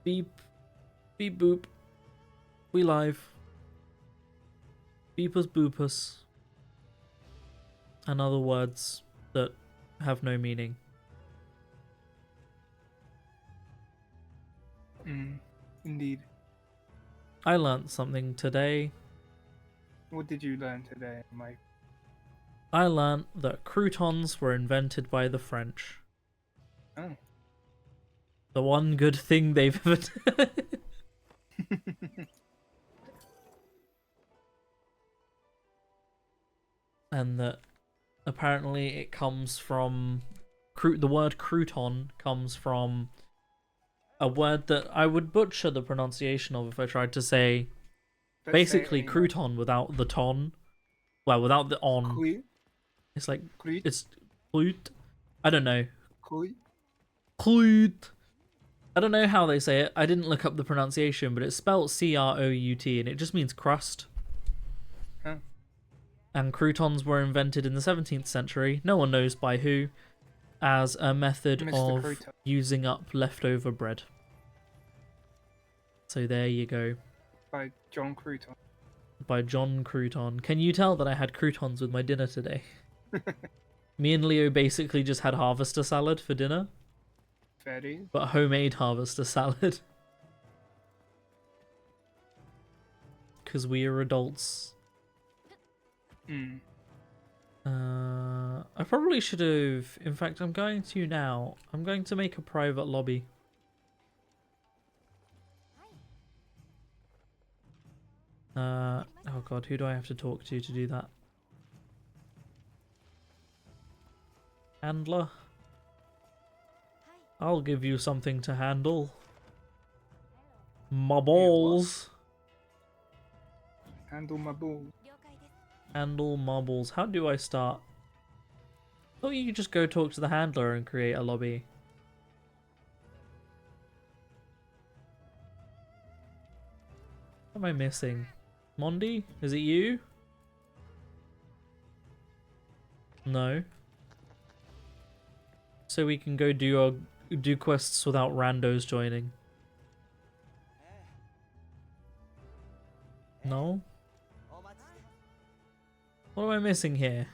Beep. Beep boop. We live. Beepus boopus. And other words that have no meaning. Indeed. I learnt something today. What did you learn today, Mike? I learnt that croutons were invented by the French. Oh. The one good thing they've ever done. And that apparently it comes from... The word crouton comes from a word that I would butcher the pronunciation of if I tried to say... basically crouton without the ton. Well, without the on. It's like... it's... Clute? I don't know. Clute. I don't know how they say it. I didn't look up the pronunciation, but it's spelled C-R-O-U-T, and it just means crust. Huh. And croutons were invented in the 17th century, no one knows by who, as a method Mr. of Crouton. using up leftover bread. So there you go. By John Crouton. By John Crouton. Can you tell that I had croutons with my dinner today? Me and Leo basically just had harvester salad for dinner. Fatty. But homemade harvester salad. Because we are adults. I probably should have... In fact, I'm going to now. I'm going to make a private lobby. Oh god, who do I have to talk to do that? Handler? I'll give you something to handle. My balls. Handle my ball. Handle marbles. How do I start? I thought you could just go talk to the handler and create a lobby. What am I missing? Mondi? Is it you? No. So we can go do quests without randos joining. No? What am I missing here?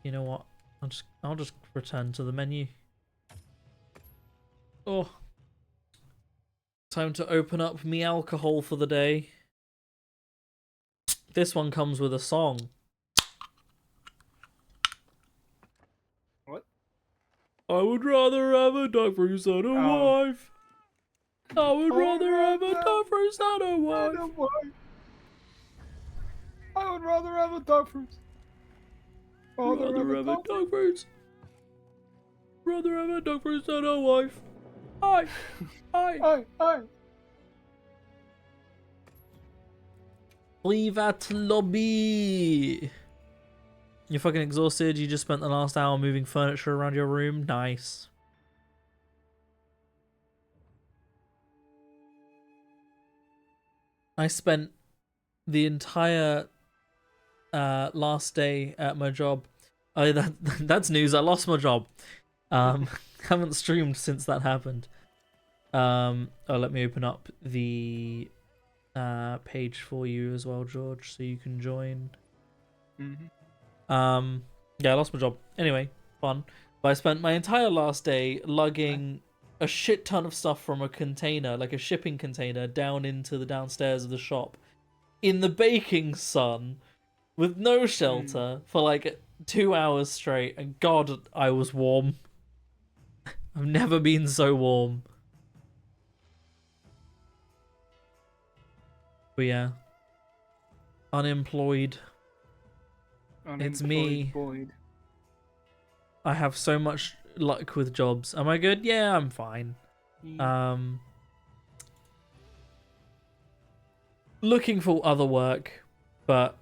You know what? I'll just return to the menu. Oh. Time to open up me alcohol for the day. This one comes with a song. What? I would rather have a dog first than a wife. I would rather have a dog first than a wife. I would rather have a dog first. Rather have a dog first. Rather have a dog first than a wife. Aye. Aye. Aye. Leave at lobby. You're fucking exhausted. You just spent the last hour moving furniture around your room. Nice. I spent the entire last day at my job. Oh, that's news. I lost my job. Haven't streamed since that happened. Oh, let me open up the page for you as well, George, so you can join. Yeah, I lost my job. Anyway, fun. But I spent my entire last day lugging a shit ton of stuff from a container, like a shipping container, down into the downstairs of the shop in the baking sun with no shelter for like 2 hours straight, and god, I was warm. I've never been so warm. But yeah. Unemployed. It's me. Boyd. I have so much luck with jobs. Am I good? Yeah, I'm fine. Looking for other work, but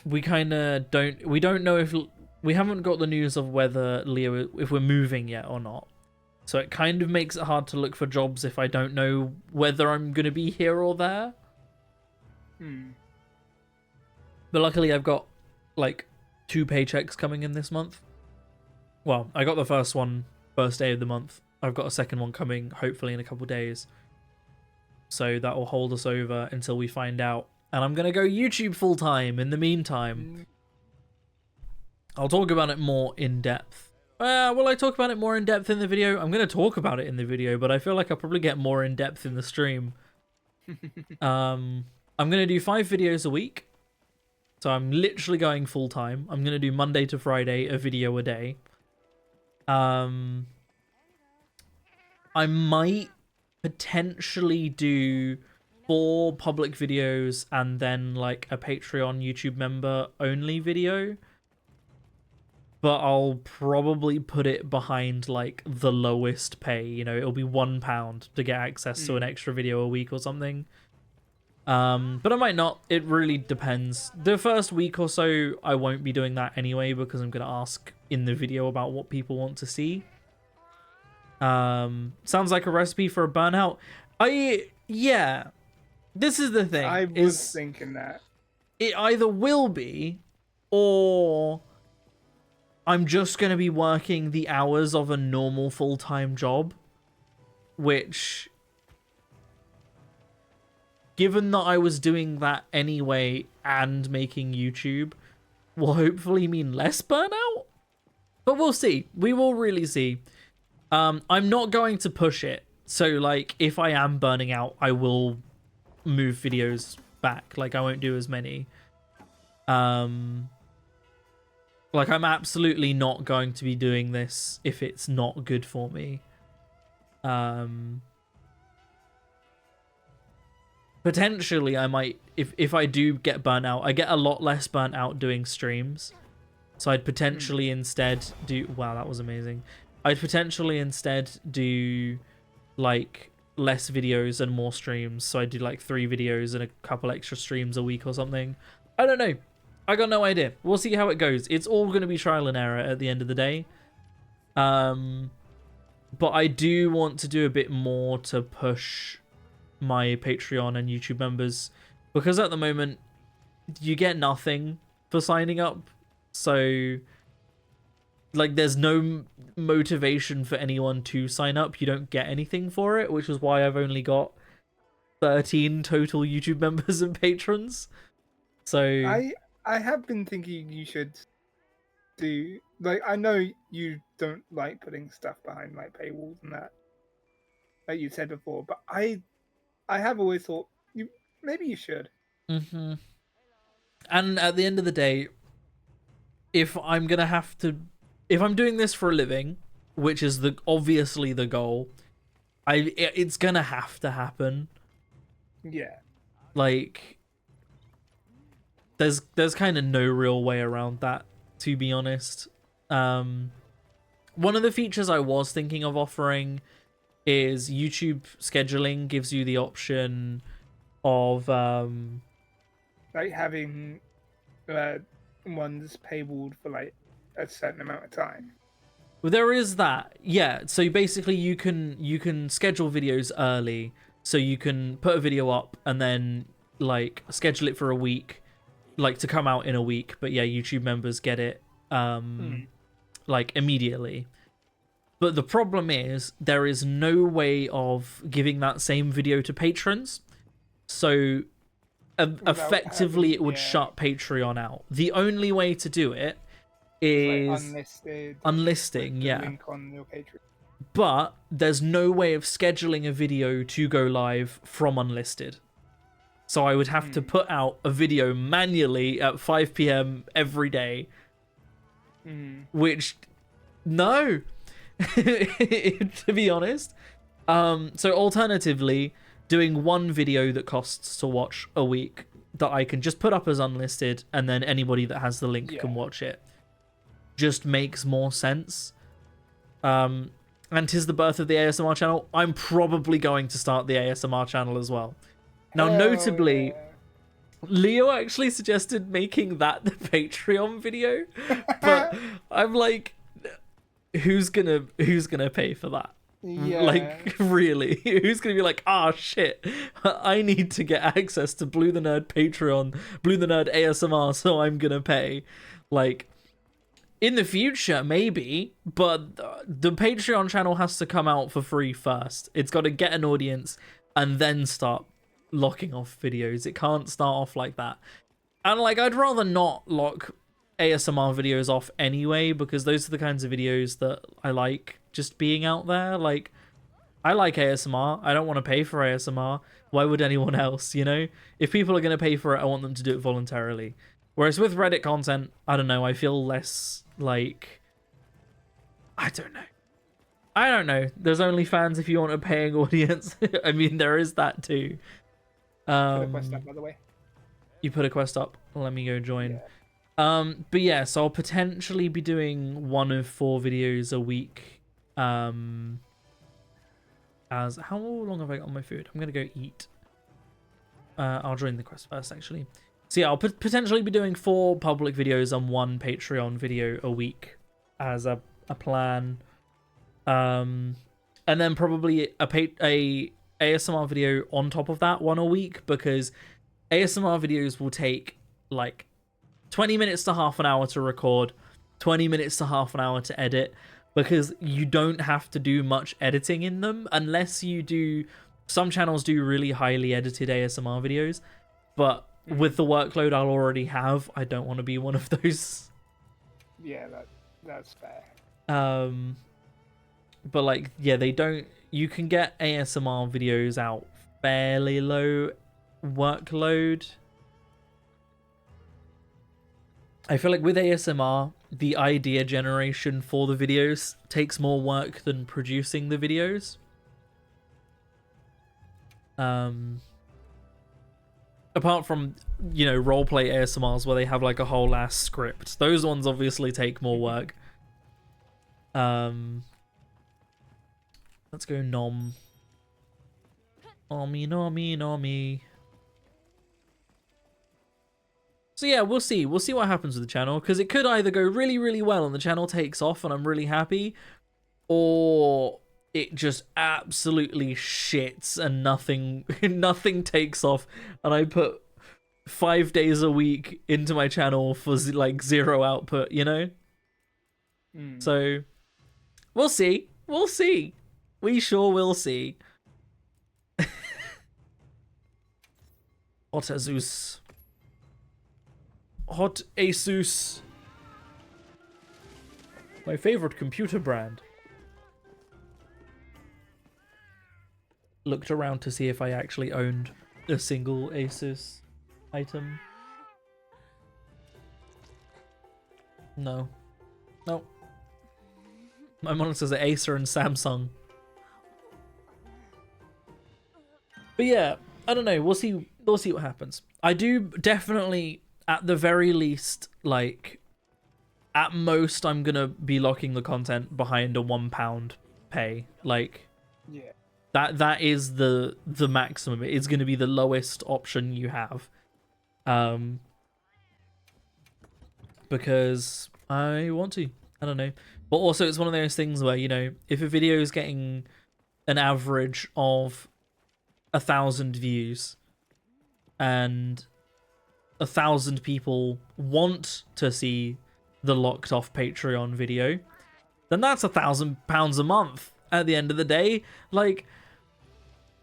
we kind of don't know if we haven't got the news of whether Leo, if we're moving yet or not. So it kind of makes it hard to look for jobs if I don't know whether I'm going to be here or there. But luckily I've got like 2 paychecks coming in this month. Well, I got the first one first day of the month, I've got a second one coming hopefully in a couple days. So that will hold us over until we find out. And I'm going to go YouTube full time in the meantime. I'll talk about it more in depth. Will I talk about it more in depth in the video? I'm going to talk about it in the video, but I feel like I'll probably get more in depth in the stream. I'm going to do 5 videos a week. So I'm literally going full time. I'm going to do Monday to Friday, a video a day. I might potentially do 4 public videos and then like a Patreon YouTube member only video. But I'll probably put it behind like the lowest pay. You know, it'll be £1 to get access to an extra video a week or something. But I might not. It really depends. The first week or so, I won't be doing that anyway because I'm going to ask in the video about what people want to see. Sounds like a recipe for a burnout. Yeah. This is the thing. I was thinking that. It either will be, or I'm just going to be working the hours of a normal full-time job, which, given that I was doing that anyway and making YouTube, will hopefully mean less burnout. But we'll see. We will really see. I'm not going to push it. So, like, if I am burning out, I will move videos back. Like, I won't do as many. Like, I'm absolutely not going to be doing this if it's not good for me. Potentially, I might, if I do get burnt out, I get a lot less burnt out doing streams. So I'd potentially instead do, wow, that was amazing. I'd potentially instead do, like, less videos and more streams. So I'd do, like, 3 videos and a couple extra streams a week or something. I don't know. I got no idea. We'll see how it goes. It's all going to be trial and error at the end of the day. But I do want to do a bit more to push my Patreon and YouTube members, because at the moment you get nothing for signing up. So, like, there's no motivation for anyone to sign up. You don't get anything for it, which is why I've only got 13 total YouTube members and patrons. So I have been thinking you should do, like, I know you don't like putting stuff behind like paywalls and that, like you said before, but I have always thought maybe you should. And at the end of the day, if I'm doing this for a living, which is obviously the goal, it's gonna have to happen. Yeah. Like, there's kind of no real way around that, to be honest. One of the features I was thinking of offering is YouTube scheduling gives you the option of like having ones paywalled for like a certain amount of time. Well, there is that. Yeah, so basically you can schedule videos early, so you can put a video up and then like schedule it for a week, like to come out in a week. But yeah, YouTube members get it like immediately. But the problem is there is no way of giving that same video to patrons. So effectively it would shut Patreon out. The only way to do it is like unlisting, yeah. Link on your Patreon. But there's no way of scheduling a video to go live from unlisted. So I would have to put out a video manually at 5 PM every day. Which, no, to be honest. So alternatively, doing one video that costs to watch a week that I can just put up as unlisted, and then anybody that has the link can watch it, just makes more sense. And 'tis the birth of the ASMR channel. I'm probably going to start the ASMR channel as well. Now, notably, Leo actually suggested making that the Patreon video, but I'm like, who's gonna pay for that? Yeah. Like, really? Who's gonna be like, shit, I need to get access to Blue the Nerd Patreon, Blue the Nerd ASMR, so I'm gonna pay. Like, In the future, maybe, but the Patreon channel has to come out for free first. It's got to get an audience and then start locking off videos. It can't start off like that. And like, I'd rather not lock ASMR videos off anyway, because those are the kinds of videos that I like just being out there. Like, I like ASMR. I don't want to pay for ASMR. Why would anyone else, you know? If people are going to pay for it, I want them to do it voluntarily. Whereas with Reddit content, I don't know, I feel less like... I don't know. There's OnlyFans if you want a paying audience. I mean, there is that too. Put a quest up, by the way. You put a quest up. Let me go join. Yeah. But yeah, so I'll potentially be doing 1 of 4 videos a week. As how long have I got on my food? I'm gonna go eat. I'll join the quest first, actually. So yeah, I'll potentially be doing 4 public videos and 1 Patreon video a week as a plan. And then probably a ASMR video on top of that, 1 a week, because ASMR videos will take like 20 minutes to half an hour to record, 20 minutes to half an hour to edit, because you don't have to do much editing in them unless you do. Some channels do really highly edited ASMR videos, but with the workload I'll already have, I don't want to be one of those. Yeah, that's fair. But like, yeah, they don't. You can get ASMR videos out fairly low workload. I feel like with ASMR, the idea generation for the videos takes more work than producing the videos. Apart from, you know, roleplay ASMRs where they have like a whole ass script. Those ones obviously take more work. Let's go nom. Nommy, nommy, nommy. So yeah, we'll see. We'll see what happens with the channel, because it could either go really, really well and the channel takes off and I'm really happy, or it just absolutely shits and nothing takes off, and I put 5 days a week into my channel for like 0 output, you know? So we'll see. We'll see. We sure will see. Hot Asus. Hot Asus. My favorite computer brand. Looked around to see if I actually owned a single Asus item. No. Nope. My monitors are Acer and Samsung. But yeah, I don't know. We'll see what happens. I do definitely, at the very least, like, at most, I'm gonna be locking the content behind a £1 pay. Like, yeah, that is the maximum. It's gonna be the lowest option you have, because I want to. I don't know, but also it's one of those things where, you know, if a video is getting an average of 1,000 views and 1,000 people want to see the locked off Patreon video, then that's £1,000 a month at the end of the day. Like,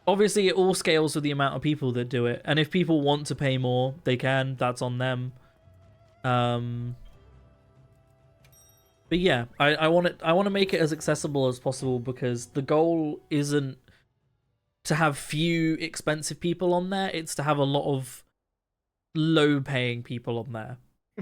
obviously it all scales with the amount of people that do it, and if people want to pay more, they can. That's on them. But yeah, I want to make it as accessible as possible, because the goal isn't to have few expensive people on there, it's to have a lot of low paying people on there.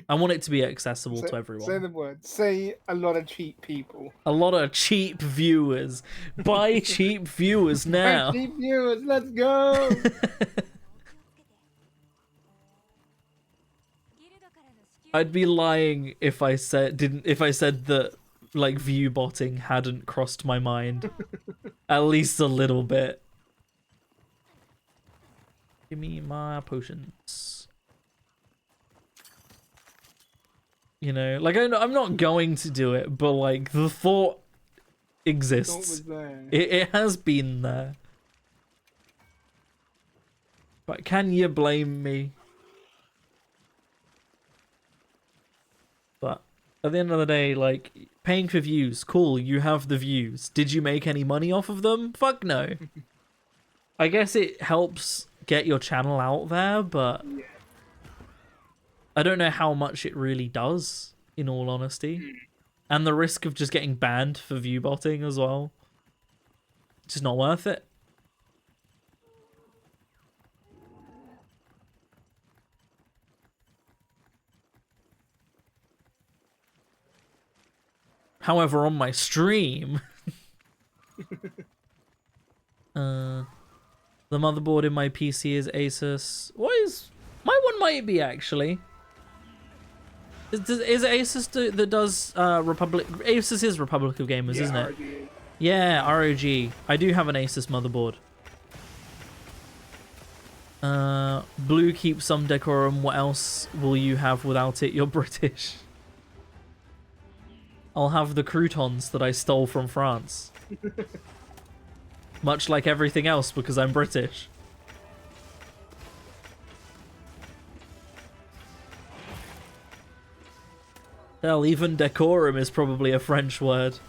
I want it to be accessible to everyone. Say the word. Say a lot of cheap people. A lot of cheap viewers. Buy cheap viewers now. Buy cheap viewers, let's go! I'd be lying if I said that like view botting hadn't crossed my mind at least a little bit. Give me my potions. You know, like, I'm not going to do it, but like the thought exists. It has been there. But can you blame me? But At the end of the day, like, paying for views, cool, you have the views. Did you make any money off of them? Fuck no. I guess it helps get your channel out there, but Yeah. I don't know how much it really does, in all honesty. And the risk of just getting banned for view botting as well. Just not worth it. However, on my stream, the motherboard in my PC is Asus. What is my one? Might be actually. Is it Asus that does Republic? Asus is Republic of Gamers, isn't it? ROG. Yeah, ROG. I do have an Asus motherboard. Blue keeps some decorum. What else will you have without it? You're British. I'll have the croutons that I stole from France. Much like everything else because I'm British. Hell, even decorum is probably a French word.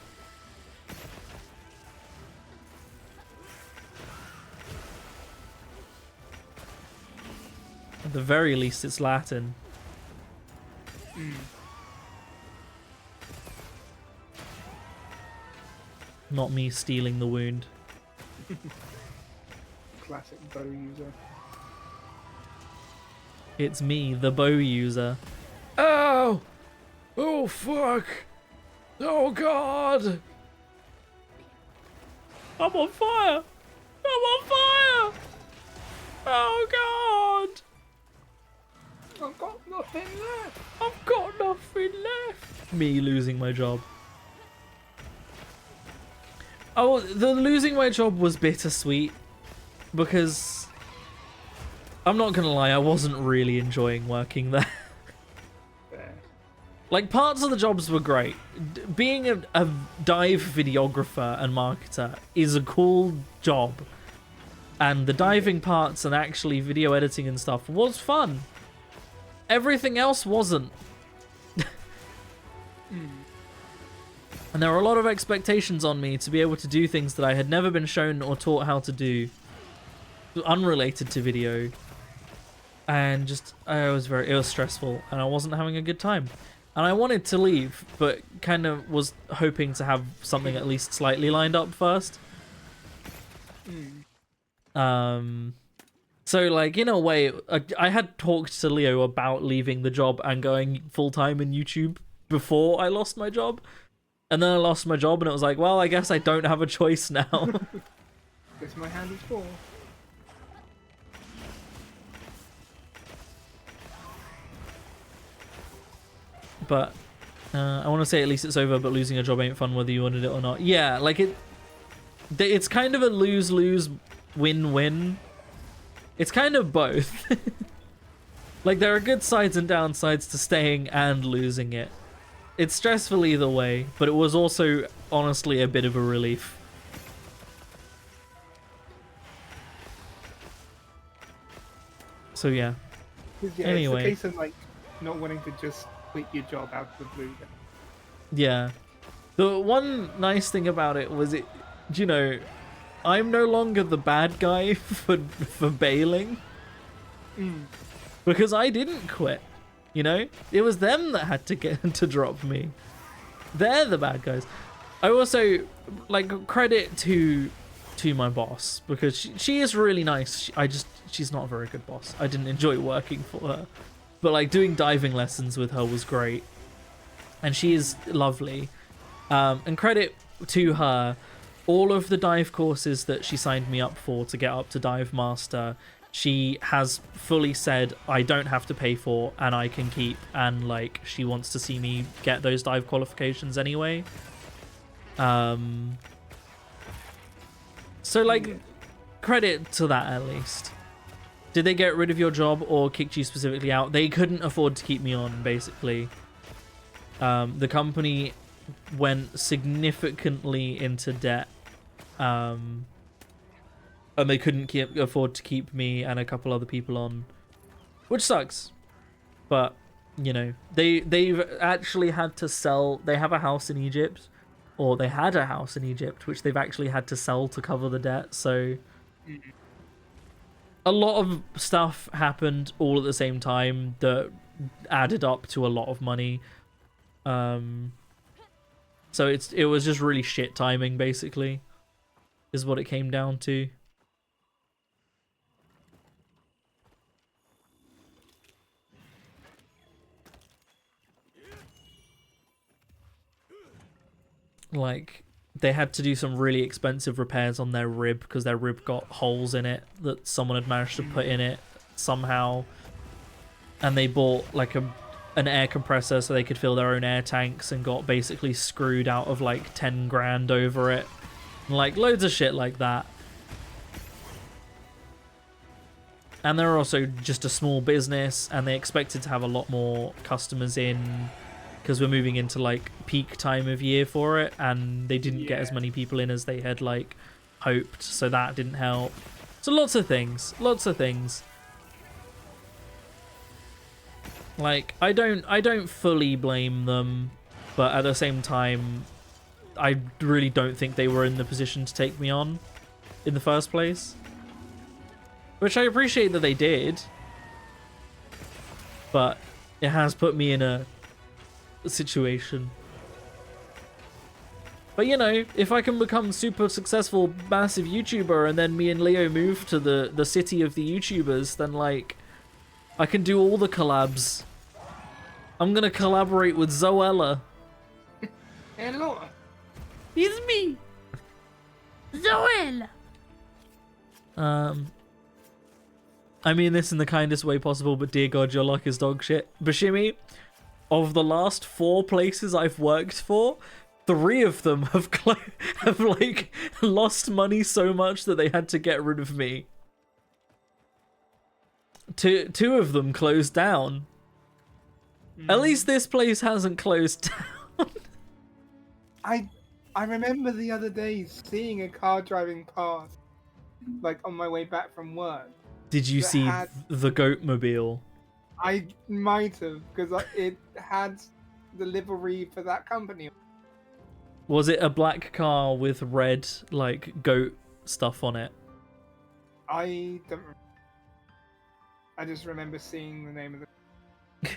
At the very least, it's Latin. Not me stealing the wound. Classic bow user. It's me, the bow user. Oh! Oh, fuck! Oh, God! I'm on fire! I'm on fire! Oh, God! I've got nothing left. I've got nothing left. Me losing my job. Oh, the losing my job was bittersweet because I'm not gonna lie, I wasn't really enjoying working there. Fair. Like, parts of the jobs were great. Being a dive videographer and marketer is a cool job. And the diving parts and actually video editing and stuff was fun. Everything else wasn't. And there were a lot of expectations on me to be able to do things that I had never been shown or taught how to do, unrelated to video. And just, it was stressful, and I wasn't having a good time. And I wanted to leave, but kind of was hoping to have something at least slightly lined up first. So, like, in a way, I had talked to Leo about leaving the job and going full-time in YouTube before I lost my job. And then I lost my job, and it was like, well, I guess I don't have a choice now. Guess my hand is full. But I want to say at least it's over, but losing a job ain't fun whether you wanted it or not. Yeah, like, it's kind of a lose-lose, win-win. It's kind of both. Like, there are good sides and downsides to staying and losing it. It's stressful either way, but it was also, honestly, a bit of a relief. So, yeah. Yeah, Anyway. it's a case of, like, not wanting to just quit your job out of the blue. Yeah. The one nice thing about it was you know, I'm no longer the bad guy for bailing. Because I didn't quit. You know, it was them that had to get to drop me. They're the bad guys. I also, like, credit to my boss because she is really nice. She's not a very good boss. I didn't enjoy working for her, but like doing diving lessons with her was great, and she is lovely. And credit to her, all of the dive courses that she signed me up for to get up to dive master, she has fully said I don't have to pay for and I can keep, and like she wants to see me get those dive qualifications anyway. So like, credit to that at least. Did they get rid of your job or kicked you specifically out? They couldn't afford to keep me on, basically. The company went significantly into debt. And they couldn't afford to keep me and a couple other people on, which sucks. But you know, they've actually had to sell. They have a house in Egypt, or they had a house in Egypt, which they've actually had to sell to cover the debt. So a lot of stuff happened all at the same time that added up to a lot of money. So it was just really shit timing, basically, is what it came down to. Like, they had to do some really expensive repairs on their rib because their rib got holes in it that someone had managed to put in it somehow. And they bought like an air compressor so they could fill their own air tanks and got basically screwed out of like 10 grand over it. And, like, loads of shit like that. And they're also just a small business and they expected to have a lot more customers in because we're moving into like peak time of year for it, and they didn't get as many people in as they had like hoped, so that didn't help. So lots of things. Like, I don't fully blame them, but at the same time, I really don't think they were in the position to take me on in the first place. Which I appreciate that they did, but it has put me in a situation. But you know, if I can become super successful, massive YouTuber, and then me and Leo move to the city of the YouTubers, then like, I can do all the collabs. I'm gonna collaborate with Zoella. Hello. It's me, Zoella. I mean this in the kindest way possible, but dear God, your luck is dog shit. Bashimi, of the last 4 places I've worked for, 3 of them have like lost money so much that they had to get rid of me. Two of them closed down. At least this place hasn't closed down. I remember the other day seeing a car driving past, like on my way back from work. Did you see the Goatmobile? I might have, because it had the livery for that company. Was it a black car with red, like, goat stuff on it? I don't remember. I just remember seeing the name of the...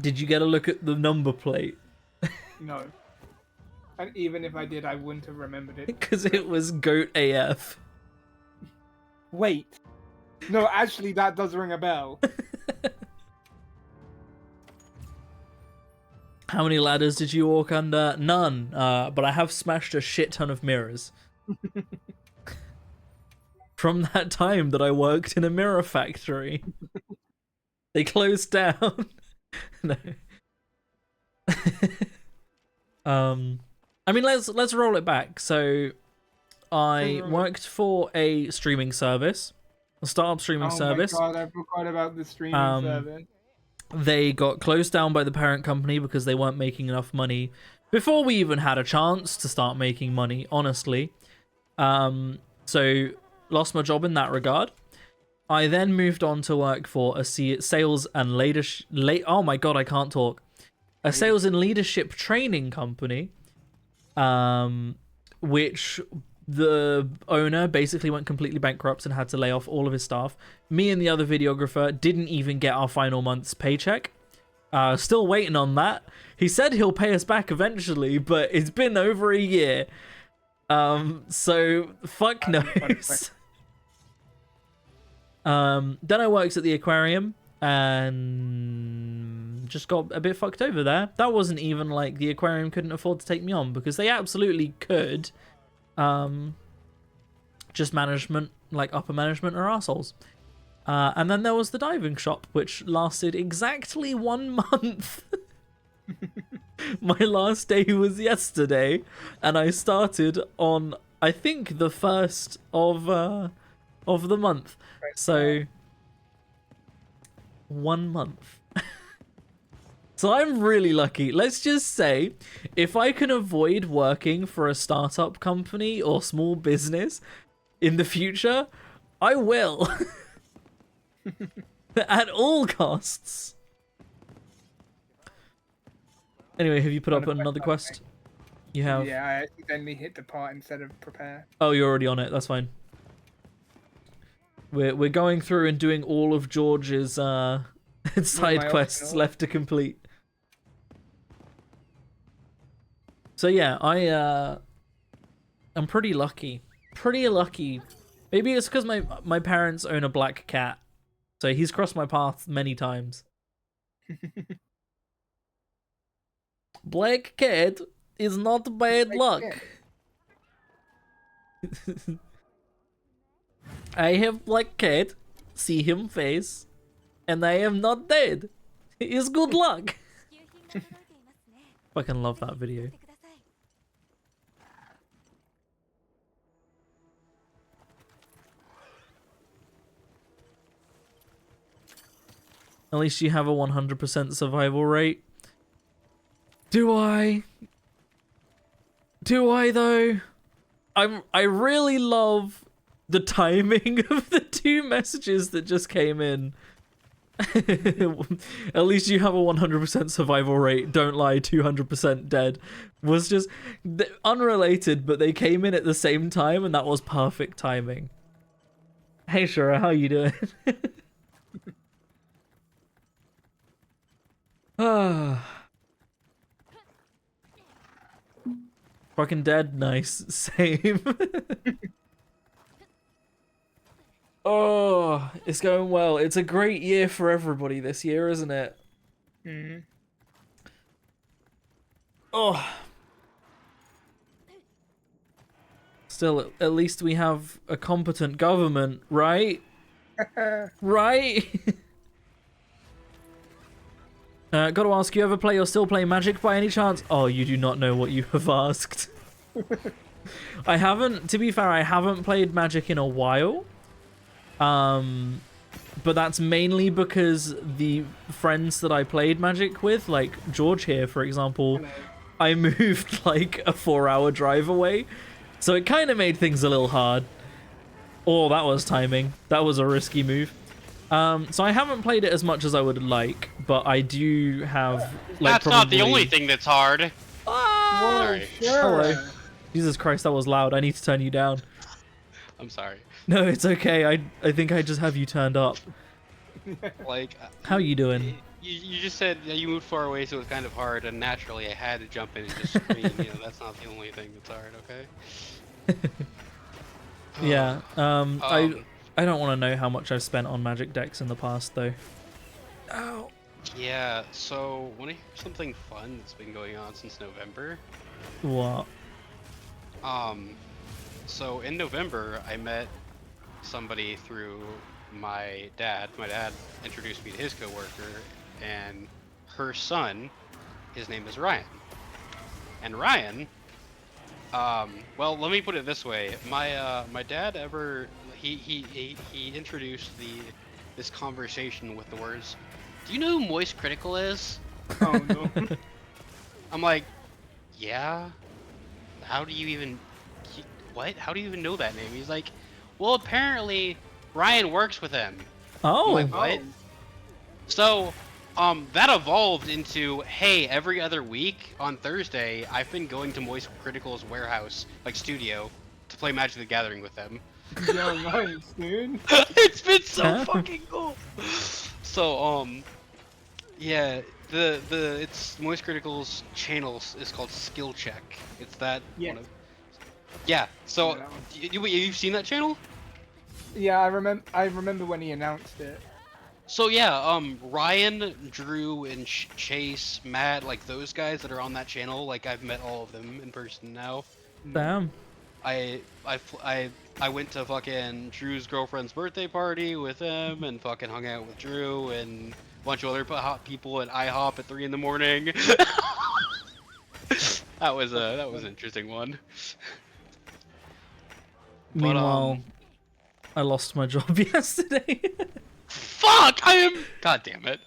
Did you get a look at the number plate? No. And even if I did, I wouldn't have remembered it. Because it was Goat AF. Wait. No, actually, that does ring a bell. How many ladders did you walk under? None. But I have smashed a shit ton of mirrors. From that time that I worked in a mirror factory. They closed down. No. I mean, let's roll it back. So, I worked for a streaming service, a startup streaming service. Oh my God, I forgot about the streaming service. They got closed down by the parent company because they weren't making enough money before we even had a chance to start making money, honestly. So, lost my job in that regard. I then moved on to work for a sales and oh my God, I can't talk. A sales and leadership training company, which the owner basically went completely bankrupt and had to lay off all of his staff. Me and the other videographer didn't even get our final month's paycheck. Still waiting on that. He said he'll pay us back eventually, but it's been over a year. So fuck knows. Then I worked at the aquarium and just got a bit fucked over there. That wasn't even like the aquarium couldn't afford to take me on, because they absolutely could. Just management, like upper management, are assholes. And then there was the diving shop, which lasted exactly 1 month. My last day was yesterday, and I started on, I think, the 1st of the month. So 1 month. So I'm really lucky. Let's just say, if I can avoid working for a startup company or small business in the future, I will. At all costs. Anyway, have you put On up a quest, another I quest? think. You have? Yeah, I accidentally hit depart instead of prepare. Oh, you're already on it. That's fine. We're going through and doing all of George's side my quests optional. left to complete. So yeah, I'm pretty lucky. Pretty lucky. Maybe it's because my parents own a black cat, so he's crossed my path many times. Black cat is not bad Black luck. I have black cat, see him face, and I am not dead. Is good luck. Fucking love that video. At least you have a 100% survival rate. Do I? Do I though? I really love the timing of the two messages that just came in. At least you have a 100% survival rate. Don't lie, 200% dead. Was just unrelated, but they came in at the same time, and that was perfect timing. Hey, Shura, how you doing? Fucking dead, nice. Same. Oh, it's going well. It's a great year for everybody this year, isn't it? Mm. Oh. Still, at least we have a competent government, right? Right? Gotta ask, you ever play or still play Magic by any chance? Oh, you do not know what you have asked. I haven't, to be fair, I haven't played Magic in a while. But that's mainly because the friends that I played Magic with, like George here, for example, Hello. I moved like a 4-hour drive away. So it kind of made things a little hard. Oh, that was timing. That was a risky move. So I haven't played it as much as I would like, but I do have like That's not the only thing that's hard. Ah! Sorry. Hello. Jesus Christ, that was loud. I need to turn you down. I'm sorry. No, it's okay. I think I just have you turned up. Like, How you doing? you just said that you moved far away, so it was kind of hard, and naturally I had to jump in and just scream. You know, that's not the only thing that's hard. Okay. Yeah. Um, I don't want to know how much I've spent on Magic decks in the past, though. Ow. Yeah. So, want to hear something fun that's been going on since November? What? So in November, I met somebody through my dad. My dad introduced me to his coworker, and her son, his name is Ryan. And Ryan, well, let me put it this way: my dad he introduced this conversation with the words, "Do you know who Moist Critical is?" Oh no. I'm like, yeah. How do you even? What? How do you even know that name? He's like, well, apparently Ryan works with him. Oh. I'm like, what? So, that evolved into, hey, every other week on Thursday, I've been going to Moist Critical's warehouse, like studio, to play Magic the Gathering with them. Yo, nice, dude. It's been so fucking cool. So, yeah, it's Moist Critical's channel is called Skill Check. It's that Yeah. one of. Yeah. So, that one. you've seen that channel? Yeah, I remember when he announced it. So yeah, Ryan, Drew, and Chase, Matt, like those guys that are on that channel, like I've met all of them in person now. Damn. I went to fucking Drew's girlfriend's birthday party with them and fucking hung out with Drew and a bunch of other hot people at IHOP at 3 in the morning. that was an interesting one. Meanwhile, I lost my job yesterday. Fuck! I am. God damn it.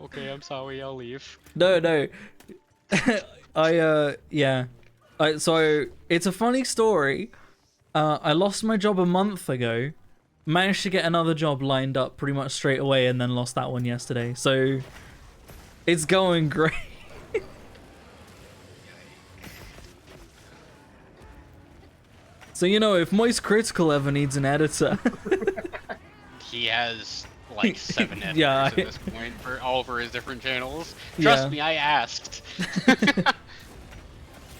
Okay, I'm sorry. I'll leave. No. Yeah. So it's a funny story. I lost my job a month ago, Managed to get another job lined up pretty much straight away, and then lost that one yesterday. So it's going great. So if Moist Critical ever needs an editor, He has like 7 editors Yeah, at this point for all over his different channels. Trust Yeah. me, I asked.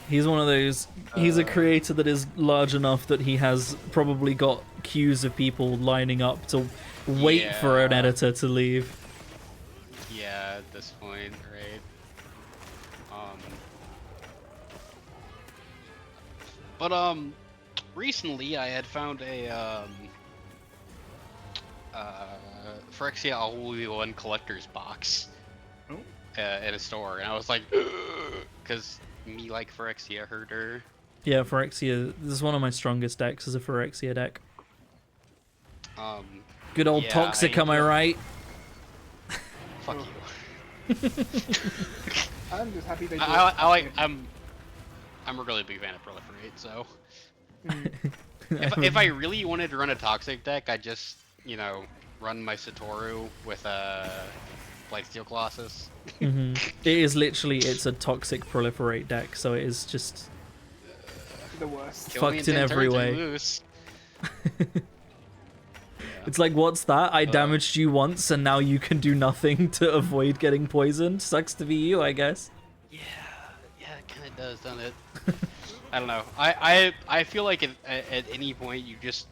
he's one of those. He's a creator that is large enough that he has probably got queues of people lining up to wait for an Yeah. editor to leave. Yeah, at this point, right? But recently I had found a Phyrexia All-in-One collector's box Oh. in a store, and I was like, because me like Phyrexia herder. Yeah, Phyrexia. This is one of my strongest decks. Is a Phyrexia deck. Um, Good old Yeah, Toxic, am I yeah. right? fuck Oh. you. I'm just happy they. I'm a really big fan of Proliferate, so Mm. if I really wanted to run a toxic deck, I'd just run my Satoru with Blightsteel Colossus. Mhm. It is literally, it's a Toxic Proliferate deck, so it is just The worst. Kill me fucked in 10 every turns, way. you lose. It's like, what's that? I damaged you once, and now you can do nothing to avoid getting poisoned. Sucks to be you, I guess. Yeah, it kind of does, doesn't it? I don't know. I feel like at any point you just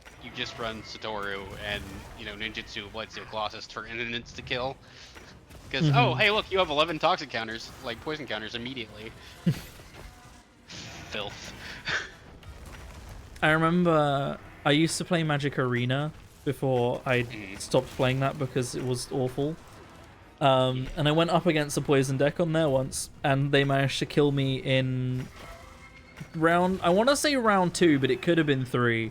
run Satoru and Ninjutsu Blightsteel Colossus for an insta kill. Because oh hey look, you have 11 toxic counters, like poison counters immediately. Filth. I remember I used to play Magic Arena before I stopped playing that because it was awful. And I went up against a poison deck on there once, and they managed to kill me in I want to say round 2, but it could have been 3.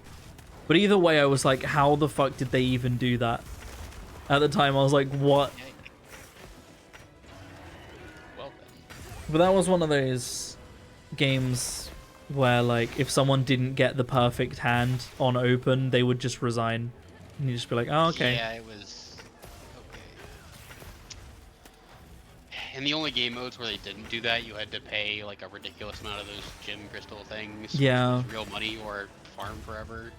But either way, I was like, how the fuck did they even do that? At the time, I was like, what? Well then. But that was one of those games where, like, if someone didn't get the perfect hand on open, they would just resign. And you'd just be like, oh, okay. Yeah, it was okay. In the only game modes where they didn't do that, you had to pay like a ridiculous amount of those gem crystal things. which Yeah. was real money or farm forever.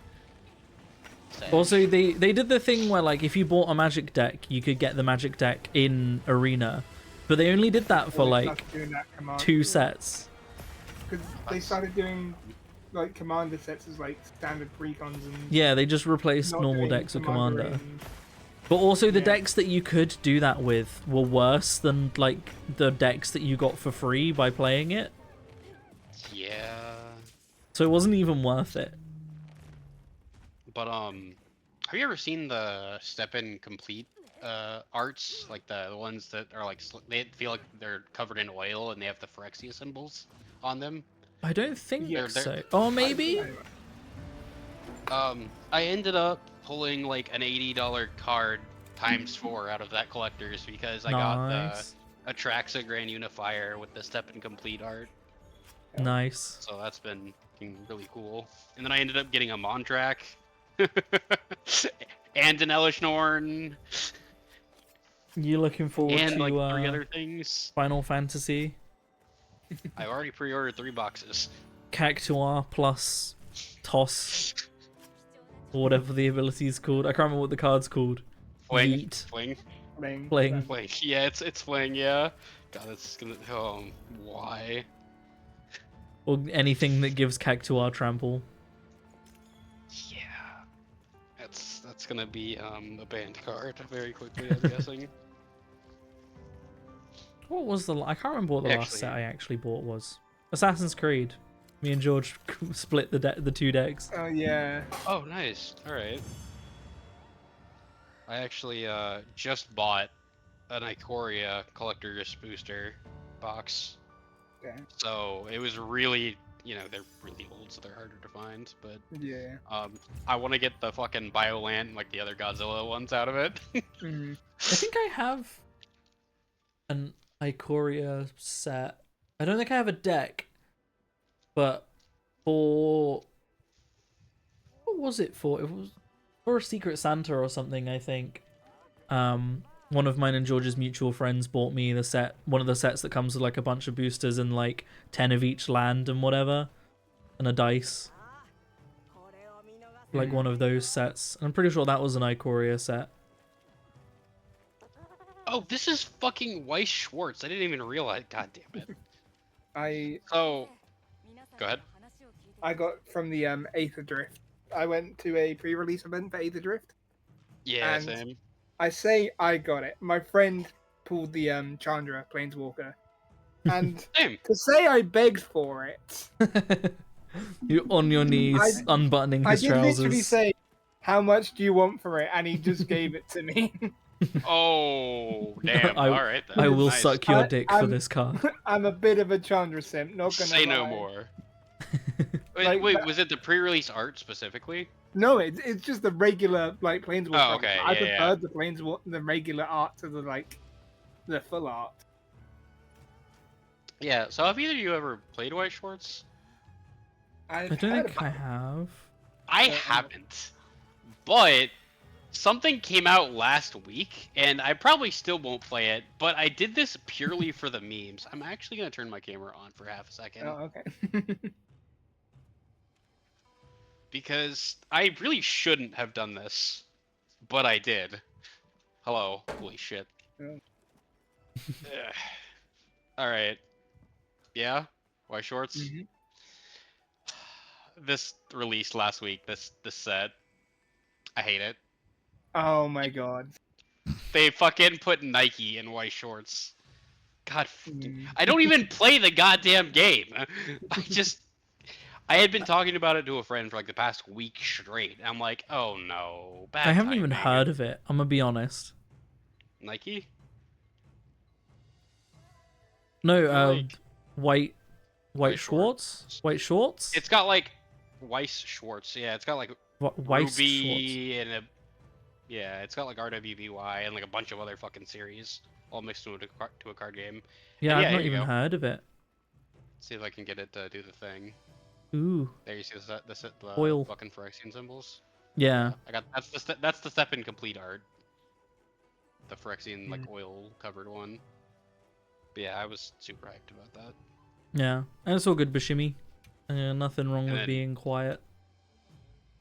Sad. Also, they did the thing where, like, if you bought a Magic deck, you could get the Magic deck in Arena. But they only did that for, like, 2 sets. Because they started doing like commander sets as like standard precons and. Yeah, they just replaced not normal doing decks with Commander. and- But also, the Yeah. decks that you could do that with were worse than, like, the decks that you got for free by playing it. Yeah. So it wasn't even worth it. But have you ever seen the Step In Complete arts? Like the ones that are like they feel like they're covered in oil and they have the Phyrexia symbols on them. I don't think Yeah, so. Oh, maybe? I- I ended up pulling like an $80 card ×4 out of that collector's because I got Nice. the Atraxa Grand Unifier with the Step In Complete art. Nice. So that's been really cool. And then I ended up getting a Mondrak and an Elish Norn You looking forward and to like 3 other things. Final Fantasy? I already pre-ordered 3 boxes. Cactuar plus Toss, or whatever the ability is called. I can't remember what the card's called. Fling, Yeet. fling, Fling. fling. Yeah, it's fling. Yeah. God, that's gonna. Why? Or anything that gives Cactuar trample. Yeah. That's gonna be a banned card very quickly. I'm guessing. What was I can't remember what the last set Actually- I actually bought was. Assassin's Creed. Me and George split the 2 decks. Oh yeah. Oh, nice. All right. I actually just bought an Ikoria collector's booster box. Yeah. So it was really, they're really old, so they're harder to find. But Yeah. I want to get the fucking Bioland, like the other Godzilla ones, out of it. Mhm. I think I have an Ikoria set. I don't think I have a deck, but for what was it for? It was for a Secret Santa or something, I think. One of mine and George's mutual friends bought me the set, one of the sets that comes with like a bunch of boosters and like 10 of each land and whatever, and a dice. Like one of those sets. I'm pretty sure that was an Ikoria set. Oh, this is fucking Weiss Schwartz. I didn't even realize. God damn it. I So, go ahead. I got from the Aether Drift. I went to a pre-release event for Aether Drift. Yeah, And- same. I say I got it. My friend pulled the Chandra Planeswalker, and Same. to say I begged for it, You're on your knees, unbuttoning I his did literally trousers. say, "How much do you want for it?" And he just gave it to me. Oh, damn. I- All right then. I will Nice. suck your I- dick for I'm- this card. I'm a bit of a Chandra simp. Not gonna Say no lie. more. Wait, Like, wait, but- was it the pre-release art specifically? No, it's just the regular like Planeswalker. Oh, okay, I yeah, yeah. preferred the the regular art to the full art. Yeah. So have either of you ever played Weiss Schwartz? I don't think I have. I Uh-uh. haven't, but something came out last week, and I probably still won't play it. But I did this purely for the memes. I'm actually gonna turn my camera on for half a second Oh, okay. because I really shouldn't have done this, but I did. Hello, holy shit. Oh. Ugh. All right. Yeah, Weiss Schwartz. Mhm. This released last week. This set. I hate it. Oh my god. They fucking put Nike in Weiss Schwartz. God, Mm. I don't even play the goddamn game. I had been talking about it to a friend for like the past week straight. I'm like, oh no, bad I haven't even timing. heard of it. I'm gonna be honest. Nike. No, Like- white White Schwartz? White shorts? It's got like Weiss Schwartz. Yeah, it's got like White Schwartz. Ruby and a yeah, it's got like RWBY and like a bunch of other fucking series all mixed into a card game. Yeah, Yeah, I've here not you even go. heard of it. See if I can get it to do the thing. Ooh, There you see the Oil. fucking Phyrexian symbols. yeah. I got that's the step in complete art. The Phyrexian like oil covered one. But yeah, I was super hyped about that. Yeah, and it's all good, Bashimi. Nothing wrong And with then- being quiet.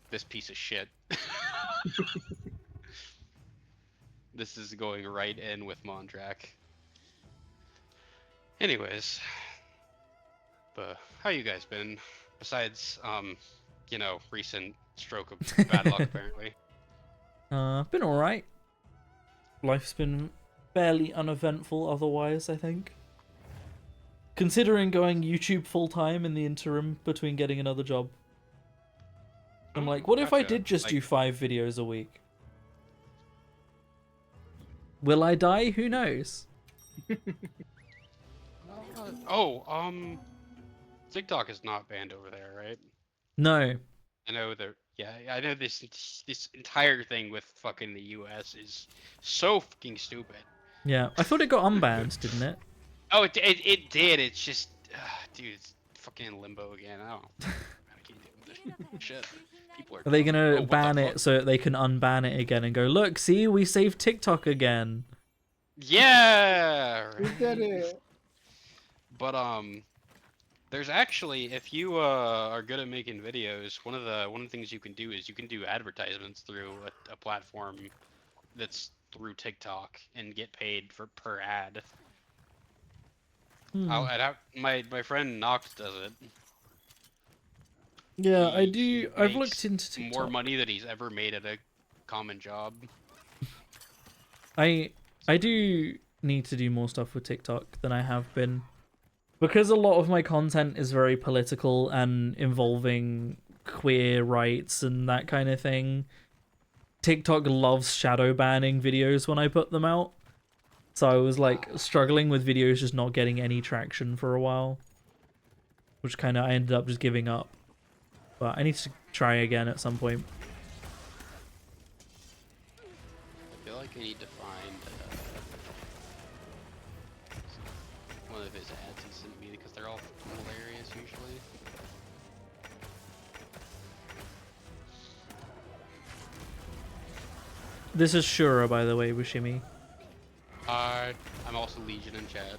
This piece of shit. This is going right in with Mondrak. Anyways, but how you guys been? Besides, recent stroke of bad luck apparently. Been alright. Life's been fairly uneventful otherwise, I think. Considering going YouTube full-time in the interim between getting another job. I'm like, what if I Gotcha. did just do Like- 5 videos a week? Will I die? Who knows? TikTok is not banned over there, right? No. I know that. Yeah, I know this entire thing with fucking the U.S. is so fucking stupid. Yeah, I thought it got unbanned, didn't it? Oh, it did. It's just, dude, it's fucking in limbo again. I can't deal with this shit. People are. Are they dumb. gonna Oh, what ban the it fuck? so that they can unban it again and go, look, see, we saved TikTok again? Yeah. We did it. But there's actually, if you are good at making videos, one of the things you can do is you can do advertisements through a platform that's through TikTok and get paid per ad. Hmm. My friend Nox does it. Yeah, I He do. I've makes looked into TikTok. More money than he's ever made at a common job. I do need to do more stuff with TikTok than I have been. Because a lot of my content is very political and involving queer rights and that kind of thing. TikTok loves shadow banning videos when I put them out. So I was like struggling with videos just not getting any traction for a while. Which kind of I ended up just giving up. But I need to try again at some point. I feel like I need to find one of his ads he sent me because they're all hilarious usually. This is Shura, by the way, Bushimi. I'm also Legion in chat.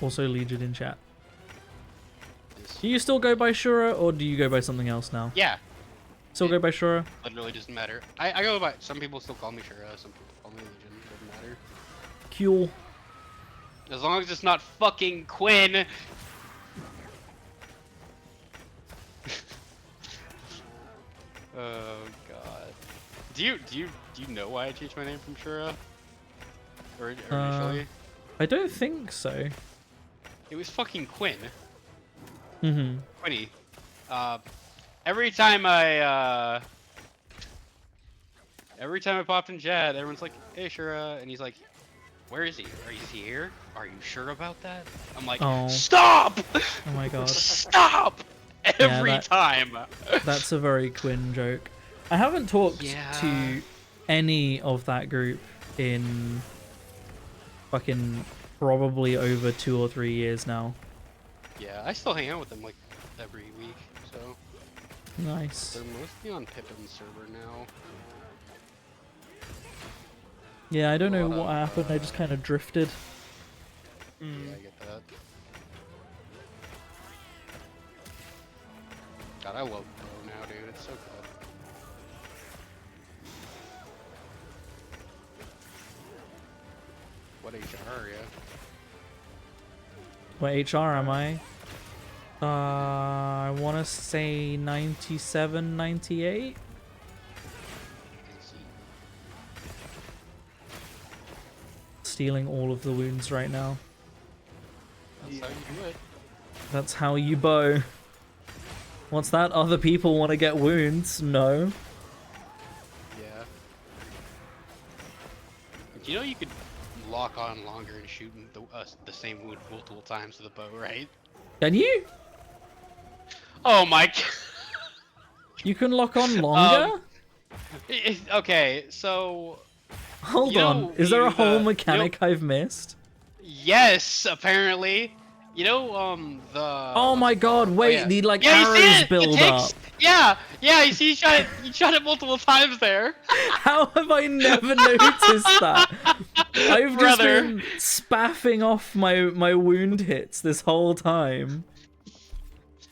Also Legion in chat. This- Do you still go by Shura, or do you go by something else now? Yeah, Still go by Shura? literally doesn't matter. I go by. Some people still call me Shura. Some people call me Legion. Doesn't matter. Cool. As long as it's not fucking Quinn. Oh god. Do you know why I changed my name from Shura? Or initially? I don't think so. It was fucking Quinn. Mm-hmm. Quinny. Every time I popped in chat, everyone's like, "Hey, Shura," and he's like, "Where is he? Are you here? Are you sure about that?" I'm like, Oh. "Stop! Oh my god. Stop!" Every that- time. That's a very Quinn joke. I haven't talked Yeah. to any of that group in fucking probably over 2 or 3 years now. Yeah, I still hang out with them like every week, so Nice. they're mostly on Pippin's server now. Yeah, I don't know lot what of, happened. I just kind of drifted. Yeah, I get that. God, I love Bo now, dude. It's so good. What HR are you? What HR am I? I want to say 97, 98? Stealing all of the wounds right now. That's how you do it. That's how you bow. What's that? Other people want to get wounds? No. Yeah. Do you know you could lock on longer and shoot the same wound multiple times with a bow, right? Can you? Oh my god. You can lock on longer? Okay, so Hold you on. know, Is there a you, whole you mechanic I've missed? yes, apparently. You know, the. Oh my god, wait, yeah. the like Yeah, you see arrows it? build It takes- up. Yeah, you see, you shot it multiple times there. How have I never noticed that? I've just Brother. been spaffing off my wound hits this whole time.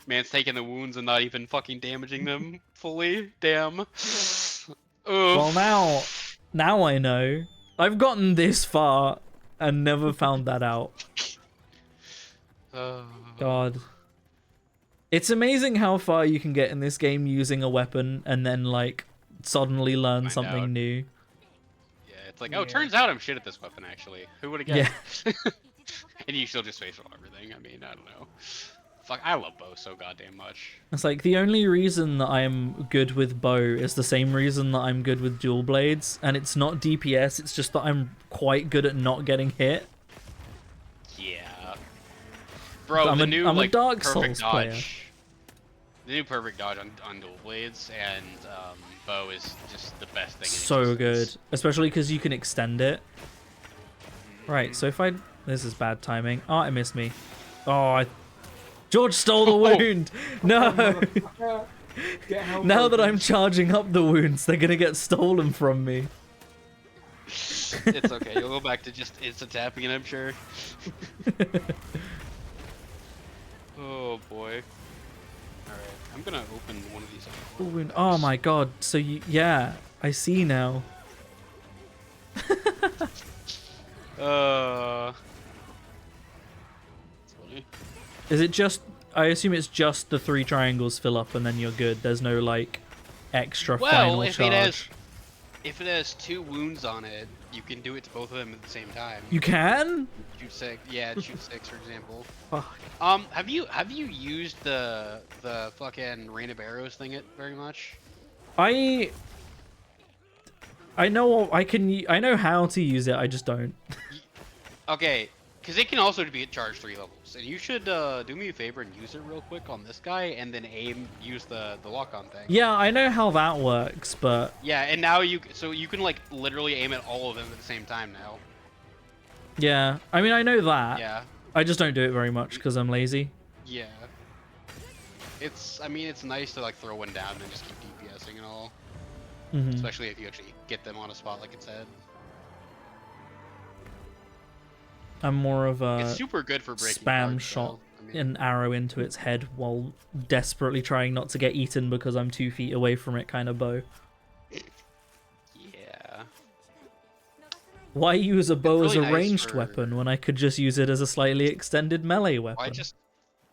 Man's taking the wounds and not even fucking damaging them fully. Damn. Oof. Well, now I know. I've gotten this far and never found that out. God. It's amazing how far you can get in this game using a weapon and then, like, suddenly learn Find something out. new. Yeah, it's like, oh, Yeah. turns out I'm shit at this weapon, actually. Who would have guessed? And you still just face roll everything. I mean, I don't know. Fuck, I love bow so goddamn much. It's like, the only reason that I'm good with bow is the same reason that I'm good with dual blades, and it's not DPS, it's just that I'm quite good at not getting hit. Yeah. Bro, I'm the a- new, I'm a like, Dark perfect Souls dodge. player. The new perfect dodge on dual blades and bow is just the best thing in So good. existence. Especially because you can extend it. Right, so if I... This is bad timing. Oh, it missed me. Oh, George stole the Oh. wound! No! Get help Now that over. I'm charging up the wounds, they're gonna get stolen from me. It's okay. You'll go back to just instant tapping, I'm sure. Oh boy. All right, I'm gonna open one of these. Full wound. Oh my god, so you... Yeah, I see now. It's funny. Is it just... I assume it's just the 3 triangles fill up and then you're good. There's no, like, extra final Well, charge. if it has 2 wounds on it, you can do it to both of them at the same time. You can? Shoot 6, yeah, shoot 6 for example. Fuck. Have you used the fucking Rain of Arrows thing very much? I know I know how to use it, I just don't. Okay, because it can also be charged 3 levels, and you should do me a favor and use it real quick on this guy, and then use the lock-on thing. Yeah, I know how that works, but Yeah, and now you can like literally aim at all of them at the same time now. yeah, I mean I know that. Yeah, I just don't do it very much because I'm lazy. yeah. I mean, it's nice to like throw one down and just keep DPSing and all. Mhm. especially if you actually get them on a spot like it said. I'm more of It's a super good for breaking spam cards, shot though. I mean, an arrow into its head while desperately trying not to get eaten because I'm 2 feet away from it kind of bow. yeah. Why use a bow as really a nice ranged for- weapon when I could just use it as a slightly extended melee weapon?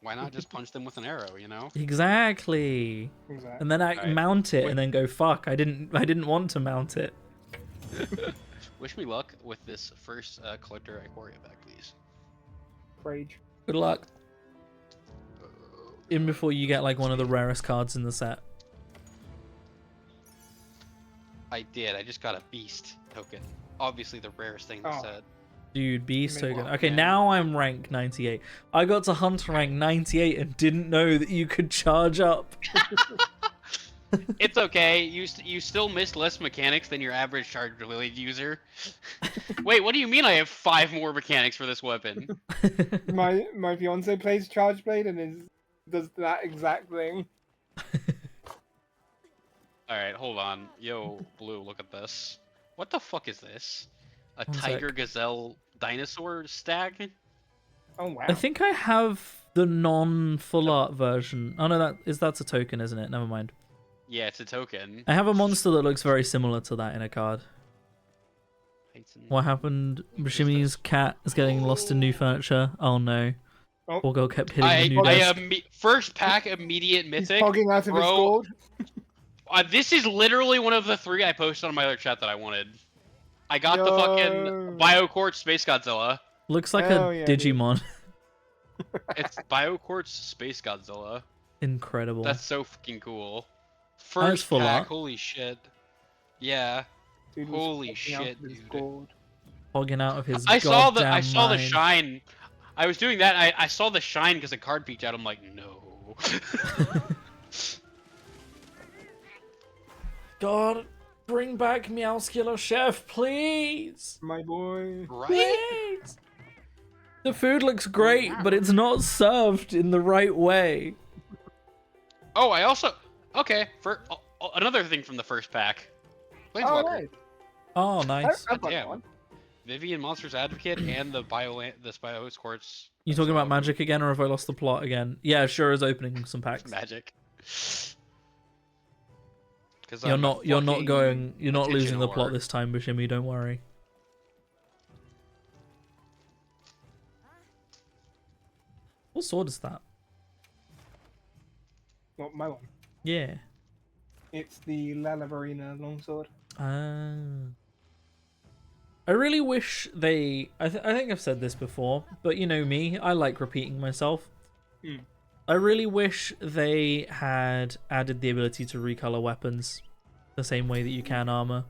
Why not just punch them with an arrow? You know. Exactly. Exactly. And then I Alright. mount it Wait. and then go fuck. I didn't want to mount it. Wish me luck with this first collector Ikoria back, please. Rage. Good luck. In before you get like one of the rarest cards in the set. I did. I just got a beast token. Obviously the rarest thing in the Oh. set. Dude, beast Make token. one, Okay, man. now I'm rank 98. I got to hunt rank 98 and didn't know that you could charge up. It's okay. You still missed less mechanics than your average Charge Blade user. Wait, what do you mean I have 5 more mechanics for this weapon? My fiance plays Charge Blade and does that exact thing. Alright, hold on. Yo, Blue, look at this. What the fuck is this? A One tiger sec. gazelle dinosaur stag? Oh wow. I think I have the non-full art version. Oh no, that's a token, isn't it? Never mind. Yeah, it's a token. I have a monster that looks very similar to that in a card. What happened? Bashimi's cat is getting lost in new furniture. Oh no. Oh. Poor girl kept hitting the new I desk. first pack immediate He's mythic. hogging out of his bro. gourd. This is literally one of the 3 I posted on my other chat that I wanted. I got the Yo. fucking BioQuartz Space Godzilla. Looks like Hell a yeah, dude. Digimon. It's BioQuartz Space Godzilla. Incredible. That's so fucking cool. That's First full pack, art. holy shit. Yeah. Dude was Holy hogging out shit, of his dude. gourd. Hogging out of his I saw the goddamn mind. shine. I was doing that. I saw the shine because a card peeked out. I'm like, no. God, bring back Meowscular Chef, please. My boy. Right? Please. The food looks great, but it's not served in the right way. Oh, I also another thing from the first pack. Oh, Planeswalker. nice. Oh, nice. I've got Damn. one. Vivian Monsters Advocate and the BioQuartz You talking about magic again, or have I lost the plot again? Yeah, sure is opening some packs. magic. You're not losing the plot whore. this time, Bashimi, don't worry. What sword is that? What, my one? Yeah. It's the Lalavarina longsword. Ah. I really wish they... I think I've said this before, but you know me, I like repeating myself. Hmm. I really wish they had added the ability to recolor weapons the same way that you can armor.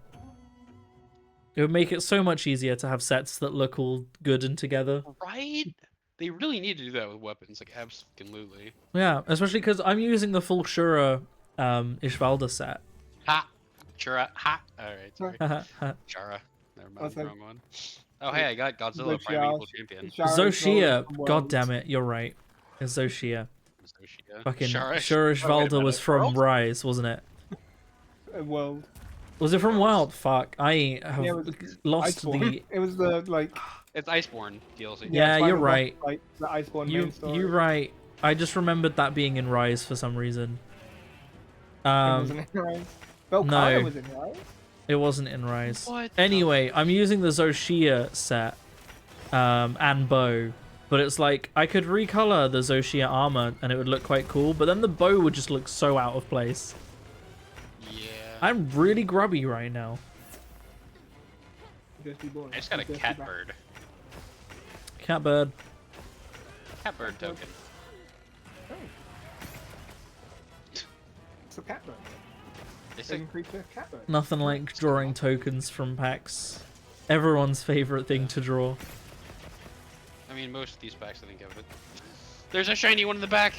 It would make it so much easier to have sets that look all good and together. Right? They really need to do that with weapons, like absolutely. Yeah, especially because I'm using the full Shura Ishvalda set. Ha! Chara. Ha! Alright, sorry. Zoshia, Chara. Never mind, What's that? wrong one. Oh, hey, I got Godzilla Primeval Champion. god damn it, you're right. It's Zoshia. Zoshia. Fucking Shara. Shura Oh, wait a Ishvalda was minute, from World? Rise, wasn't it? World. Was it from Wild? Fuck, I have Yeah, it was lost Iceborne. the... It was the, like... It's Iceborne DLC. Yeah, it's you're Final Boss, right. Like, the Iceborne main story. You're right. I just remembered that being in Rise for some reason. It wasn't in Rise. Velkhana no. was in Rise. It wasn't in Rise. What the- Anyway, I'm using the Zoshia set and bow, but it's like I could recolor the Zoshia armor and it would look quite cool, but then the bow would just look so out of place. Yeah. I'm really grubby right now. Thirsty boy. I just got a Thirsty cat back. bird. Catbird. Cat bird token. It's a cat bird. It's a, Living creature, cat bird. Nothing like drawing tokens from packs. Everyone's favorite thing to draw. I mean, most of these packs I think have it. There's a shiny one in the back.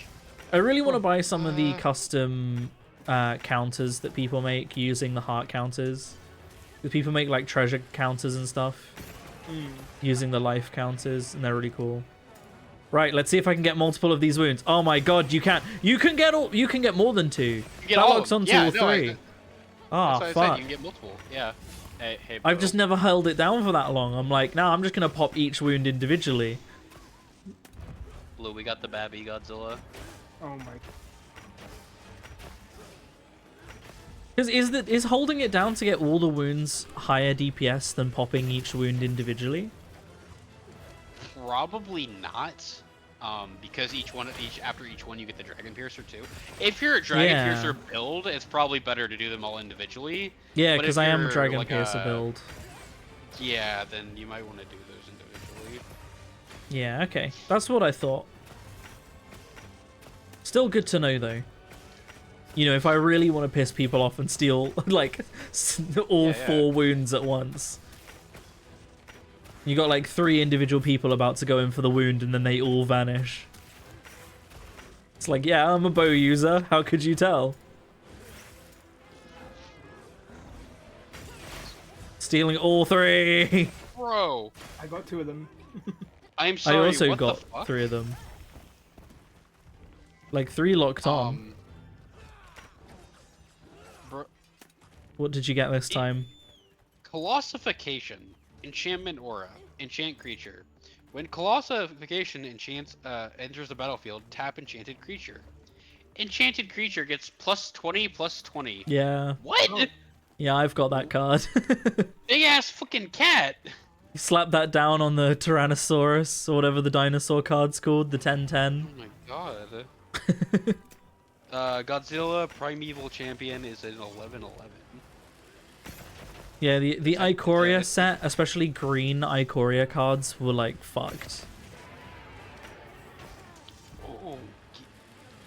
I really want to buy some of the custom counters that people make using the heart counters. Because people make like treasure counters and stuff using the life counters, and they're really cool. Right, let's see if I can get multiple of these wounds. Oh my god, you can get more than 2. You get That all locks of them. onto Yeah, all no, 3. Ah, That's what I said. fuck. You can get multiple. Yeah. Hey, I've bro. just never held it down for that long. I'm like, nah, I'm just gonna pop each wound individually. Blue, we got the Babby Godzilla. Oh my. Because is holding it down to get all the wounds higher DPS than popping each wound individually? Probably not. Because after each one you get the Dragon Piercer too. If you're a Dragon Yeah. Piercer build, it's probably better to do them all individually. Yeah, But because if I am a you're, Dragon like, Piercer build. Yeah, then you might want to do those individually. Yeah, okay. That's what I thought. Still good to know, though. You know, if I really want to piss people off and steal, like, all Yeah. 4 wounds at once. You got, like, 3 individual people about to go in for the wound, and then they all vanish. It's like, yeah, I'm a bow user. How could you tell? Stealing all 3! Bro, I got 2 of them. I'm I sorry. also what got the fuck? 3 of them. Like, 3 locked on. Bro, What did you get this time? Colossification. Enchantment aura. Enchant creature. When Colossification enters the battlefield, tap enchanted creature. Enchanted creature gets +20/+20. Yeah. What? Oh. Yeah, I've got that card. Big ass fucking cat. You slap that down on the Tyrannosaurus, or whatever the dinosaur card's called, the 1010. Oh my god. Godzilla Primeval Champion is an 11/11. Yeah, the Okay. Ikoria set, especially green Ikoria cards, were like fucked. Oh,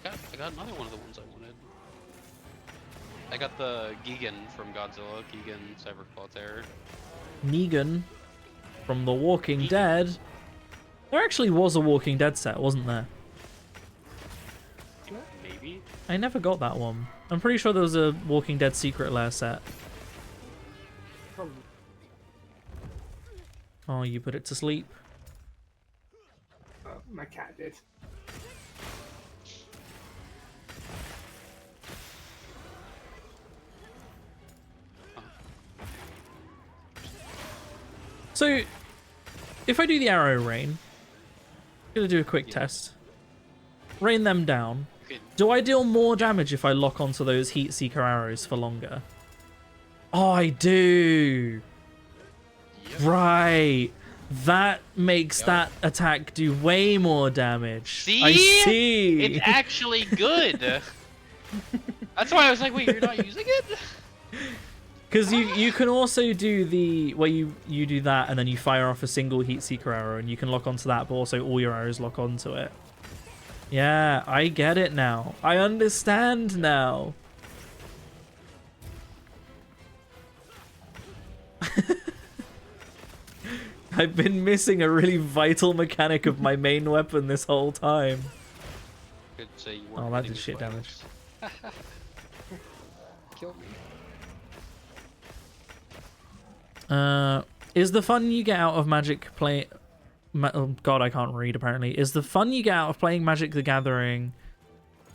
I got another one of the ones I wanted. I got the Gigan from Godzilla, Gigan Cyberclaw Terror. Negan from The Walking Dead. There actually was a Walking Dead set, wasn't there? Maybe? I never got that one. I'm pretty sure there was a Walking Dead Secret Lair set. Probably. Oh, you put it to sleep. My cat did. So, if I do the arrow rain, I'm gonna do a quick Yeah. test. Rain them down. Okay. Do I deal more damage if I lock onto those Heat Seeker arrows for longer? Oh, I do. Yep. Right. That makes Yep. that attack do way more damage. See? I see. It's actually good. That's why I was like, wait, you're not using it? Because you can also do the where you do that and then you fire off a single Heat Seeker arrow and you can lock onto that, but also all your arrows lock onto it. Yeah, I get it now. I understand now. I've been missing a really vital mechanic of my main weapon this whole time. Could say you Oh, weren't that hitting did his shit damage. buttons. Kill me. Is the fun you get out of Magic play? Oh God, I can't read. Apparently, is the fun you get out of playing Magic: The Gathering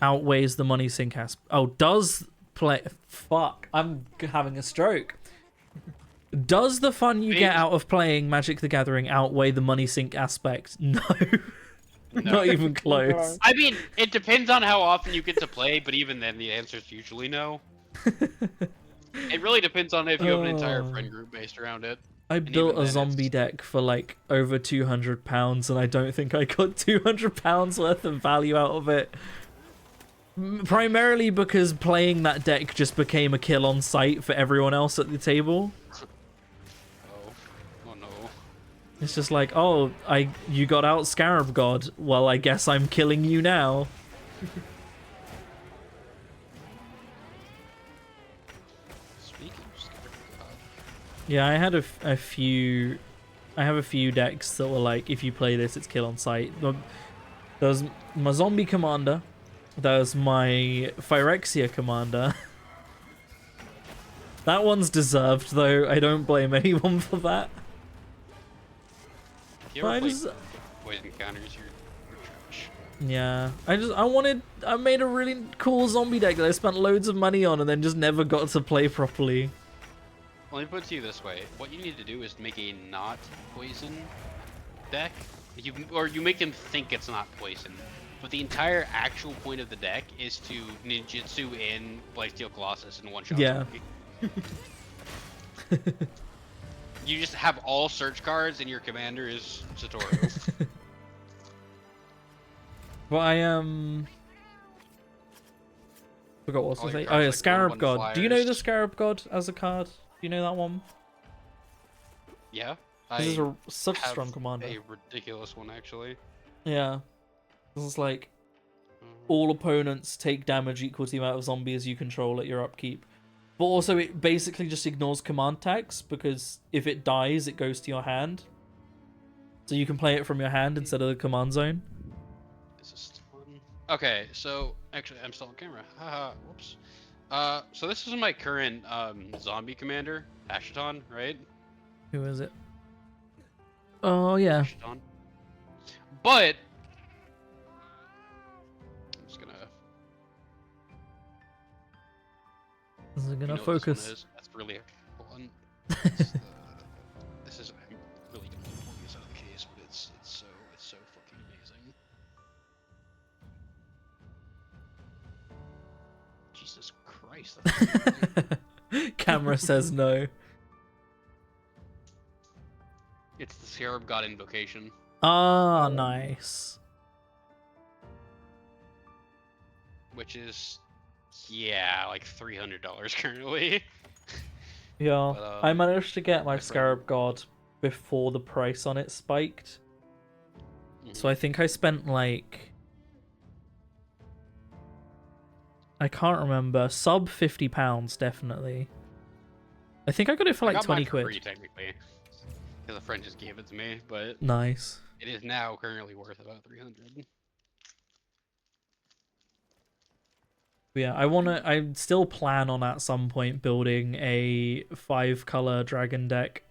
outweighs the money sink aspect? Oh, does play? Fuck, I'm having a stroke. Does the fun you get out of playing Magic: The Gathering outweigh the money sink aspect? No, not even close. I mean, it depends on how often you get to play, but even then, the answer is usually no. It really depends on if you have an entire friend group based around it. I even built then a zombie it's- deck for like over £200, and I don't think I got £200 worth of value out of it. Primarily because playing that deck just became a kill on sight for everyone else at the table. Oh no. It's just like, oh, you got out Scarab God. Well, I guess I'm killing you now. Speaking of Scarab God, Yeah, I had a few. I have a few decks that were like, if you play this, it's kill on sight. There's my zombie commander. There's my Phyrexia commander. That one's deserved, though. I don't blame anyone for that. if you ever I play just- poison counters, you're trash. Yeah, I made a really cool zombie deck that I spent loads of money on and then just never got to play properly. Let me put it to you this way: what you need to do is make a not poison deck. You make them think it's not poison, but the entire actual point of the deck is to ninjutsu in Blightsteel Colossus in one shot. Yeah. You just have all search cards, and your commander is Satoru. But I forgot what I was All gonna your say. cards, Oh yeah, like, Scarab 1/1 God. Do you know the flyers. Scarab God as a card? Do you know that one? Yeah, This is I such a have strong commander. a ridiculous one actually. Yeah. This is like Mhm. all opponents take damage equal to the amount of zombies you control at your upkeep. But also it basically just ignores command tags because if it dies, it goes to your hand. So you can play it from your hand instead of the command zone. Is this one? Okay, so actually I'm still on camera. Haha, whoops. So this is my current zombie commander, Ashiton, right? Who is it? Oh yeah. Ashiton. But I'm just gonna This is you gonna know what this one focus. is. That's really one. This is I really don't want to pull these out of the case, but it's so fucking amazing. Jesus Christ. That's Camera says no. It's the Scarab God Invocation. Ah, nice. Which is, yeah, like $300 currently. Yeah, But, I managed to get my my friend- Scarab God before the price on it spiked. So I Mhm. think I spent like... I can't remember. Sub £50, definitely. I think I got it for I like got 20 mine for quid. free, technically, because a friend just gave it to me, but Nice. it is now currently worth about 300. But yeah, I still plan on at some point building a 5-color dragon deck.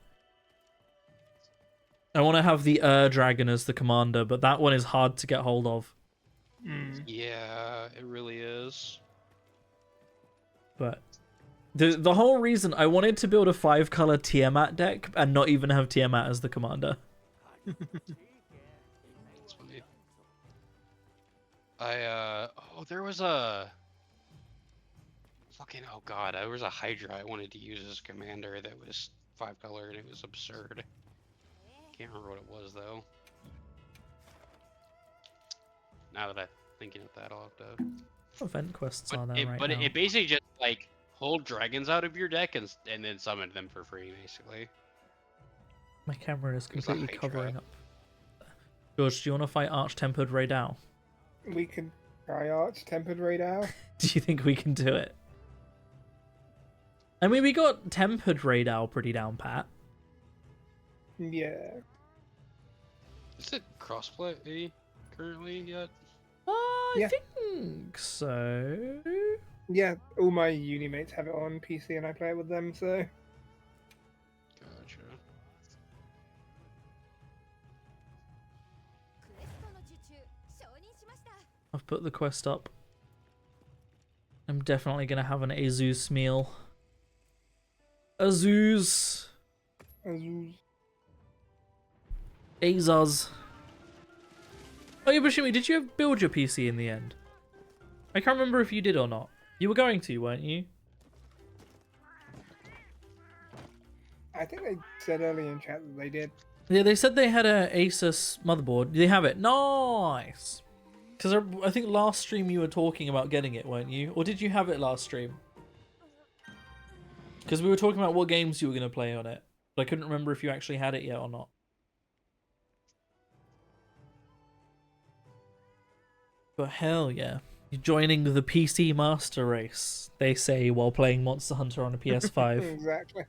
I want to have the Dragon as the commander, but that one is hard to get hold of. Mm. Yeah, it really is. But the whole reason I wanted to build a 5-color Tiamat deck and not even have Tiamat as the commander. That's funny. Oh, there was a fucking, oh god, there was a Hydra I wanted to use as commander that was 5-color and it was absurd. Can't remember what it was though. Now that I'm thinking of that, I'll have to. What event quests are But there right it, now? it basically just like pull dragons out of your deck and then summon them for free, basically. My camera is It was a completely Hydra. covering up. George, do you want to fight Arch-Tempered Raidal? We could try Arch Tempered Radar. Do you think we can do it? I mean, we got Tempered Raidal pretty down pat. Yeah. Is it crossplay currently yet? I Yeah. think so. Yeah, all my uni mates have it on PC and I play it with them, so Gotcha. I've put the quest up. I'm definitely gonna have an Azus meal. Azuz. Azuz. Azaz. Oh yeah, Bashimi, did you build your PC in the end? I can't remember if you did or not. You were going to, weren't you? I think they said earlier in chat that they did. Yeah, they said they had a Asus motherboard. They have it. Nice. Because I think last stream you were talking about getting it, weren't you? Or did you have it last stream? Because we were talking about what games you were going to play on it. But I couldn't remember if you actually had it yet or not. But hell yeah. You're joining the PC Master Race, they say, while playing Monster Hunter on a PS5. Exactly.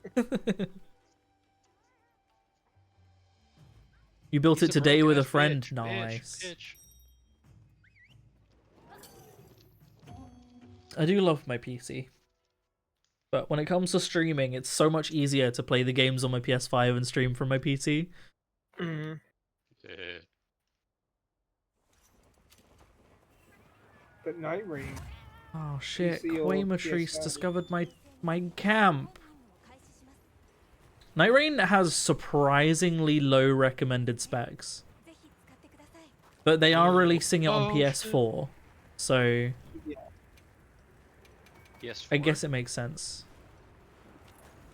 You built He's it today with a broken-ass friend. bitch, Nice. bitch. I do love my PC. But when it comes to streaming, it's so much easier to play the games on my PS5 and stream from my PC. Mm. Yeah. But Night Rain. Oh shit, PC or Quamatrice PS5? discovered my camp. Night Rain has surprisingly low recommended specs. But they are releasing it on Oh, PS4. So PS4. I guess it makes sense.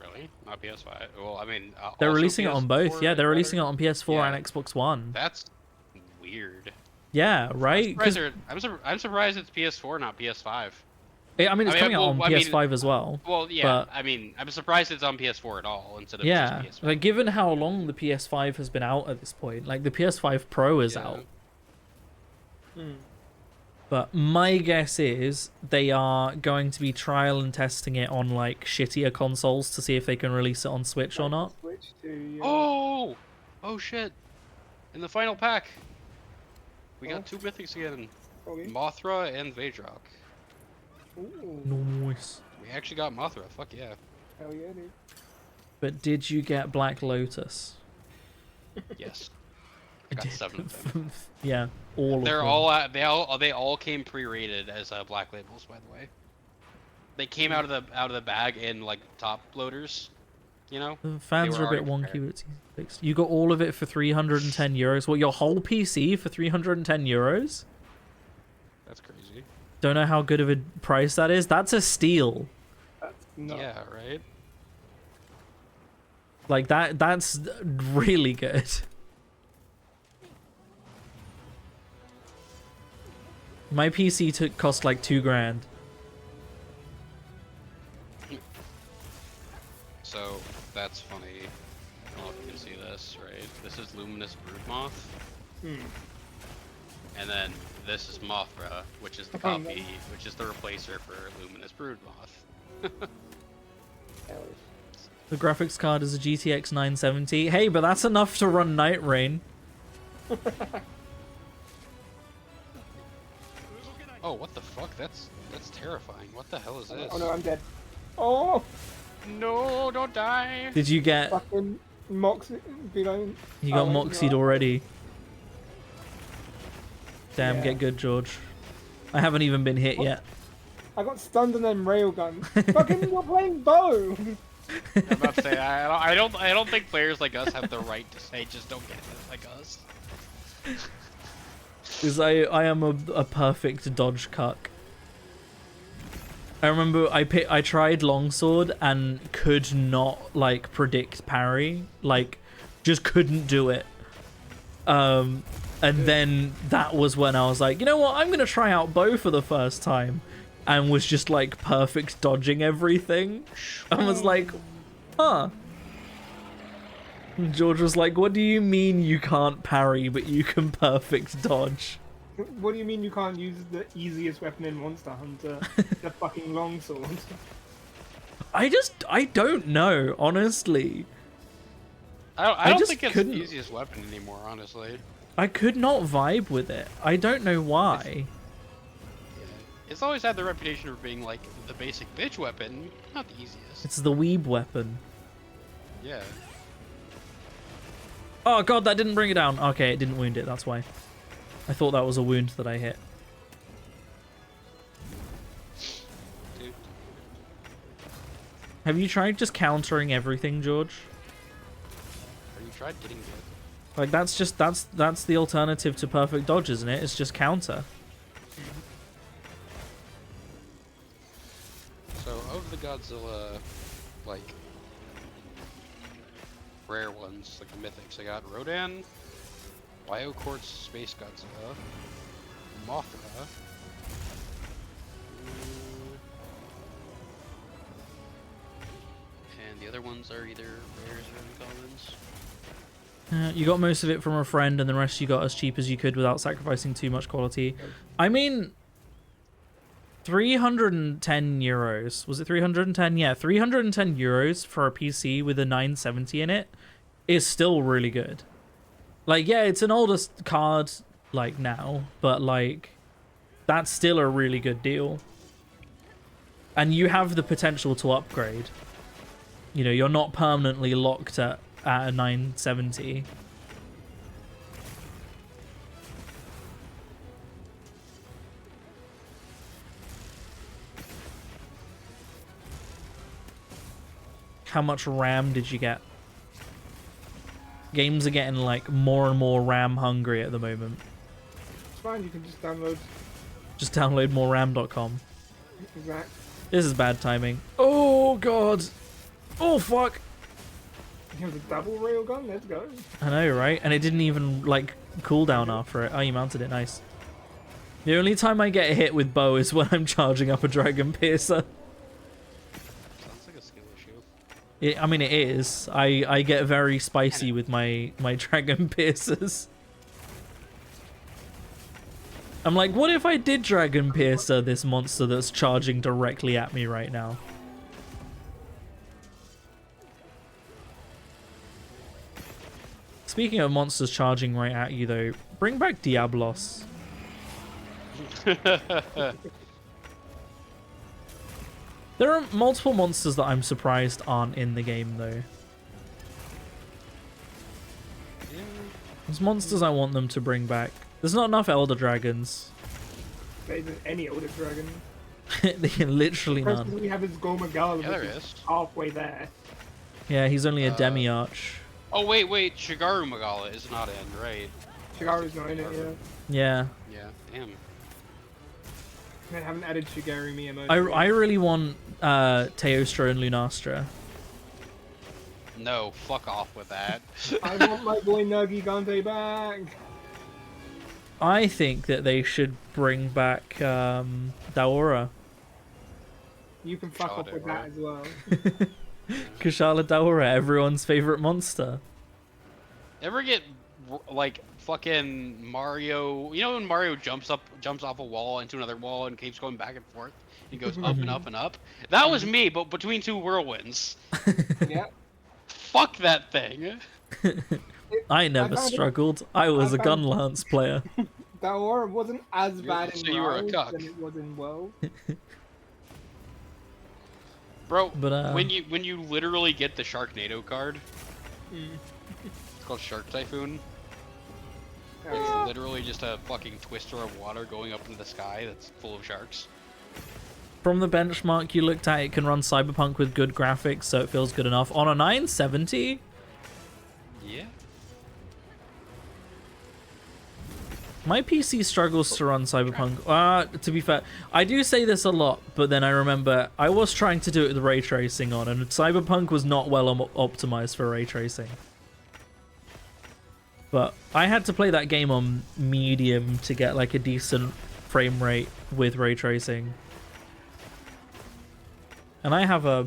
Really? Not PS5. Well, I mean, They're also releasing it on both. PS4 Yeah, they're is releasing it better? on PS4 Yeah. and Xbox One. That's weird. Yeah, right? I'm 'Cause surprised, I'm surprised it's PS4, not PS5. I mean, it's I mean, coming out well, on I mean- PS5 as well. Well, yeah. But- I mean, I'm surprised it's on PS4 at all instead of Yeah, just PS5. like given how long the PS5 has been out at this point, like the PS5 Pro is Yeah. out. Hmm. But my guess is they are going to be trial and testing it on like shittier consoles to see if they can release it on Switch or not. Switch to, yeah. Oh! Oh shit! In the final pack, we Oh. got 2 mythics again. Probably. Mothra and Vadrok. Ooh, Nice. We actually got Mothra, fuck yeah. hell yeah, dude. But did you get Black Lotus? Yes. I Got did. 7 of them. Yeah, all They're of them. all they all came pre-rated as black labels, by the way. They came out of the bag in like top loaders, you know. The fans were are a bit already wonky prepared. with T6. You got all of it for 310 euros. Well, your whole PC for 310 euros? That's crazy. Don't know how good of a price that is. That's a steal. That's not. Yeah, right. Like that's really good. My PC cost like $2,000. So that's funny. I don't know if you can see this, right? This is Luminous Broodmoth, Hmm. and then this is Mothra, which is the Oh, no. copy, which is the replacer for Luminous Broodmoth. Hell The graphics card is a GTX 970. Hey, but that's enough to run Night Rain. Oh, what the fuck? That's terrifying. What the hell is this? Oh no, I'm dead. Oh, No, don't die. Did you get... fucking Mox. Be like, You got oh, Moxied no. already. Damn, Yeah. get good, George. I haven't even been hit What? yet. I got stunned and then railgun. Fucking, you're playing bow. I'm about to say I don't think players like us have the right to say just don't get it like us. Because I am a perfect dodge cuck. I remember I tried longsword and could not like predict parry, like just couldn't do it. And then that was when I was like, you know what, I'm gonna try out bow for the first time, and was just like perfect dodging everything. I was like, huh. And George was like, what do you mean you can't parry but you can perfect dodge? What do you mean you can't use the easiest weapon in Monster Hunter? The fucking longsword. I don't know, honestly. I don't just think it's couldn't- the easiest weapon anymore, honestly. I could not vibe with it. I don't know why. It's always had the reputation for being like the basic bitch weapon, not the easiest. It's the weeb weapon. Yeah. Oh god, that didn't bring it down. Okay, it didn't wound it, that's why. I thought that was a wound that I hit. Dude. Have you tried just countering everything, George? Have you tried getting good? Like that's the alternative to perfect dodge, isn't it? It's just counter. So of the Godzilla, like rare ones, like the mythics, I got Rodan, Bioquartz Space Godzilla, Mothra, and the other ones are either rares or uncommons. You got most of it from a friend, and the rest you got as cheap as you could without sacrificing too much quality. I mean, 310 euros. Was it 310? Yeah, 310 euros for a PC with a 970 in it is still really good. Like, yeah, it's an older card, like, now, but, like, that's still a really good deal. And you have the potential to upgrade. You know, you're not permanently locked at a 970. how much RAM did you get? Games are getting like more and more RAM hungry at the moment. It's fine. You can just download. Just download more RAM.com. Exact. This is bad timing. Oh god. Oh fuck. You have a double railgun. Let's go. I know, right? And it didn't even like cool down after it. Oh, you mounted it. Nice. The only time I get hit with bow is when I'm charging up a Dragon Piercer. Sounds like a skill issue. I mean, it is. I get very spicy with my Dragon Piercers. I'm like, what if I did Dragon Piercer this monster that's charging directly at me right now? Speaking of monsters charging right at you, though, bring back Diablos. There are multiple monsters that I'm surprised aren't in the game, though. There's monsters I want them to bring back. There's not enough Elder Dragons. There isn't any Elder Dragon. Literally The person none. we have is Gormagala, Yeah, there which is is. halfway there. Yeah, he's only a demi-arch. Oh wait, Shigaru Magala is not in, right? Shigaru's not in it, yeah. Yeah. Yeah, damn. They haven't added Shigeru Miyamoto. I really want Teostra and Lunastra. No, fuck off with that. I want my boy Nagi Gante back. I think that they should bring back Daora. You can fuck Shadow, off with right? that as well. Kushala Daora, everyone's favorite monster. Ever get like fucking Mario? You know when Mario jumps off a wall into another wall and keeps going back and forth? He goes up and up and up. That was me, but between two whirlwinds. Yeah. Fuck that thing. I never found it- struggled. I was a found- gun lance player. Daora wasn't as bad in So you were a Rise cuck. than it was in World. Bro, But, when you literally get the Sharknado card, Mm. it's called Shark Typhoon. Oh, It's yeah. literally just a fucking twister of water going up into the sky that's full of sharks. From the benchmark you looked at, it can run Cyberpunk with good graphics, so it feels good enough. On a 970? Yeah. My PC struggles to run Cyberpunk. To be fair, I do say this a lot, but then I remember I was trying to do it with ray tracing on, and Cyberpunk was not well optimized for ray tracing. But I had to play that game on medium to get like a decent frame rate with ray tracing. And I have a...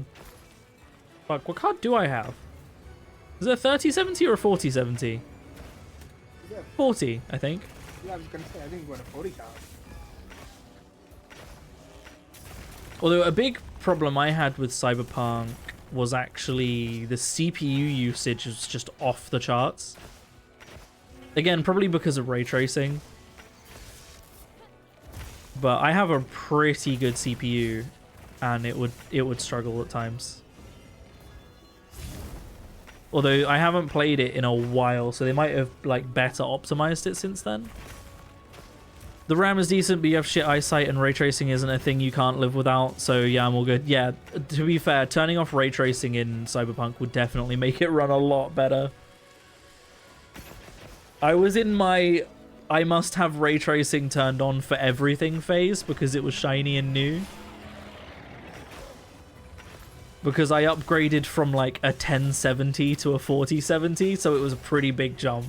Fuck, what card do I have? Is it a 3070 or a 4070? Yeah. 40, I think. Yeah, I was gonna say, I think we're at a 40 card. Although a big problem I had with Cyberpunk was actually the CPU usage was just off the charts. Again, probably because of ray tracing. But I have a pretty good CPU, and it would struggle at times. Although I haven't played it in a while, so they might have like better optimized it since then. The RAM is decent, but you have shit eyesight, and ray tracing isn't a thing you can't live without. So yeah, I'm all good. Yeah, to be fair, turning off ray tracing in Cyberpunk would definitely make it run a lot better. I was in my I must have ray tracing turned on for everything phase because it was shiny and new. Because I upgraded from like a 1070 to a 4070, so it was a pretty big jump.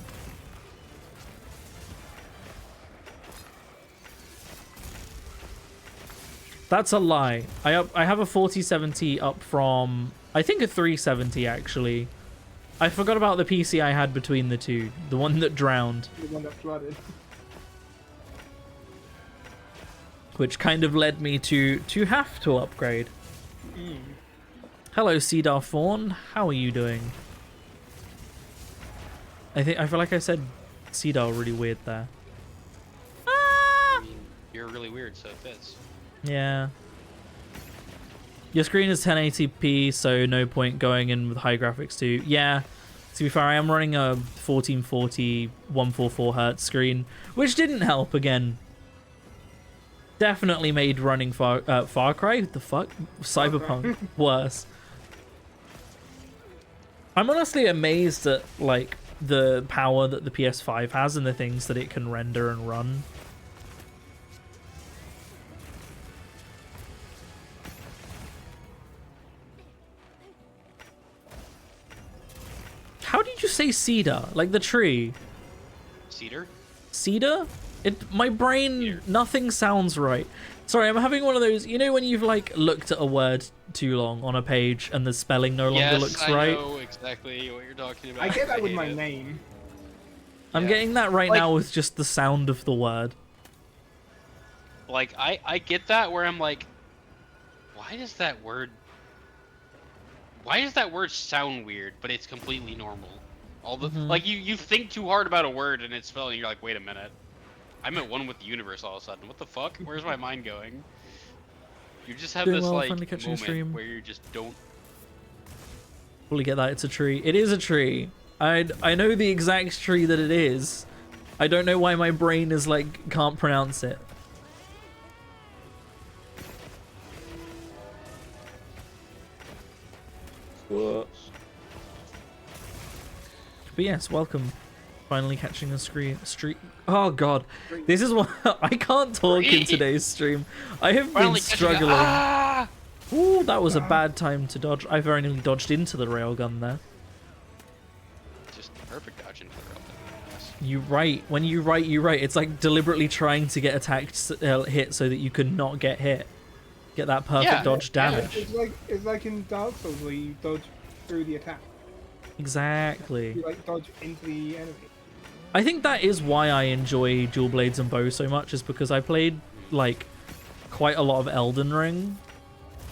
That's a lie. I have a 4070 up from, I think, a 370 actually. I forgot about the PC I had between the two, the one that drowned, The one that flooded. which kind of led me to have to upgrade. Mm. Hello, Cedar Fawn. How are you doing? I feel like I said Cedar really weird there. I mean, you're really weird, so it fits. Yeah. Your screen is 1080p, so no point going in with high graphics too. Yeah. To be fair, I am running a 1440 144 hertz screen, which didn't help again. Definitely made running Far Cry, what the fuck? Cyberpunk worse. I'm honestly amazed at like the power that the PS5 has and the things that it can render and run. How did you say cedar? Like the tree? Cedar? Cedar? My brain, Cedar. nothing sounds right. Sorry, I'm having one of those, you know when you've like looked at a word too long on a page and the spelling no longer looks right? Yes, I know exactly what you're talking about. I get that with hate my it. name. I'm Yeah. getting that right Like- now with just the sound of the word. Like, I get that where I'm like, why does that word sound weird, but it's completely normal? All the like you think too hard about a word and it's spelling, you're like, wait a minute. I'm at one with the universe all of a sudden. What the fuck? Where's my mind going? You just have Doing this well, like finally catching a moment stream. where you just don't. Fully get that, it's a tree. It is a tree. I know the exact tree that it is. I don't know why my brain is like, can't pronounce it. But yes, welcome. Finally catching a street. Oh god, this is what I can't talk in Street. today's stream. I have been Finally catching a- struggling. Ah! Ooh, that was a bad time to dodge. I very nearly dodged into the railgun there. Just perfect dodge into the railgun. You right. When you right, you right. It's like deliberately trying to get attacked hit so that you could not get hit. Get that perfect Yeah. dodge damage. It's like in Dark Souls where you dodge through the attack. Exactly. You like dodge into the enemy. I think that is why I enjoy dual blades and bow so much, is because I played like quite a lot of Elden Ring.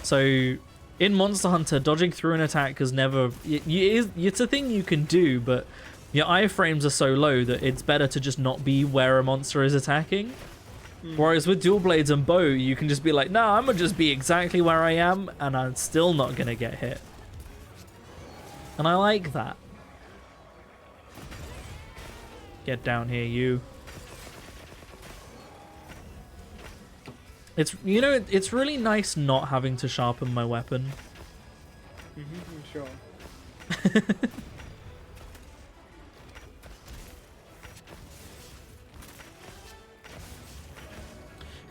So in Monster Hunter, dodging through an attack is never it's a thing you can do, but your iframes are so low that it's better to just not be where a monster is attacking. Whereas with dual blades and bow, you can just be like, nah, I'm gonna just be exactly where I am and I'm still not gonna get hit. And I like that. Get down here, you. It's, you know, it's really nice not having to sharpen my weapon. I'm sure.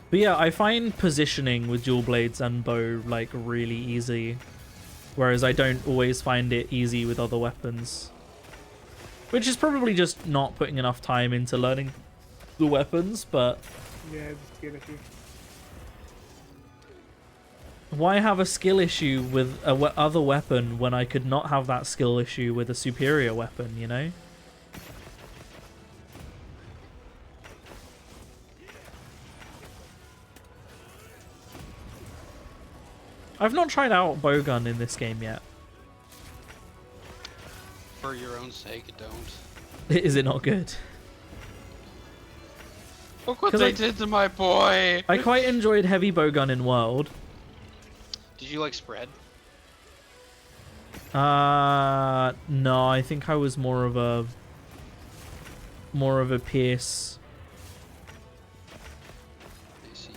But yeah, I find positioning with dual blades and bow like really easy, whereas I don't always find it easy with other weapons. Which is probably just not putting enough time into learning the weapons, but Yeah, it's a skill issue. why have a skill issue with a other weapon when I could not have that skill issue with a superior weapon, you know? I've not tried out bowgun in this game yet. For your own sake, don't. Is it not good? Look what 'Cause they I- did to my boy! I quite enjoyed heavy bowgun in World. Did you like spread? No, I think I was more of a Pierce. I see.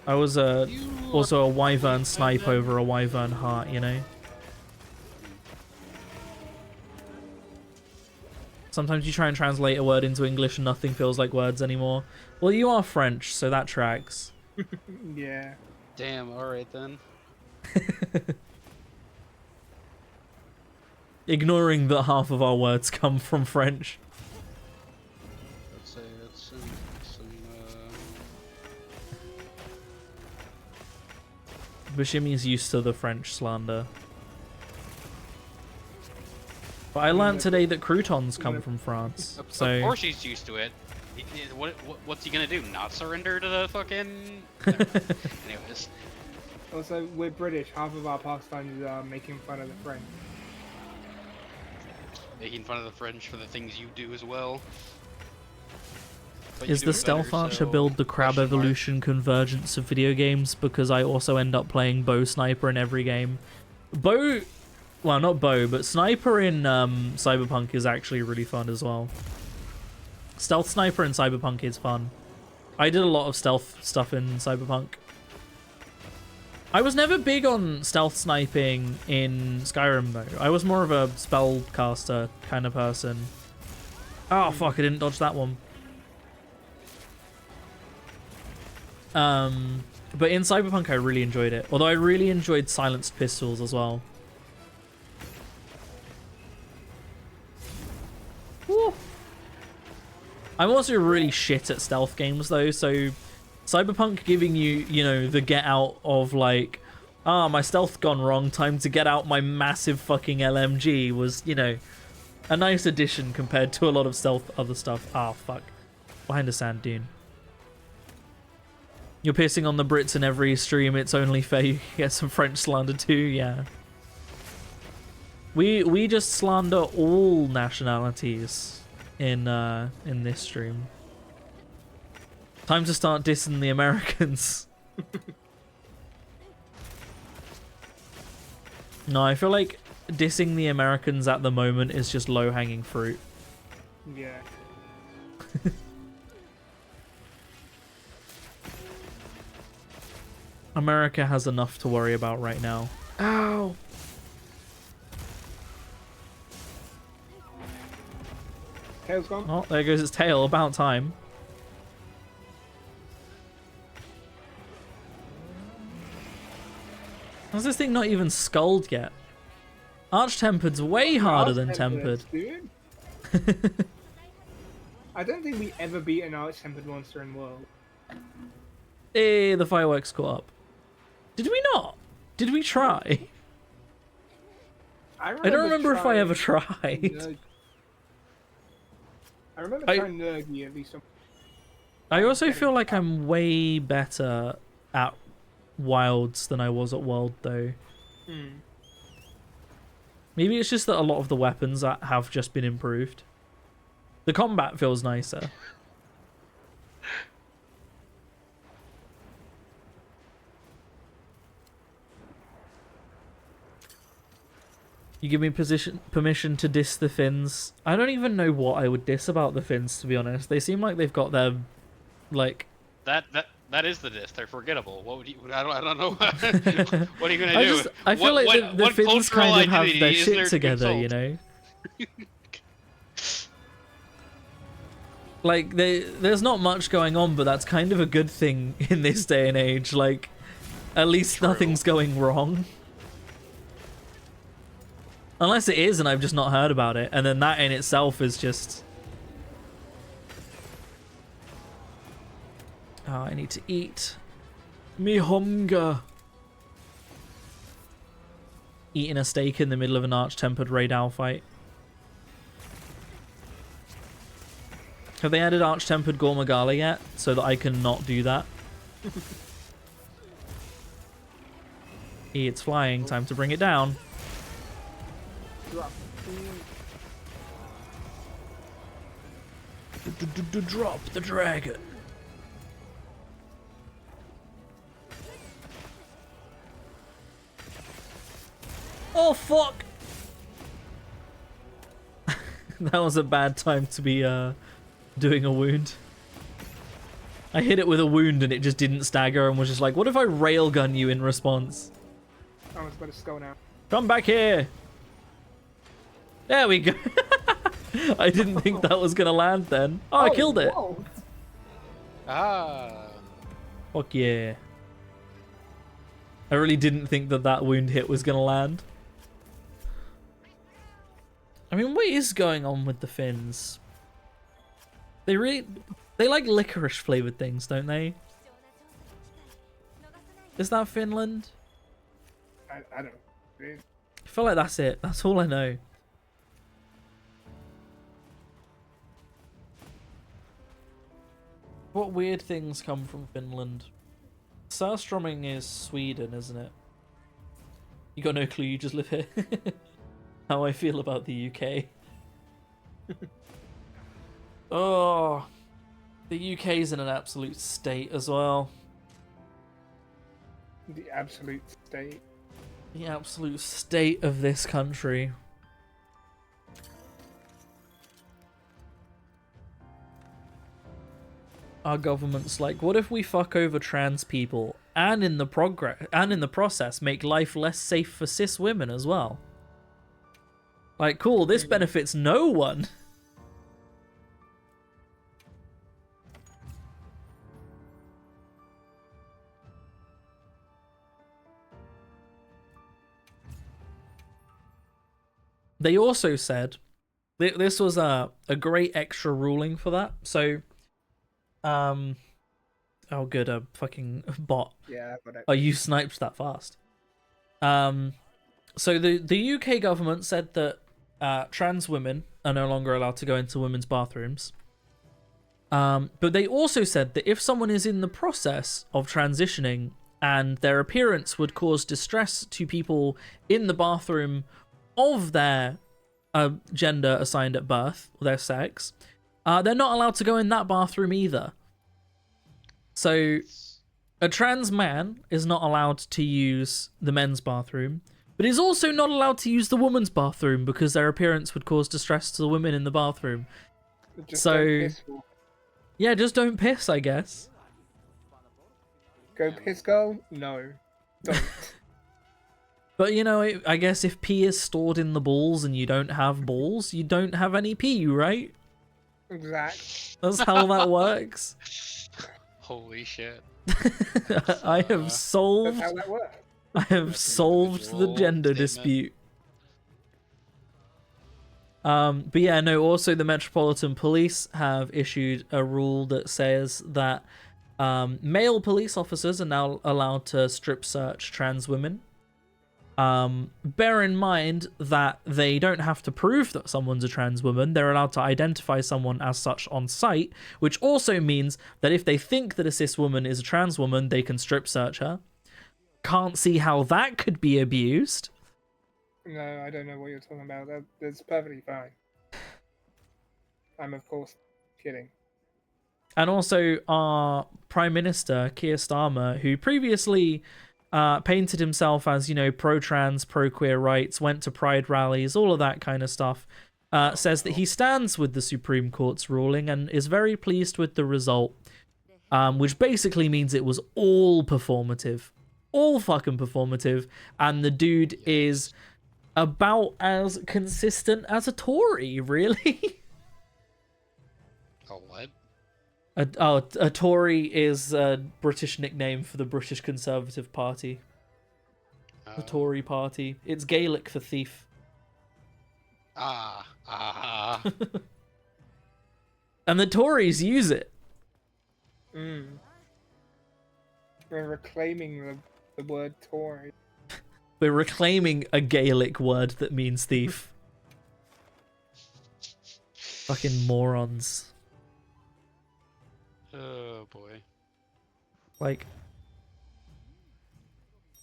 I was You also a Wyvern snipe over a Wyvern heart, you know? Sometimes you try and translate a word into English and nothing feels like words anymore. Well, you are French, so that tracks. Yeah. Damn, alright then. Ignoring that half of our words come from French. Let's say it's some Bashimi's used to the French slander. But I learned today that croutons come from France, Of so... course he's used to it. What's he gonna do? Not surrender to the fucking... Anyways. Also, we're British. Half of our pastime is making fun of the French. Making fun of the French for the things you do as well. But you Is do the it Stealth better, Archer so build the Crab question mark. Evolution convergence of video games? Because I also end up playing Bow Sniper in every game. Bow... Well, not Bow, but Sniper in Cyberpunk is actually really fun as well. Stealth Sniper in Cyberpunk is fun. I did a lot of stealth stuff in Cyberpunk. I was never big on stealth sniping in Skyrim though. I was more of a spellcaster kind of person. Oh fuck, I didn't dodge that one. But in Cyberpunk I really enjoyed it. Although I really enjoyed silenced pistols as well. Woo. I'm also really shit at stealth games though, so Cyberpunk giving you, you know, the get out of like, ah, my stealth gone wrong, time to get out my massive fucking LMG was, you know, a nice addition compared to a lot of stealth other stuff. Ah, fuck. Behind a sand dune. You're pissing on the Brits in every stream, it's only fair you get some French slander too, yeah. We just slander all nationalities in this stream. Time to start dissing the Americans. No, I feel like dissing the Americans at the moment is just low-hanging fruit. Yeah. America has enough to worry about right now. Ow! Tail's gone. Oh, there goes its tail. About time. How's this thing not even sculled yet? Arch-Tempered's way harder than Tempered. Dude. I don't think we ever beat an Arch-Tempered monster in World. Hey, the fireworks caught up. Did we not? Did we try? I don't remember if I ever tried. I remember trying Nergy at least. I also feel like I'm way better at Wilds than I was at World, though. Maybe it's just that a lot of the weapons have just been improved. The combat feels nicer. You give me permission to diss the Finns. I don't even know what I would diss about the Finns, to be honest. They seem like they've got their, like... That is the diss. They're forgettable. What would you... I don't know. What are you gonna do? I feel like the Finns kind of have their shit together, you know? Like, there's not much going on, but that's kind of a good thing in this day and age. Like, at least nothing's going wrong. Unless it is and I've just not heard about it. And then that in itself is just... Oh, I need to eat. Me hunger. Eating a steak in the middle of an Arch-Tempered Raidal fight. Have they added Arch-Tempered Gormagala yet? So that I can not do that? It's flying. Time to bring it down. Drop the dragon. Oh fuck! That was a bad time to be doing a wound. I hit it with a wound and it just didn't stagger and was just like, what if I railgun you in response? I was about to go now. Come back here! There we go. I didn't think that was gonna land then. Oh, I killed it. Whoa. Ah. Fuck yeah. I really didn't think that wound hit was gonna land. I mean, what is going on with the Finns? They like licorice flavored things, don't they? Is that Finland? I don't know. I feel like that's it. That's all I know. What weird things come from Finland? Surströmming is Sweden, isn't it? You got no clue, you just live here. How I feel about the UK. Oh, the UK's in an absolute state as well. The absolute state. The absolute state of this country. Our government's like, what if we fuck over trans people and in the process make life less safe for cis women as well. Like, cool, this benefits no one. They also said this was a great extra ruling for that. So, oh good, a fucking bot. Yeah, but Oh, you sniped that fast. So the UK government said that trans women are no longer allowed to go into women's bathrooms. But they also said that if someone is in the process of transitioning and their appearance would cause distress to people in the bathroom of their gender assigned at birth, or their sex, they're not allowed to go in that bathroom either. So a trans man is not allowed to use the men's bathroom, but he's also not allowed to use the woman's bathroom because their appearance would cause distress to the women in the bathroom. just So- go piss, Wolf. Yeah, just don't piss, I guess. Go piss, girl? No. Don't. But, you know, I guess if pee is stored in the balls and you don't have balls, you don't have any pee, right? Exact. That's how that works. Holy shit. I have That's solved how that works. I have solved the individual gender statement. dispute. But yeah, no, also the Metropolitan Police have issued a rule that says that male police officers are now allowed to strip search trans women. Bear in mind that they don't have to prove that someone's a trans woman. They're allowed to identify someone as such on site, which also means that if they think that a cis woman is a trans woman, they can strip search her. Can't see how that could be abused. No, I don't know what you're talking about. That's perfectly fine. I'm, of course, kidding. And also our Prime Minister, Keir Starmer, who previously painted himself as, you know, pro-trans, pro-queer rights, went to pride rallies, all of that kind of stuff, says that he stands with the Supreme Court's ruling and is very pleased with the result, which basically means it was all performative. All fucking performative. And the dude is about as consistent as a Tory, really. Oh, what? A Tory is a British nickname for the British Conservative Party. The Tory Party. It's Gaelic for thief. Ah. And the Tories use it. Mm. We're reclaiming the word Tory. We're reclaiming a Gaelic word that means thief. Fucking morons. Oh boy. Like,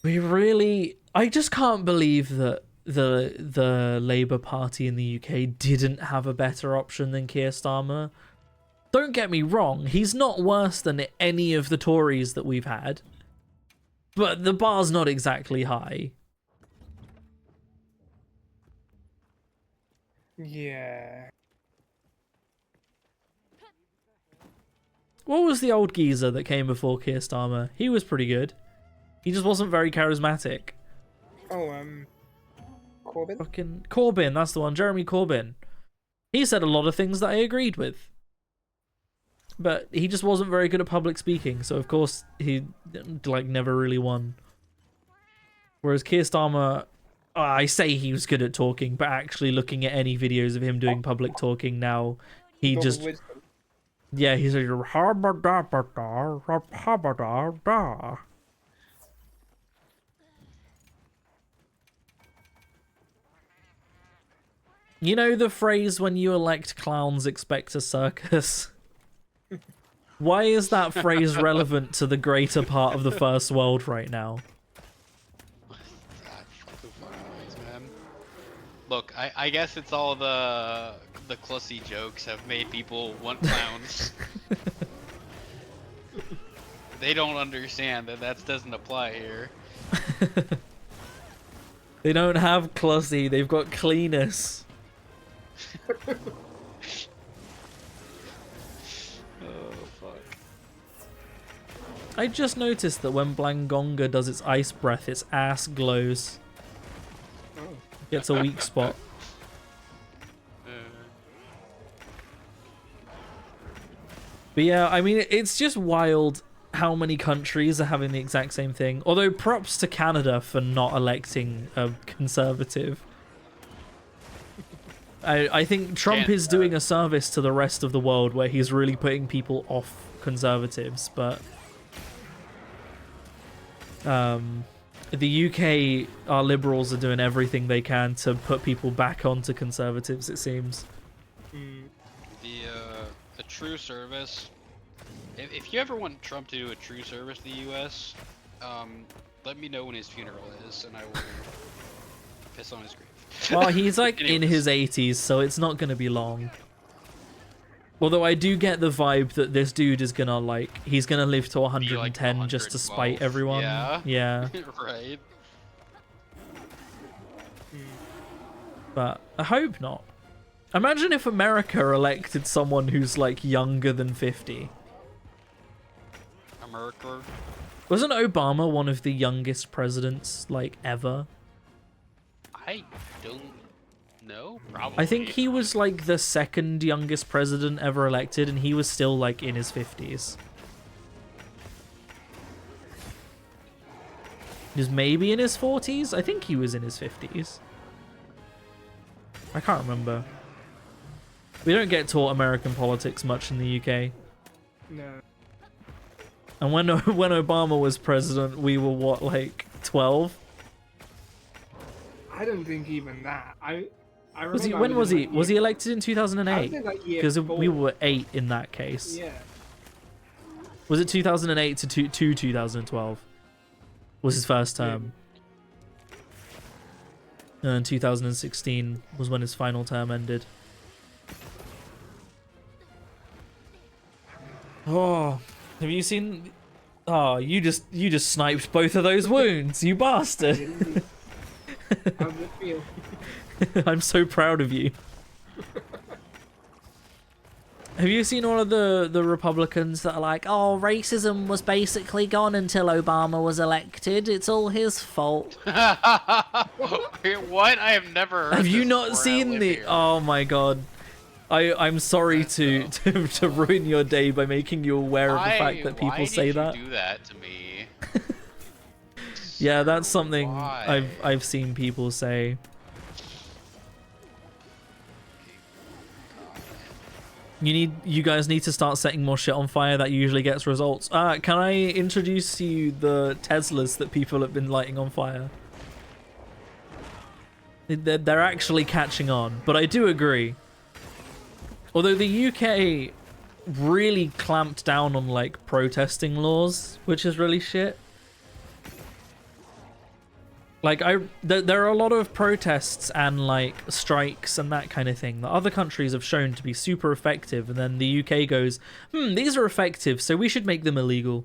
we really... I just can't believe that the Labour Party in the UK didn't have a better option than Keir Starmer. Don't get me wrong, he's not worse than any of the Tories that we've had. But the bar's not exactly high. Yeah. What was the old geezer that came before Keir Starmer? He was pretty good. He just wasn't very charismatic. Oh, Corbyn? Fucking Corbyn, that's the one. Jeremy Corbyn. He said a lot of things that I agreed with. But he just wasn't very good at public speaking, so of course he like never really won. Whereas Keir Starmer, I say he was good at talking, but actually looking at any videos of him doing public talking now, he Lord of just... Wisdom. Yeah, he's like... You know the phrase, when you elect clowns, expect a circus? Why is that phrase relevant to the greater part of the First World right now? God, fucking noise, man. Look, I guess it's all the Clussy jokes have made people want clowns. They don't understand that doesn't apply here. They don't have Clussy, they've got Cleanus. Oh fuck. I just noticed that when Blangonga does its ice breath, its ass glows. Oh. It's a weak spot. But yeah, I mean, it's just wild how many countries are having the exact same thing. Although props to Canada for not electing a conservative. I think Trump is doing a service to the rest of the world where he's really putting people off conservatives, but the UK, our liberals are doing everything they can to put people back onto conservatives, it seems. The true service. If you ever want Trump to do a true service to the U.S., let me know when his funeral is, and I will piss on his grave. Well, he's like in Anyways. his 80s, so it's not going to be long. Although I do get the vibe that this dude is gonna he's gonna live to 110 just to spite 112. everyone. Yeah. Yeah. Right. But I hope not. Imagine if America elected someone who's like younger than 50. America. Wasn't Obama one of the youngest presidents like ever? I don't know. Probably. I think he was like the second youngest president ever elected, and he was still like in his 50s. He was maybe in his 40s? I think he was in his 50s. I can't remember. We don't get taught American politics much in the UK. No. And when Obama was president, we were what, like 12? I don't think even that. I Was he? remember I When was in, he? like, Was he year- elected in I was 2008? in, like, year Because four. we were 8 in that case. Yeah. Was it 2008 to 2012? Was his first term. And 2016 was when his final term ended. Oh, have you seen? Oh, you just sniped both of those wounds, you bastard! How does it feel? I'm so proud of you. Have you seen all of the Republicans that are like, oh, racism was basically gone until Obama was elected. It's all his fault. What? I have never heard Have you this not before I seen live the? here. Oh my god. I'm sorry to ruin your day by making you aware of the fact that people say that. Why did you do that to me? Yeah, that's something Why? I've seen people say. You guys need to start setting more shit on fire. That usually gets results. Can I introduce you the Teslas that people have been lighting on fire? They're actually catching on, but I do agree. Although the UK really clamped down on like protesting laws, which is really shit. Like there are a lot of protests and like strikes and that kind of thing that other countries have shown to be super effective, and then the UK goes, these are effective, so we should make them illegal.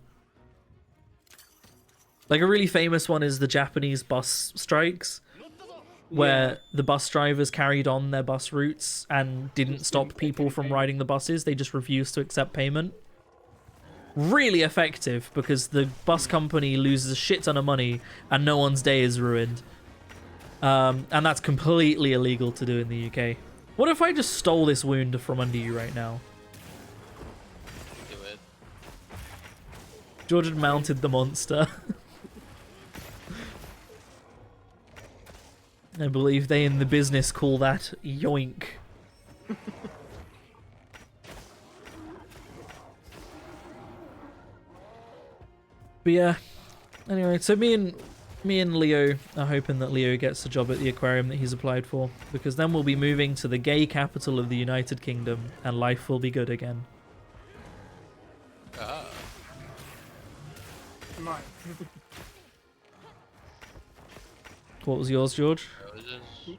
Like a really famous one is the Japanese bus strikes, where the bus drivers carried on their bus routes and didn't stop people from riding the buses. They just refused to accept payment. Really effective, because the bus company loses a shit ton of money and no one's day is ruined. And that's completely illegal to do in the UK. What if I just stole this wound from under you right now? Do it. George had mounted the monster. I believe they in the business call that yoink. But yeah, anyway, so me and Leo are hoping that Leo gets a job at the aquarium that he's applied for, because then we'll be moving to the gay capital of the United Kingdom and life will be good again. Nice. What was yours, George? Roses.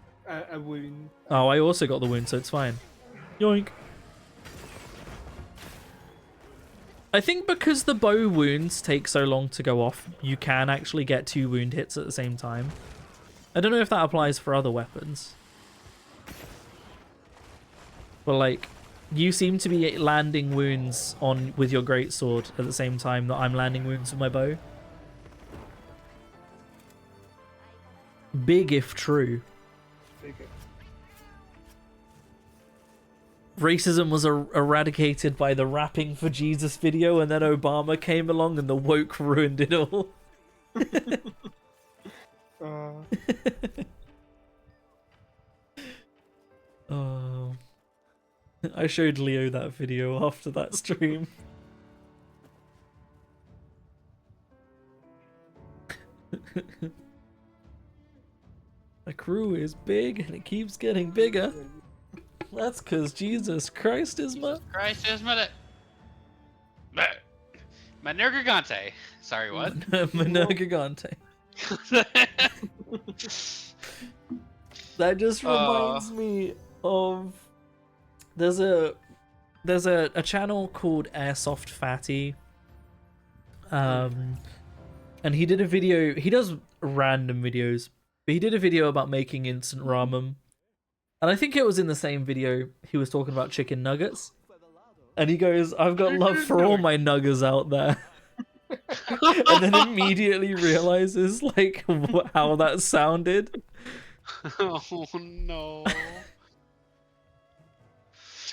A wound. Oh, I also got the wound, so it's fine. Yoink. I think because the bow wounds take so long to go off, you can actually get 2 wound hits at the same time. I don't know if that applies for other weapons. But like, You seem to be landing wounds on with your greatsword at the same time that I'm landing wounds with my bow. Big if true. Bigger. Racism was eradicated by the Rapping for Jesus video, and then Obama came along and the woke ruined it all. Oh. I showed Leo that video after that stream. The crew is big and it keeps getting bigger. That's because Jesus Christ is my... Christ is my... Manergigante. Sorry, what? Manergigante. That just reminds me of... There's a channel called Airsoft Fatty. And he did a video... He does random videos. But he did a video about making instant ramen. And I think it was in the same video he was talking about chicken nuggets. And he goes, I've got love for all my nuggets out there. And then immediately realizes like how that sounded. Oh no.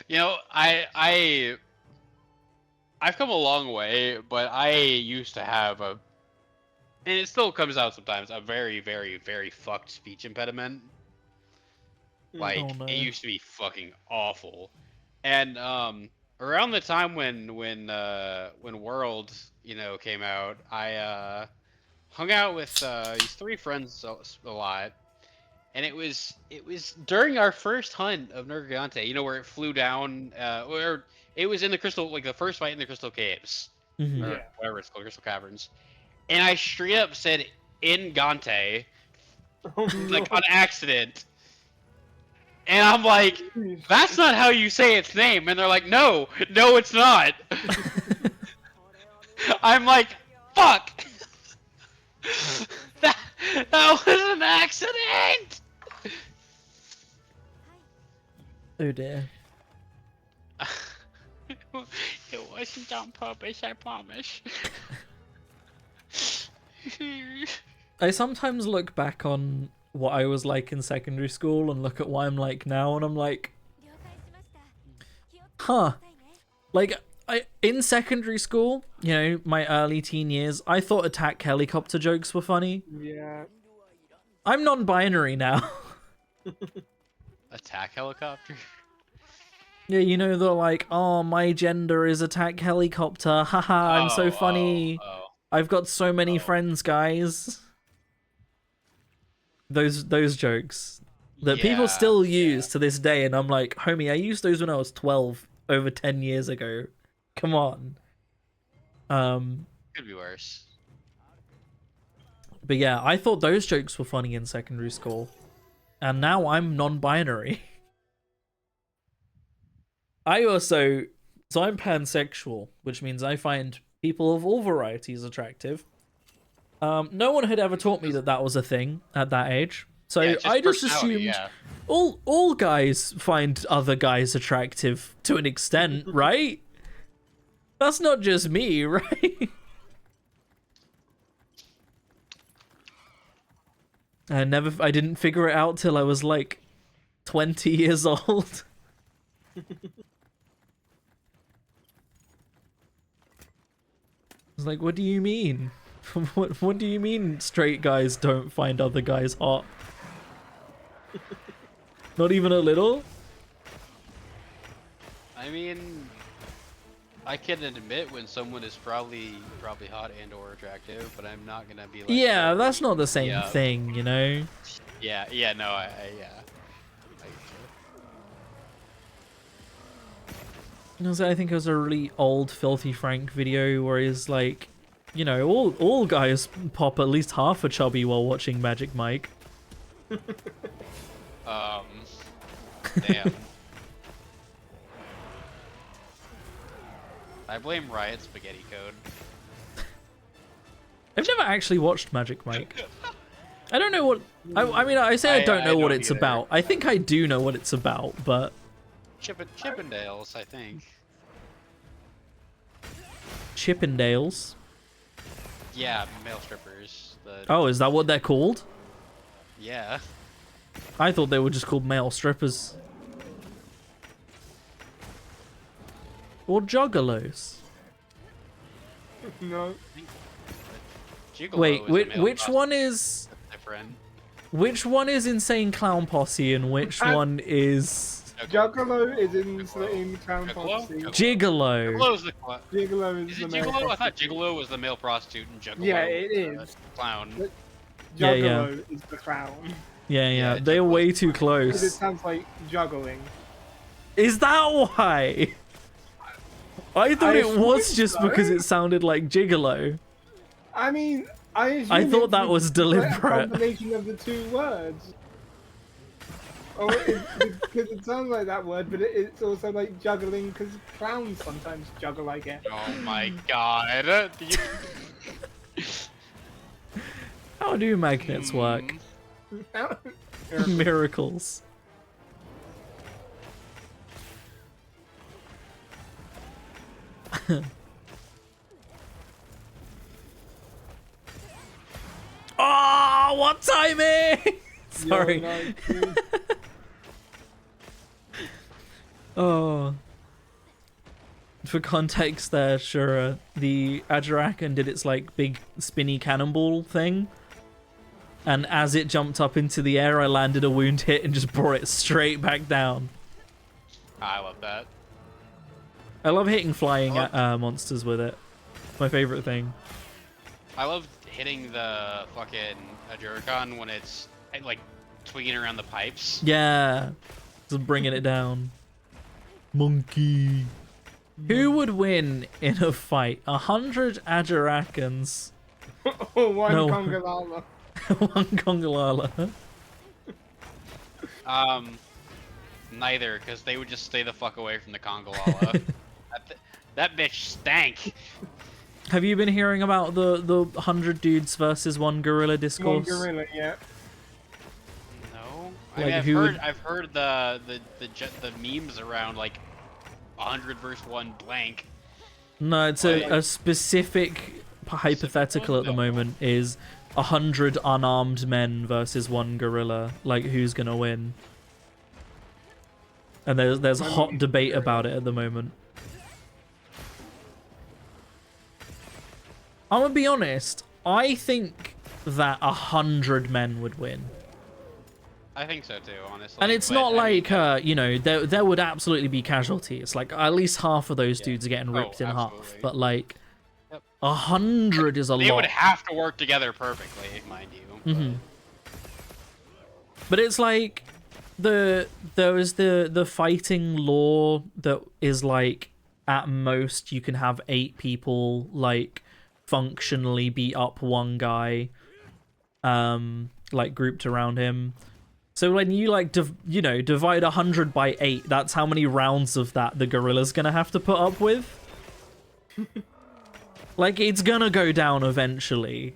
You know, I've come a long way, but I used to have and it still comes out sometimes, a very, very, very fucked speech impediment. Like, Oh, no. it used to be fucking awful. And around the time when World, you know, came out, I hung out with these three friends a lot. And it was during our first hunt of Nergigante, you know, where it flew down, or it was in the Crystal, like the first fight in the Crystal Caves, Mhm. or whatever it's called, Crystal Caverns. And I straight up said Ingante, like on accident. And I'm like, that's not how you say its name. And they're like, no, it's not. I'm like, fuck. that was an accident. Oh dear. It wasn't on purpose, I promise. I sometimes look back on what I was like in secondary school and look at what I'm like now, and I'm like, huh. Like, in secondary school, you know, my early teen years, I thought attack helicopter jokes were funny. Yeah. I'm non-binary now. Attack helicopter? Yeah, you know, they're like, oh, my gender is attack helicopter. Haha, I'm so funny. Oh. I've got so many friends, guys. Those jokes that people still use to this day, and I'm like, homie, I used those when I was 12, over 10 years ago. Come on. Could be worse. But yeah, I thought those jokes were funny in secondary school, and now I'm non-binary. So I'm pansexual, which means I find people of all varieties attractive. No one had ever taught me that was a thing at that age, so Yeah, I just personality, assumed all guys find other guys attractive to an extent, right? That's not just me, right? I didn't figure it out till I was like 20 years old. I was like, what do you mean? What do you mean straight guys don't find other guys hot? Not even a little? I mean, I can admit when someone is probably hot and or attractive, but I'm not gonna be like, Yeah, that's not the same Yeah. thing, you know? Yeah, no, I get you. I think it was a really old Filthy Frank video where he's like, you know, all guys pop at least half a chubby while watching Magic Mike. Damn. I blame Riot Spaghetti Code. I've never actually watched Magic Mike. I don't know what... I mean, I say I don't know what don't it's either. about. I think I do know what it's about, but... Chippendales, I think. Chippendales. Yeah, male strippers. Oh, is that what they're called? Yeah. I thought they were just called male strippers. Or juggalos. No. Gigolo Wait, is a male which one prostitute. is... Different. Which one is Insane Clown Posse and which one is... Juggalo is in Clown Juggalo? Posse. Gigolo? Gigolo's the clown. Gigolo Is is it the male Gigolo? I thought prostitute. Gigolo was the male prostitute and Juggalo Yeah, it was is. the clown. But Yeah, yeah. Juggalo is the clown. Yeah, Yeah, they're way Juggalo's too Because it close. sounds like juggling. Is that why? I thought I it was assume just so. because it sounded like Gigolo. I mean, I I assume thought it's that was a deliberate. combination of the two words. Because it sounds like that word, but it's also like juggling, because clowns sometimes juggle, I guess. Oh my god. How do magnets work? Miracles. Oh, what timing! Sorry. Oh. For context there, Shura, the Ajarakan did its like big spinny cannonball thing. And as it jumped up into the air, I landed a wound hit and just brought it straight back down. I love that. I love hitting flying I love- monsters with it. My favorite thing. I love hitting the fucking Ajurakan when it's like swinging around the pipes. Yeah. Just bringing it down. Monkey. Who would win in a fight? 100 Ajarakans. One No. Congalala. One Kongalala. Neither, because they would just stay the fuck away from the Congalala. that bitch stank. Have you been hearing about the 100 dudes versus one gorilla One discourse? gorilla, yeah. No, Like, I mean, who would- I've heard the memes around like 100 versus 1 blank. No, it's a specific hypothetical at the No. moment is 100 unarmed men versus one gorilla. Like, who's gonna win? And there's a hot debate about it at the moment. I'm gonna be honest. I think that 100 men would win. I think so too, honestly. And it's but, not I mean, like, you know, there would absolutely be casualties. Like, at least half of those dudes are getting Oh, ripped in half. absolutely. But, like, Yep. 100 is a they lot. would have to work together perfectly, mind you. Mhm. But it's like, there is the fighting law that is, like, at most you can have 8 people, like, functionally beat up one guy, like, grouped around him. So when you like divide 100 by 8, that's how many rounds of that the gorilla's gonna have to put up with. Like, it's gonna go down eventually.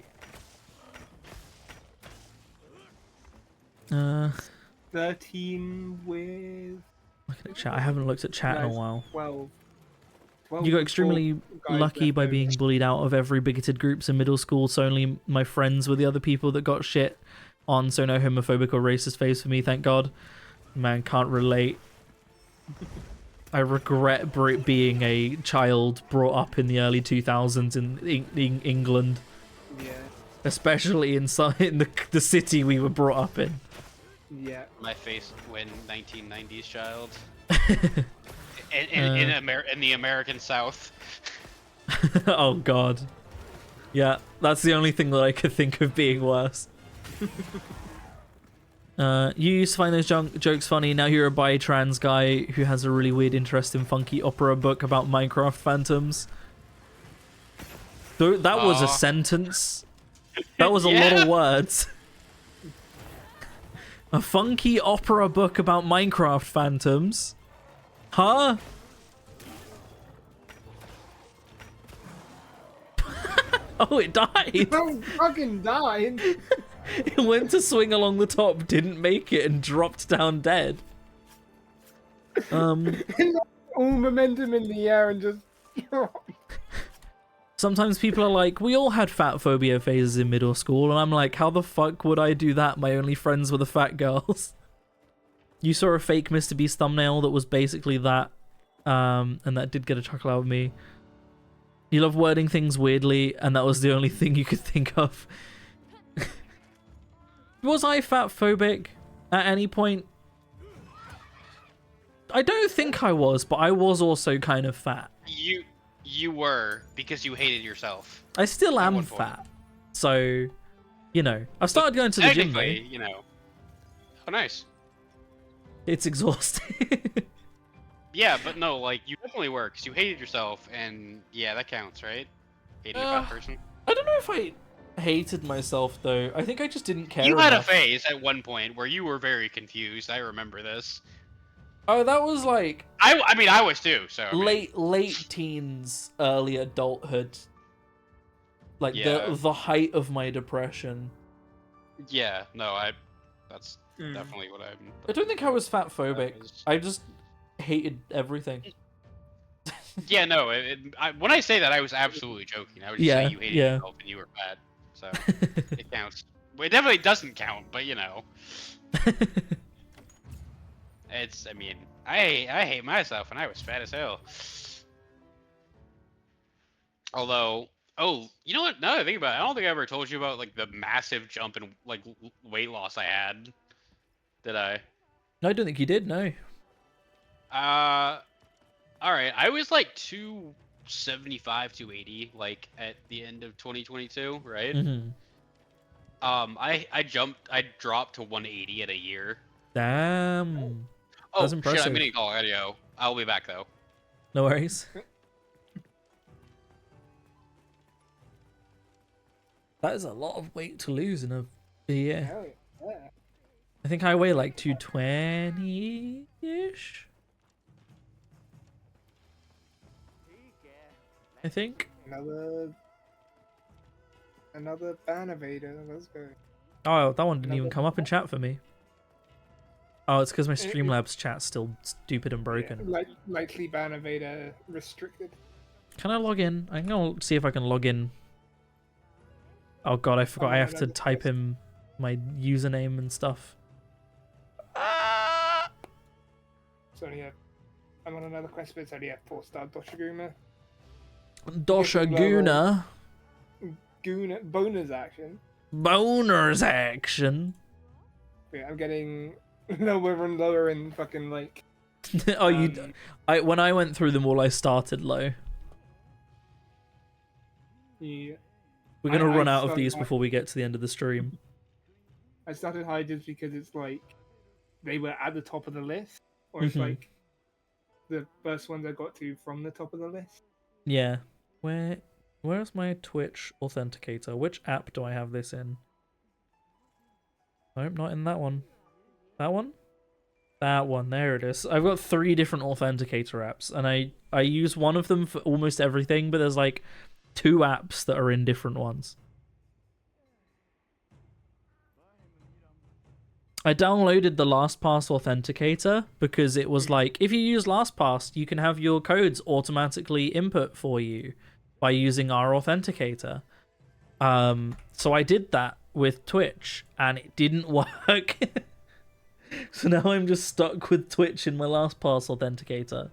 13 with... Look at chat. I haven't looked at chat in a Nice. while. 12. You got extremely guys lucky left by over. being bullied out of every bigoted groups in middle school, so only my friends were the other people that got shit on, so no homophobic or racist face for me, thank God. Man, can't relate. I regret being a child brought up in the early 2000s in England, Yeah, especially in the city we were brought up in. yeah. My face when 1990s child. Uh. In the American South. Oh God. Yeah, that's the only thing that I could think of being worse. You used to find those jokes funny. Now you're a bi-trans guy who has a really weird interest in funky opera book about Minecraft phantoms. That was a Aw. sentence. That was a lot Yeah. of words. A funky opera book about Minecraft phantoms. Huh? Oh, it died. Don't fucking die! It went to swing along the top, didn't make it, and dropped down dead. All momentum in the air and just. Sometimes people are like, we all had fat phobia phases in middle school, and I'm like, how the fuck would I do that? My only friends were the fat girls. You saw a fake Mr. Beast thumbnail that was basically that, and that did get a chuckle out of me. You love wording things weirdly, and that was the only thing you could think of. Was I fat phobic at any point? I don't think I was, but I was also kind of fat. You were, because you hated yourself. I still At am one point. fat, so you know. I've started going to the gym though. Technically, you know. Oh, nice. It's exhausting. Yeah, but no, like, you definitely were, because you hated yourself, and yeah, that counts, right? Hating a fat person. I don't know if I hated myself though. I think I just didn't care. You had a enough. phase at one point where you were very confused. I remember this. Oh, that was like I mean, I was too, so. I mean, late teens, early adulthood. Like Yeah. the height of my depression. yeah, no, that's definitely what I'm. I don't think I was fat phobic. That was- I just hated everything. Yeah, no, when I say that, I was absolutely joking. I was just Yeah, saying you hated yeah. yourself and you were fat, so it counts. Well, it definitely doesn't count, but you know. I mean, I hate myself and I was fat as hell. Although, oh, you know what? Now that I think about it, I don't think I ever told you about like the massive jump in like weight loss I had. Did I? No, I don't think you did. No. All right. I was like 275, 280, like at the end of 2022, right? Mm-hmm. I dropped to 180 in a year. Damn. Oh That's shit! impressive. I'm getting a call audio. I'll be back though. No worries. That is a lot of weight to lose in a year. Hell yeah. I think I weigh like 220-ish. I think. Another ban evader. Let's go. Oh, that one didn't even come up in chat for me. Oh, it's because my Streamlabs chat's still stupid and broken. Yeah, likely ban evader restricted. Can I log in? I'm gonna see if I can log in. Oh god, I forgot I have to type in my username and stuff. It's only I'm on another quest, but it's only a 4-star Doshiguma. Doshaguna. Guna bonus action. Boners action. Yeah, I'm getting lower and lower in fucking like. Oh, when I went through them all, I started low. Yeah. We're gonna I run out of started these high. before we get to the end of the stream. I started high just because it's like they were at the top of the list, or it's Mhm. like the first ones I got to from the top of the list. Yeah. Where's my Twitch authenticator? Which app do I have this in? Nope, not in that one. That one? That one, there it is. I've got 3 different authenticator apps, and I use one of them for almost everything, but there's like 2 apps that are in different ones. I downloaded the LastPass authenticator because it was like, if you use LastPass, you can have your codes automatically input for you by using our authenticator. So I did that with Twitch, and it didn't work. So now I'm just stuck with Twitch in my LastPass authenticator.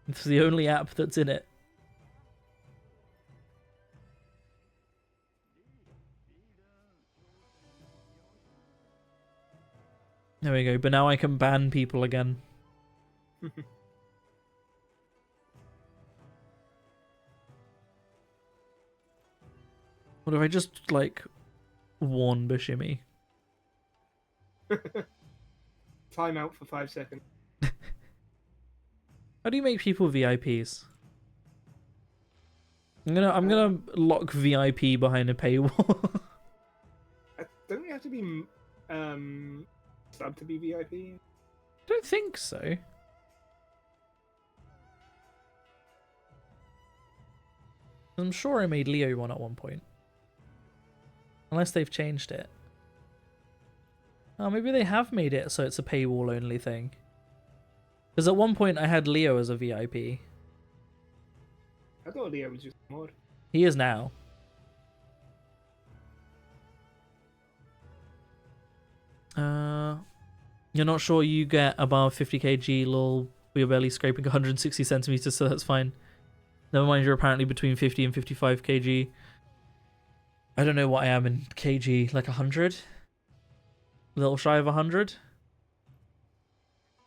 It's the only app that's in it. There we go, but now I can ban people again. What if I just, like, warn Bashimi? Time out for 5 seconds. How do you make people VIPs? I'm gonna lock VIP behind a paywall. Don't you have to be sub to be VIP? Don't think so. I'm sure I made Leo one at one point. Unless they've changed it. Oh, maybe they have made it so it's a paywall only thing. Because at one point I had Leo as a VIP. I thought Leo was just a mod. He is now. You're not sure you get above 50 kg, lol. You're barely scraping 160 centimeters, so that's fine. Never mind, you're apparently between 50 and 55 kg. I don't know what I am in kg, like 100? A little shy of 100?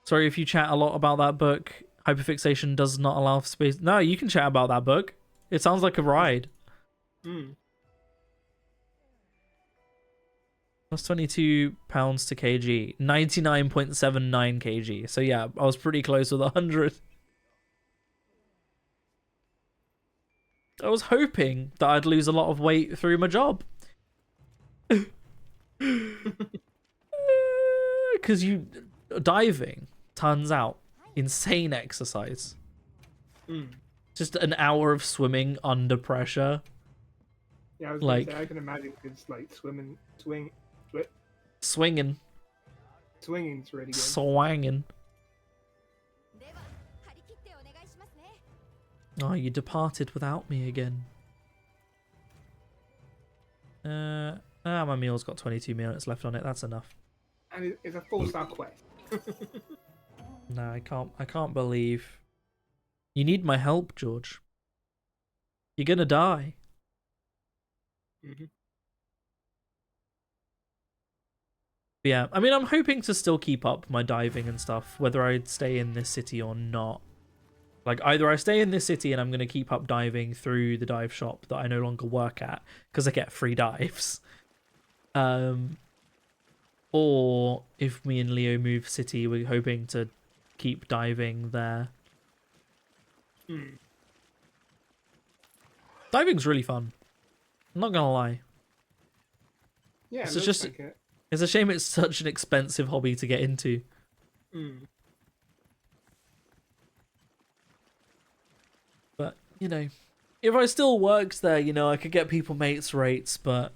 Sorry if you chat a lot about that book. Hyperfixation does not allow for space. No, you can chat about that book. It sounds like a ride. That's 22 pounds to kg. 99.79 kg. So yeah, I was pretty close with 100. I was hoping that I'd lose a lot of weight through my job. Because diving, turns out, insane exercise. Just an hour of swimming under pressure. Yeah, I was like gonna say, I can imagine it's like swinging's swinging, really good. swanging. Oh, you departed without me again. My meal's got 22 minutes left on it. That's enough. And it's a 4-star quest. No, I can't believe. You need my help, George. You're gonna die. Yeah, I mean, I'm hoping to still keep up my diving and stuff, whether I stay in this city or not. Like, either I stay in this city and I'm going to keep up diving through the dive shop that I no longer work at, because I get free dives. Or if me and Leo move city, we're hoping to keep diving there. Diving's really fun. I'm not going to lie. Yeah, It's it looks just- like it. It's a shame it's such an expensive hobby to get into. But, you know, if I still worked there, you know, I could get people mates rates, but...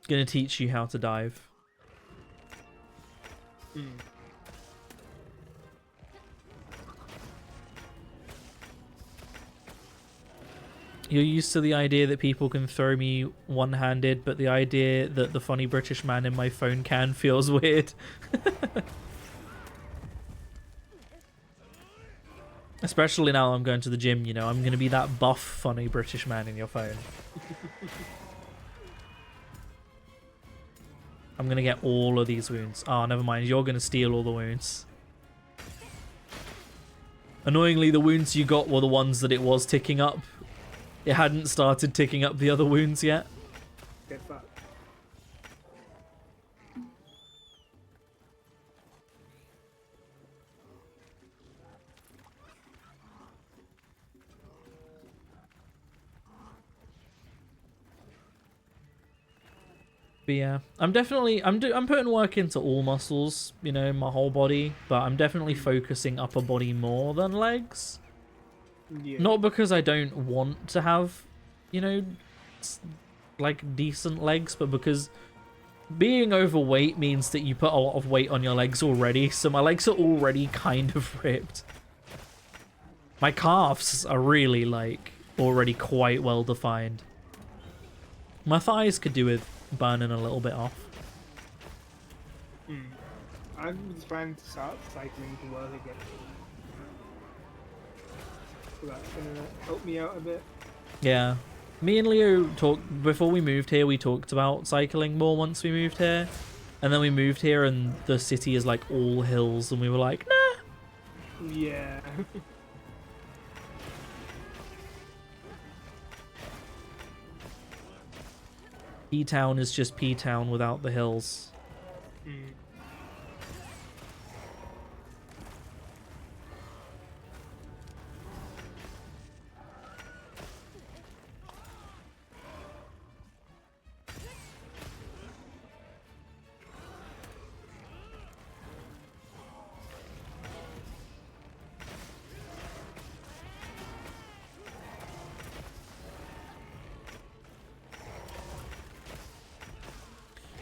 Gonna teach you how to dive. You're used to the idea that people can throw me one-handed, but the idea that the funny British man in my phone can feels weird. Especially now I'm going to the gym, you know, I'm going to be that buff funny British man in your phone. I'm going to get all of these wounds. Oh, never mind, you're going to steal all the wounds. Annoyingly, the wounds you got were the ones that it was ticking up. It hadn't started ticking up the other wounds yet. Get fucked. But yeah, I'm putting work into all muscles, you know, my whole body, but I'm definitely focusing upper body more than legs. Yeah. Not because I don't want to have, you know, like decent legs, but because being overweight means that you put a lot of weight on your legs already, so my legs are already kind of ripped. My calves are really, like, already quite well defined. My thighs could do with burning a little bit off. I was planning to start cycling to work again. So that's gonna help me out a bit. Yeah. Me and Leo talked, before we moved here, we talked about cycling more once we moved here. And then we moved here and the city is like all hills and we were like, nah. Yeah. P-Town is just P-Town without the hills.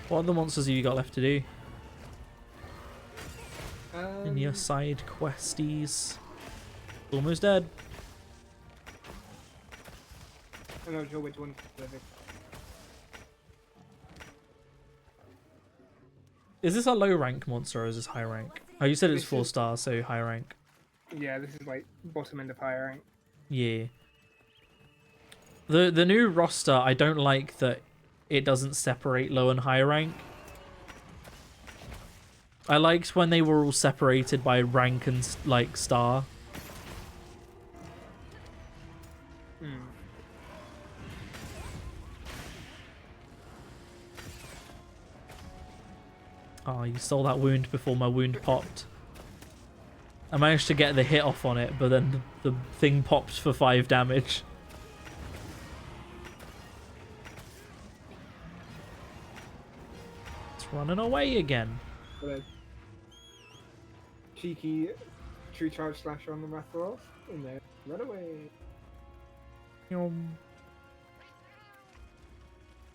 What other monsters have you got left to do in your Um, side questies? Almost dead. I'm not sure which one. Is this a low rank monster or is this high rank? Oh, you said it's This 4 is- stars, so high rank. Yeah, this is like bottom end of higher rank. Yeah. The new roster, I don't like that it doesn't separate low and high rank. I liked when they were all separated by rank and like star. Hmm. Oh, you stole that wound before my wound popped. I managed to get the hit off on it, but then the thing popped for 5 damage. It's running away again. But a cheeky true charge slasher on the Rathalos in there. Run away. Yum.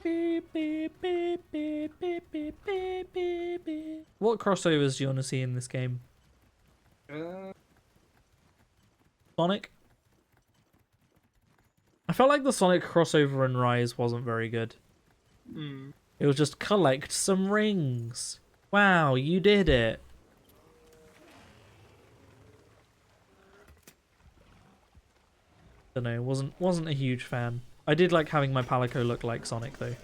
Beep, beep, beep, beep, beep, beep, beep, beep, beep. What crossovers do you want to see in this game? Sonic? I felt like the Sonic crossover in Rise wasn't very good. Hmm. It was just collect some rings. Wow, you did it. Don't know, wasn't a huge fan. I did like having my Palico look like Sonic though.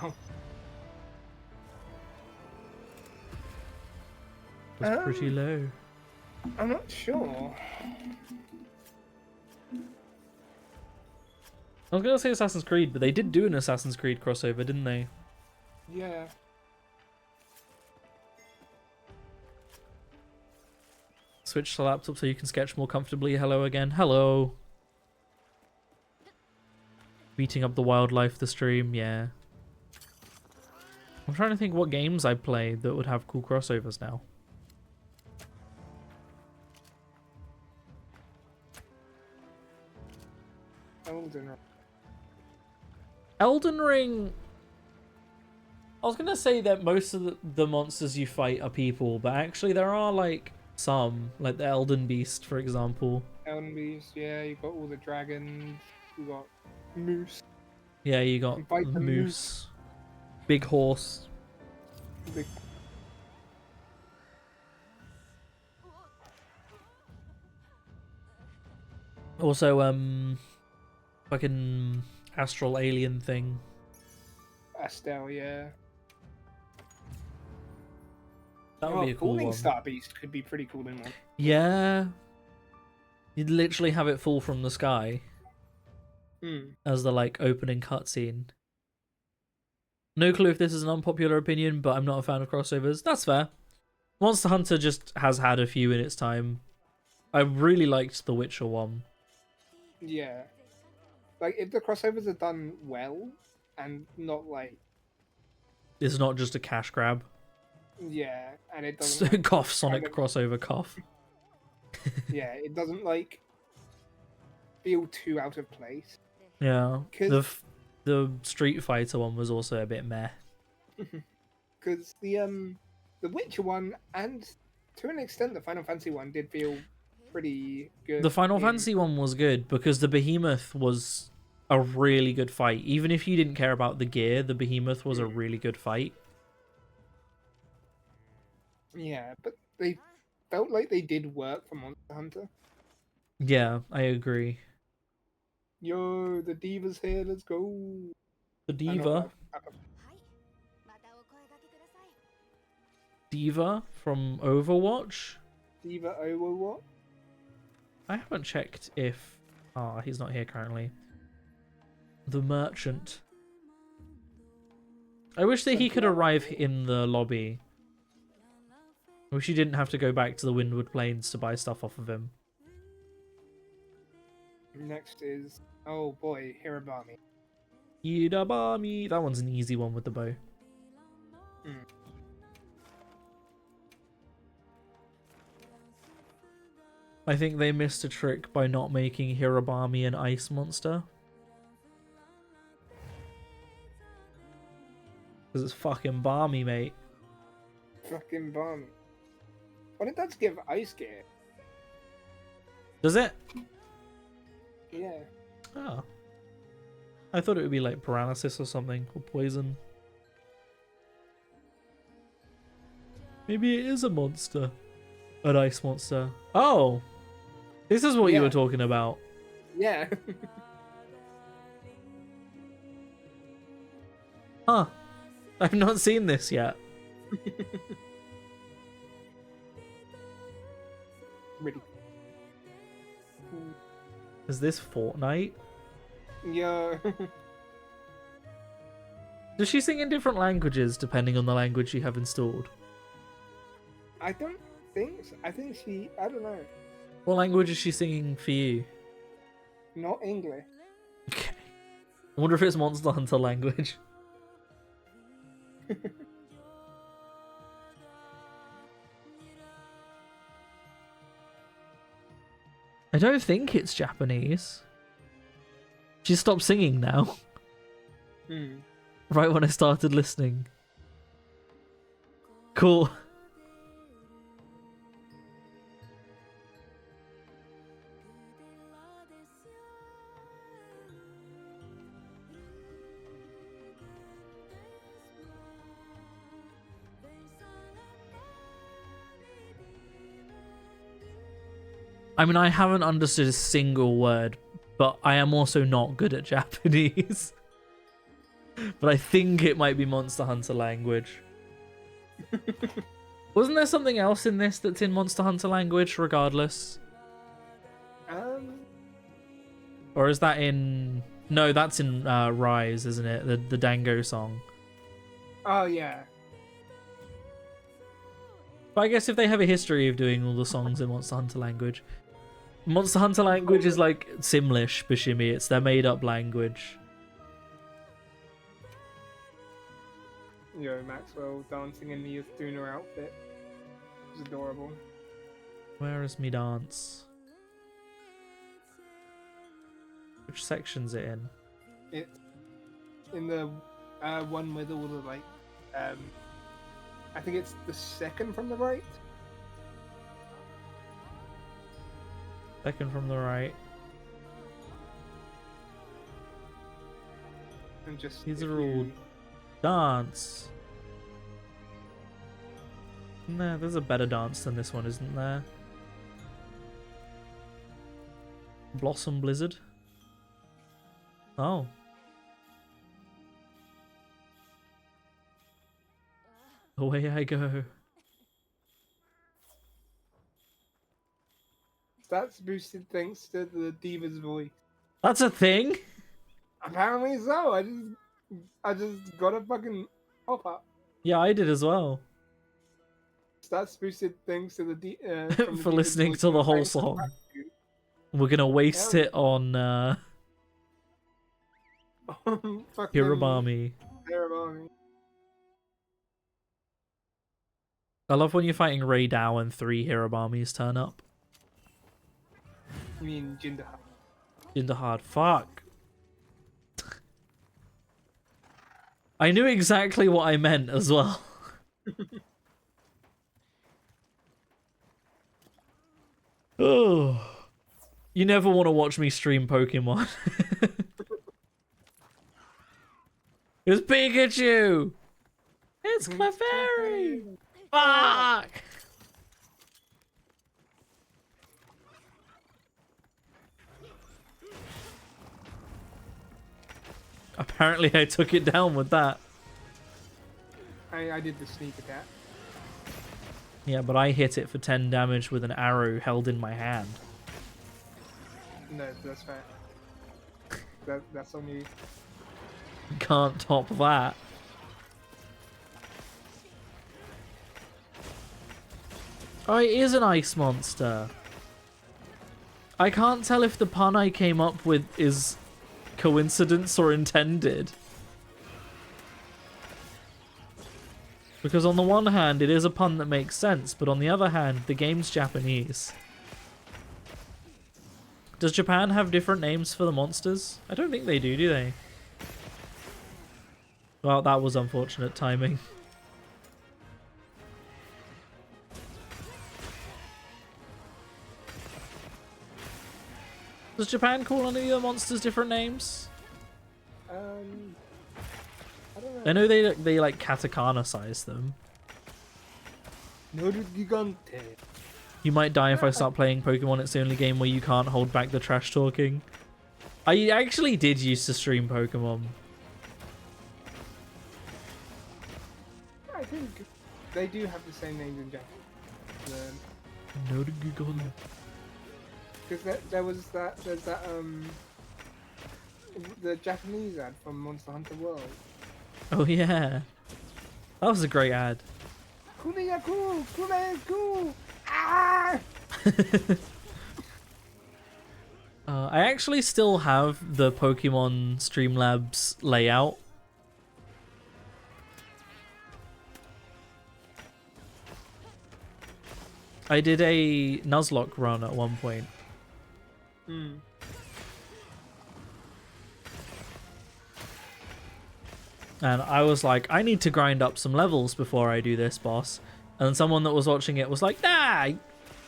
Oh. It was pretty low. I'm not sure. I was gonna say Assassin's Creed, but they did do an Assassin's Creed crossover, didn't they? Yeah. Switch to laptop so you can sketch more comfortably. Hello again. Hello. Beating up the wildlife, the stream, yeah. I'm trying to think what games I play that would have cool crossovers now. Elden Ring. Elden Ring. I was gonna say that most of the monsters you fight are people, but actually there are like some, like the Elden Beast, for example. Elden Beast, yeah, you got all the dragons, you got Moose, Yeah, you got And fight the the moose, big horse. big Also, fucking astral alien thing. Astel, yeah. That would be a cool Falling one. Star Beast could be pretty cool in one. Yeah. You'd literally have it fall from the sky Hmm. as the like opening cutscene. No clue if this is an unpopular opinion, but I'm not a fan of crossovers. That's fair. Monster Hunter just has had a few in its time. I really liked the Witcher one. Yeah. Like, if the crossovers are done well, and not like, It's not just a cash grab. yeah, and it doesn't, like, Cough, Sonic kind of- crossover cough. yeah, it doesn't, like, feel too out of place. Yeah. 'Cause- The Street Fighter one was also a bit meh. Because the Witcher one, and to an extent the Final Fantasy one, did feel pretty good. The Final in- Fantasy one was good because the Behemoth was a really good fight. Even if you didn't care about the gear, the Behemoth was a really good fight. Yeah, but they felt like they did work for Monster Hunter. Yeah, I agree. Yo, the Diva's here, let's go. The I know, Diva, I- Diva from Overwatch. Diva Overwatch? I haven't checked if... Ah, he's not here currently. The Merchant. I wish that he could arrive in the lobby. I wish you didn't have to go back to the Windward Plains to buy stuff off of him. Next is, oh boy, Hirabami. Yidabami. That one's an easy one with the bow. Hmm. I think they missed a trick by not making Hirabami an ice monster. Because it's fucking balmy, mate. Fucking bomb. What it does give ice gear? Does it? Yeah. Oh. I thought it would be like paralysis or something, or poison. Maybe it is a monster. An ice monster. Oh! This is what you Yeah. were talking about. Yeah. Huh. I've not seen this yet. Really. Is this Fortnite? Yo. Does she sing in different languages depending on the language you have installed? I don't think so. I think she. I don't know. What language is she singing for you? Not English. Okay. I wonder if it's Monster Hunter language. I don't think it's Japanese. She stopped singing now, Hmm. right when I started listening. Cool. I mean, I haven't understood a single word, but I am also not good at Japanese. But I think it might be Monster Hunter language. Wasn't there something else in this that's in Monster Hunter language, regardless? Or is that in... No, that's in Rise, isn't it? The Dango song. Oh yeah. But I guess if they have a history of doing all the songs in Monster Hunter language... Monster Hunter language is like Simlish, Bashimi. It's their made-up language. Yo, Maxwell dancing in the Yutuna outfit. It was adorable. Where is me dance? Which section's it in? It's in the one with all the like. I think it's the second from the right. Second from the right. And just These if are all- you- Dance. No, there's a better dance than this one, isn't there? Blossom Blizzard. Oh. Away I go. That's boosted thanks to the diva's voice. That's a thing? Apparently so. I just got a fucking pop up. Yeah, I did as well. That's boosted thanks to the from the For diva's listening voice to the and whole thanks to song. Matthew. We're gonna waste Yeah. it on Fucking Hirobami. Hirobami. I love when you're fighting Ray Dow and 3 Hirobamis turn up. I mean Jindaha. In the hard fuck. I knew exactly what I meant as well. Oh. You never want to watch me stream Pokemon. It's Pikachu! It's Clefairy! Fuck! Apparently I took it down with that. I did the sneak attack. Yeah, but I hit it for 10 damage with an arrow held in my hand. No, that's fair. That's on you. Can't top that. Oh, it is an ice monster. I can't tell if the pun I came up with is coincidence or intended. Because on the one hand, it is a pun that makes sense, but on the other hand, the game's Japanese. Does Japan have different names for the monsters? I don't think they do they? Well, that was unfortunate timing. Does Japan call any of the monsters different names? I don't know. I know they like katakana size them. Nodu Gigante. You might die if I start playing Pokemon. It's the only game where you can't hold back the trash talking. I actually did used to stream Pokemon. I think they do have the same names in Japan. Because there's that the Japanese ad from Monster Hunter World. Oh yeah, that was a great ad. Kuniyaku! Kuneyaku! Ah! I actually still have the Pokemon Streamlabs layout. I did a Nuzlocke run at one point. Hmm. And I was like, I need to grind up some levels before I do this, boss. And someone that was watching it was like, nah,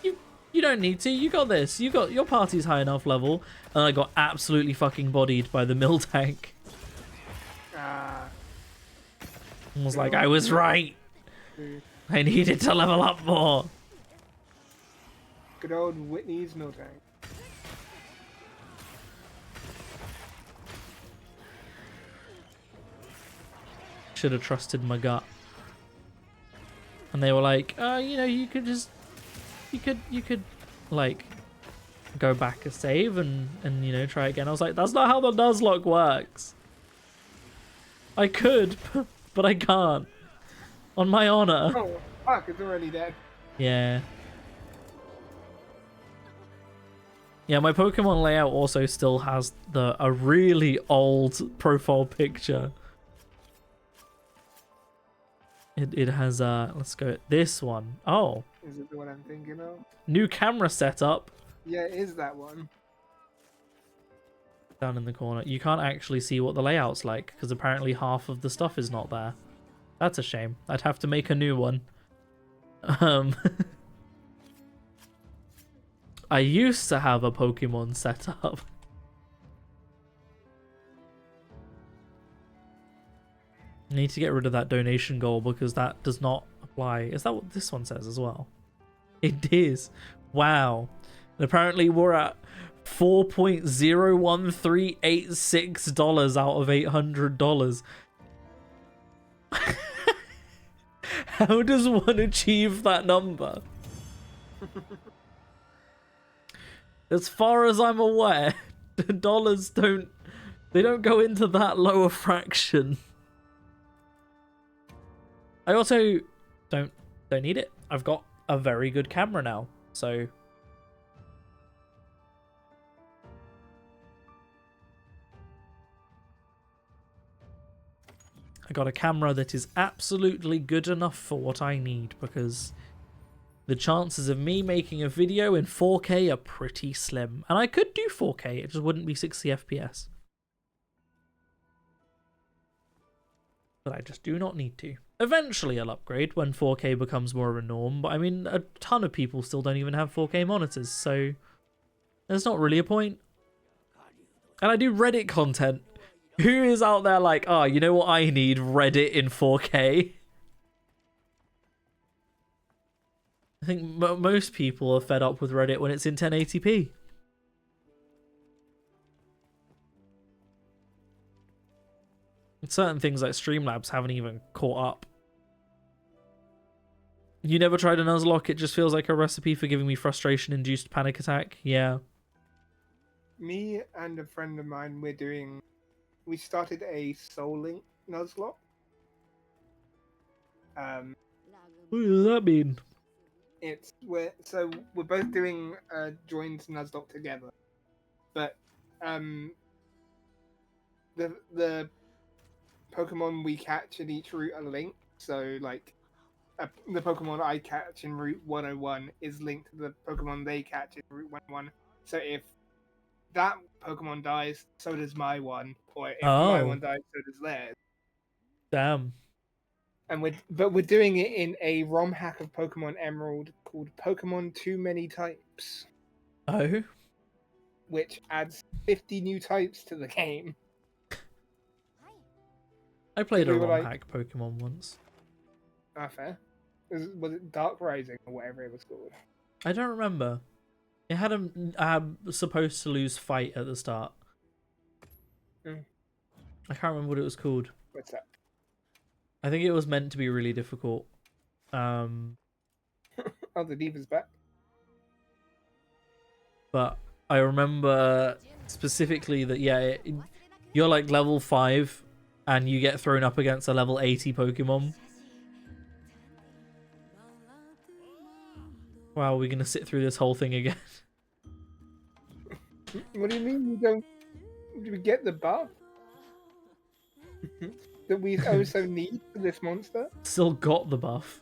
you don't need to. You got this. You got your party's high enough level. And I got absolutely fucking bodied by the mill tank. Ah. And was like, I was right. Dude. I needed to level up more. Good old Whitney's Mill Tank. Should have trusted my gut. And they were like, you know, you could like go back a save and you know, try again. I was like, that's not how the Nuzlocke works. I could, but I can't. On my honor. Oh, fuck, it's already dead. Yeah. Yeah, my Pokemon layout also still has a really old profile picture. It has let's go this one. Oh, Is it the one I'm thinking of? new camera setup Yeah, it is that one. down in the corner. You can't actually see what the layout's like because apparently half of the stuff is not there. That's a shame. I'd have to make a new one. I used to have a Pokemon setup. I need to get rid of that donation goal because that does not apply. Is that what this one says as well? It is. Wow. And apparently we're at $4.01386 out of $800. How does one achieve that number? As far as I'm aware, the dollars don't go into that lower fraction. I also don't need it. I've got a very good camera now, so I got a camera that is absolutely good enough for what I need because the chances of me making a video in 4K are pretty slim. And I could do 4K, it just wouldn't be 60 FPS. But I just do not need to. Eventually I'll upgrade when 4K becomes more of a norm, but I mean, a ton of people still don't even have 4K monitors, so there's not really a point. And I do Reddit content. Who is out there like, oh, you know what I need? Reddit in 4K? I think most people are fed up with Reddit when it's in 1080p. And certain things like Streamlabs haven't even caught up. You never tried a Nuzlocke? It just feels like a recipe for giving me frustration-induced panic attack. Yeah. Me and a friend of mine, we started a Soul Link Nuzlocke. What does that mean? We're both doing a joined Nuzlocke together, but the Pokemon we catch in each route are linked. So like, the Pokemon I catch in Route 101 is linked to the Pokemon they catch in Route 101. So if that Pokemon dies, so does my one, or if my one dies, so does theirs. Damn. And we're doing it in a ROM hack of Pokemon Emerald called Pokemon Too Many Types, Oh. which adds 50 new types to the game. I played a We were ROM like- hack Pokemon once. Ah, fair. Was it Dark Rising or whatever it was called? I don't remember. It had a supposed to lose fight at the start. Mm. I can't remember what it was called. What's that? I think it was meant to be really difficult. Oh, the Diva's back. But I remember specifically that you're like level 5 and you get thrown up against a level 80 Pokemon. Wow, we're gonna sit through this whole thing again. What do you mean you don't? Do we get the buff that we also need for this monster? Still got the buff.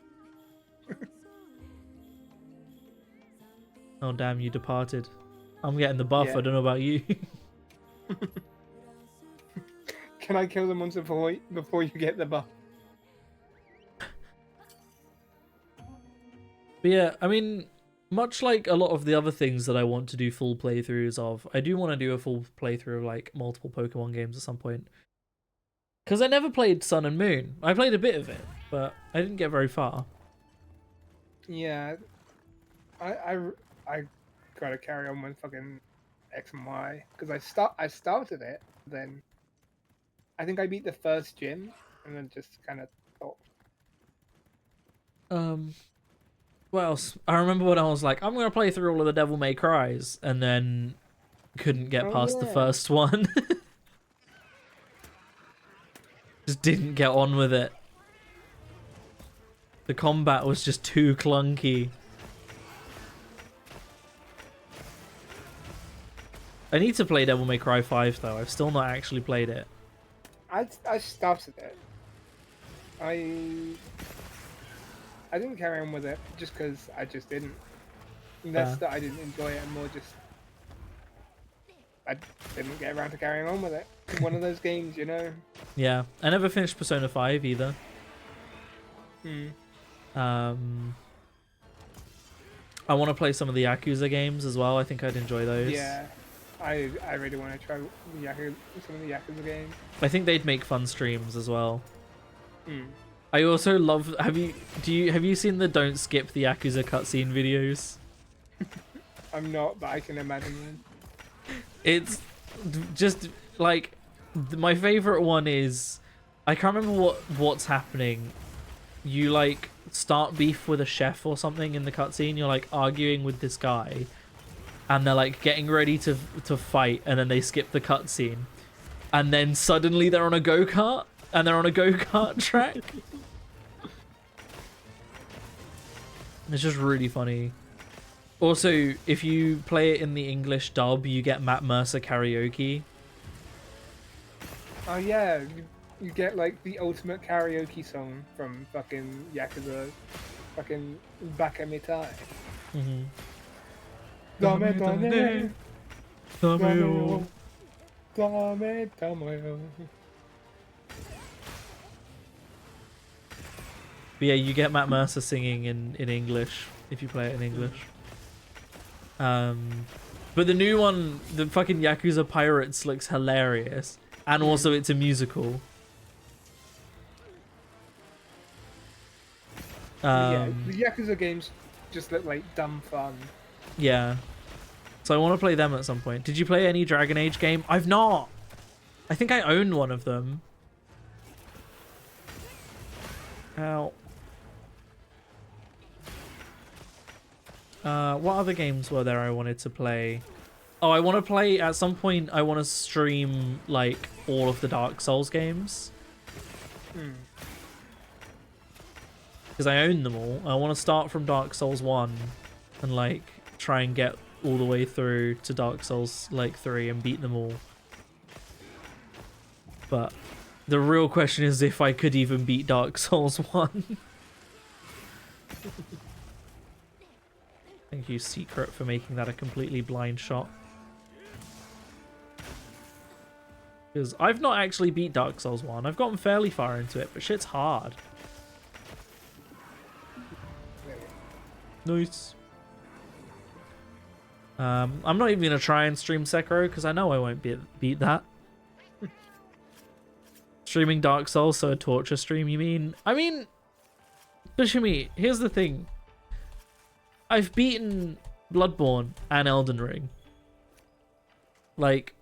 Oh damn, you departed. I'm getting the buff, Yeah. I don't know about you. Can I kill the monster before you get the buff? But yeah, I mean, much like a lot of the other things that I want to do full playthroughs of, I do want to do a full playthrough of like multiple Pokemon games at some point. Because I never played Sun and Moon. I played a bit of it, but I didn't get very far. Yeah, I gotta carry on with fucking X and Y because I started it, then I think I beat the first gym and then just kind of stopped. What else? I remember when I was like, I'm gonna play through all of the Devil May Cries, and then couldn't get Oh, past the yeah. first one. Just didn't get on with it. The combat was just too clunky. I need to play Devil May Cry 5 though. I've still not actually played it. I started it. I didn't carry on with it just because I just didn't. Less that I didn't enjoy it, and more just I didn't get around to carrying on with it. One of those games, you know. Yeah, I never finished Persona 5 either. Hmm. I want to play some of the Yakuza games as well. I think I'd enjoy those. Yeah, I really want to try some of the Yakuza games. I think they'd make fun streams as well. Hmm. I also love. Have you seen the don't skip the Yakuza cutscene videos? I'm not, but I can imagine. It's just like my favorite one is I can't remember what's happening. You like start beef with a chef or something in the cutscene. You're like arguing with this guy, and they're like getting ready to fight, and then they skip the cutscene, and then suddenly they're on a go-kart, and they're on a go-kart track. It's just really funny. Also, if you play it in the English dub, you get Matt Mercer karaoke. Oh yeah, you get like the ultimate karaoke song from fucking Yakuza, fucking Bakamitai. Mm-hmm. Dame, dame, dame, dame, dame. But yeah, you get Matt Mercer singing in English if you play it in English. But the new one, the fucking Yakuza Pirates, looks hilarious, and also it's a musical. Yeah, the Yakuza games just look like dumb fun. Yeah. So I want to play them at some point. Did you play any Dragon Age game? I've not. I think I own one of them. Ow. What other games were there I wanted to play? Oh, I want to play, at some point, I want to stream, like, all of the Dark Souls games. Because I own them all. I want to start from Dark Souls 1 and, like, try and get all the way through to Dark Souls, like, 3 and beat them all. But the real question is if I could even beat Dark Souls 1. Thank you, Secret, for making that a completely blind shot. Because I've not actually beat Dark Souls 1. I've gotten fairly far into it, but shit's hard. Nice. I'm not even going to try and stream Sekiro, because I know I won't beat that. Streaming Dark Souls, so a torture stream, you mean? I mean, Bushimi, here's the thing. I've beaten Bloodborne and Elden Ring. Like,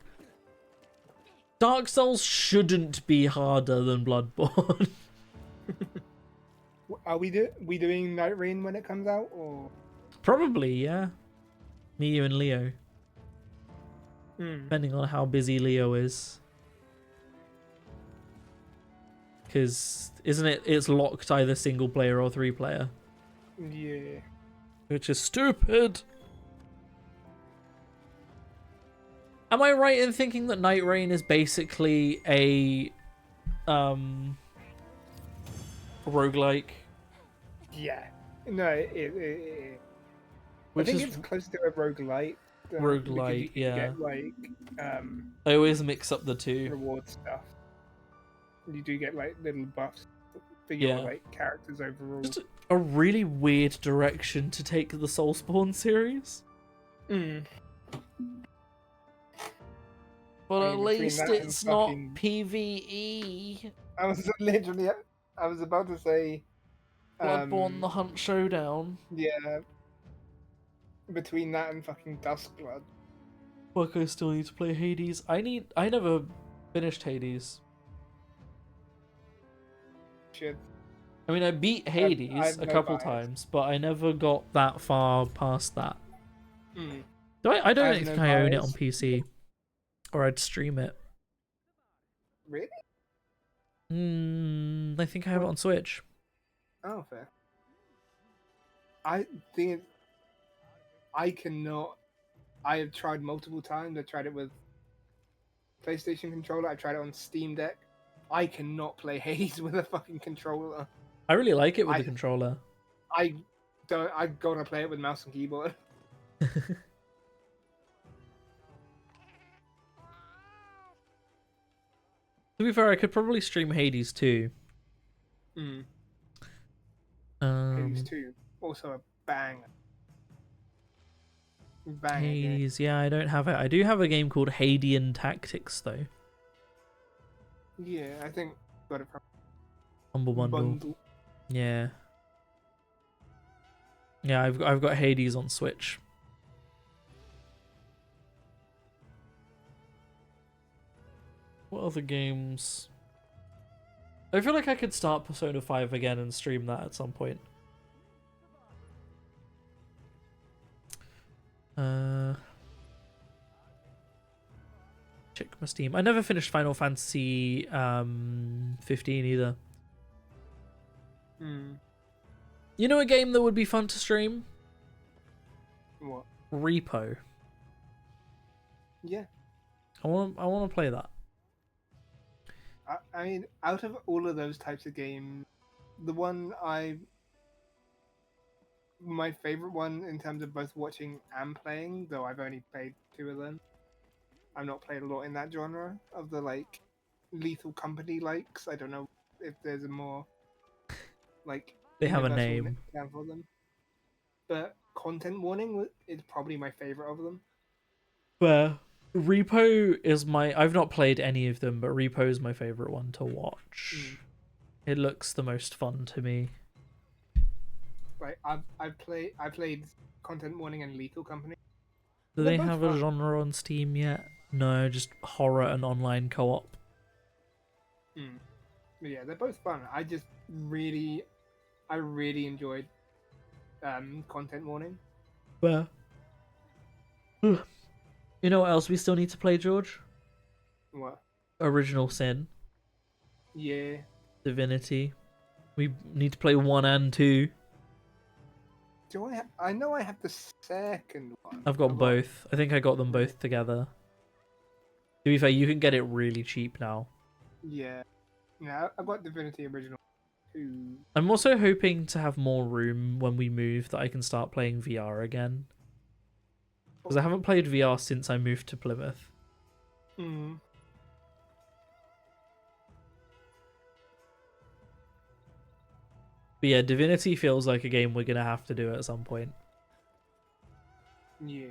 Dark Souls shouldn't be harder than Bloodborne. Are we doing Night Rain when it comes out, or? Probably, yeah. Me, you, and Leo. Hmm. Depending on how busy Leo is. Because, isn't it, it's locked either single player or 3-player. Yeah. Which is stupid. Am I right in thinking that Night Rain is basically a roguelike? Yeah. No, I Which think is it's close to a roguelite. Roguelite, because you yeah. Get, like, I always mix up the two. reward stuff. You do get like little buffs for your Yeah. like characters overall. Just a really weird direction to take the Soulspawn series. Mm. But I at mean, between least that and it's not fucking- PvE. I was about to say Bloodborne The Hunt Showdown. yeah. Between that and fucking Duskblood. Fuck, I still need to play Hades. I never finished Hades. Shit. I mean, I beat Hades I've a no couple bias. times, but I never got that far past that. Mm. I don't I have think no I own it bias. on PC. Or I'd stream it. Really? I think I have it on Switch. Oh, fair. I think I cannot. I have tried multiple times. I tried it with PlayStation controller. I tried it on Steam Deck. I cannot play Hades with a fucking controller. I really like it with I- the controller. I don't. I'm gonna play it with mouse and keyboard. To be fair, I could probably stream Hades too. Mm. Um, Hades 2, also a banger. Banger game. Hades, yeah, I don't have it. I do have a game called Hadian Tactics though. Yeah, I think got it from Humble Bundle. Yeah. Yeah, I've got Hades on Switch. What other games? I feel like I could start Persona 5 again and stream that at some point. Check my Steam. I never finished Final Fantasy 15 either. Hmm. You know a game that would be fun to stream? What? Repo. Yeah. I want to play that. I mean, out of all of those types of games, the one my favorite one in terms of both watching and playing, though I've only played 2 of them. I've not played a lot in that genre of the like Lethal Company likes. I don't know if there's a more like They have a universal name. term for them. But Content Warning is probably my favorite of them. Where Repo is I've not played any of them, but Repo is my favorite one to watch. It looks the most fun to me. Like I played Content Warning and Lethal Company. Do They're they both have a fun. genre on Steam yet? No, just horror and online co-op. But yeah, they're both fun. I really enjoyed Content Warning. Where? You know what else we still need to play, George? What? Original Sin, Yeah. Divinity. We need to play 1 and 2. Do I know I have the second one. I've got both. I think I got them both together. To be fair, you can get it really cheap now. Yeah. Yeah, I got Divinity Original 2. I'm also hoping to have more room when we move that I can start playing VR again. Because I haven't played VR since I moved to Plymouth. Mm. But yeah, Divinity feels like a game we're gonna have to do at some point. Yeah.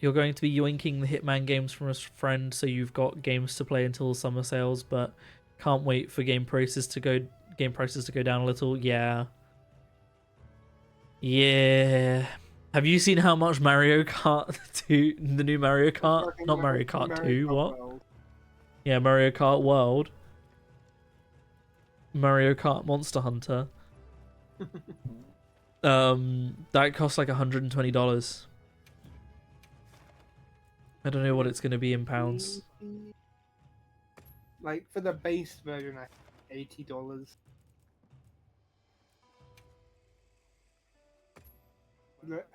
You're going to be yoinking the Hitman games from a friend, so you've got games to play until summer sales, but can't wait for game prices to go down a little. Yeah. Yeah. Have you seen how much Mario Kart 2, the new Mario Kart, Fucking not Mario Kart 2, Kart what? World. Yeah, Mario Kart World. Mario Kart Monster Hunter. That costs like $120. I don't know what it's going to be in pounds. Like for the base version, I think $80. Look,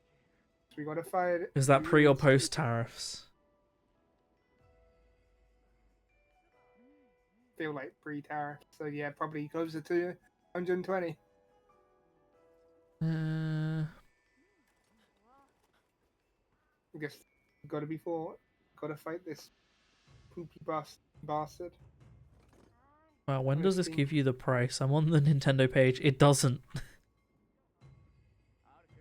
so we gotta find. Is that pre or post tariffs? Feel like pre-tariff, so yeah, probably closer to 120. I guess gotta be fought. Gotta fight this poopy bastard. Wow, when Let's does this see. give you the price? I'm on the Nintendo page. It doesn't.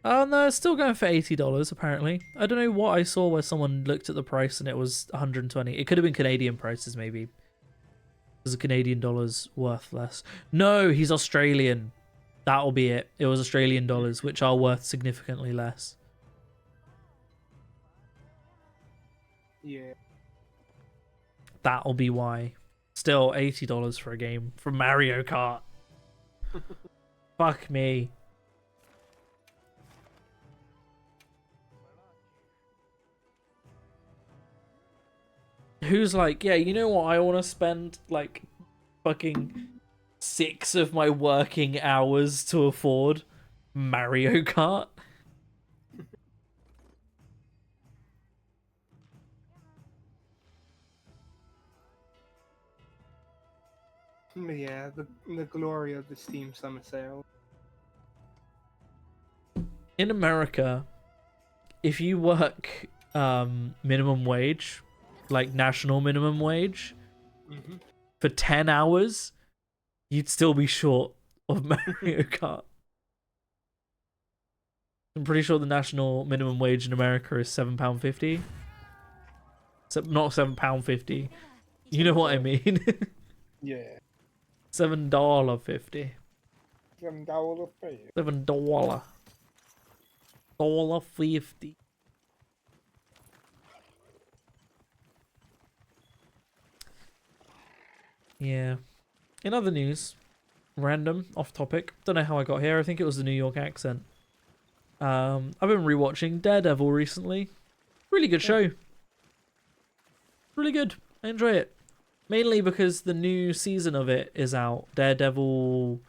Oh no, it's still going for $80 apparently. I don't know what I saw where someone looked at the price and it was 120. It could have been Canadian prices maybe. Because the Canadian dollar's worth less. No, he's Australian. That'll be it. It was Australian dollars, which are worth significantly less. Yeah. That'll be why. Still $80 for a game from Mario Kart. Fuck me. Who's like, yeah, you know what? I want to spend like fucking 6 of my working hours to afford Mario Kart. Yeah, the glory of the Steam Summer Sale. In America, if you work minimum wage, like national minimum wage, for 10 hours, you'd still be short of Mario Kart. I'm pretty sure the national minimum wage in America is £7.50. Not £7.50. You know what I mean? Yeah. $7.50. $7 pay. $7.50. Yeah. In other news, random, off topic. Don't know how I got here. I think it was the New York accent. I've been rewatching Daredevil recently. Really good show. Really good. I enjoy it. Mainly because the new season of it is out. Daredevil.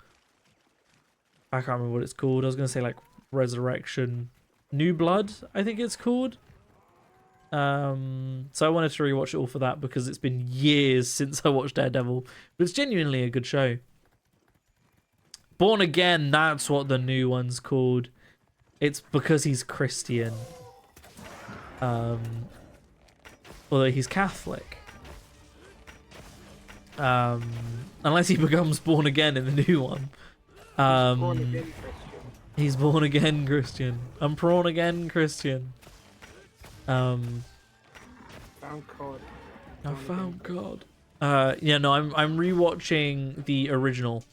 I can't remember what it's called. I was going to say like Resurrection. New Blood, I think it's called. So I wanted to rewatch it all for that because it's been years since I watched Daredevil. But it's genuinely a good show. Born Again, that's what the new one's called. It's because he's Christian. Although he's Catholic. Unless he becomes born again in the new one. Born again Christian. He's born again Christian. I'm prawn again Christian. Found God. I found God. Yeah, no, I'm rewatching the original.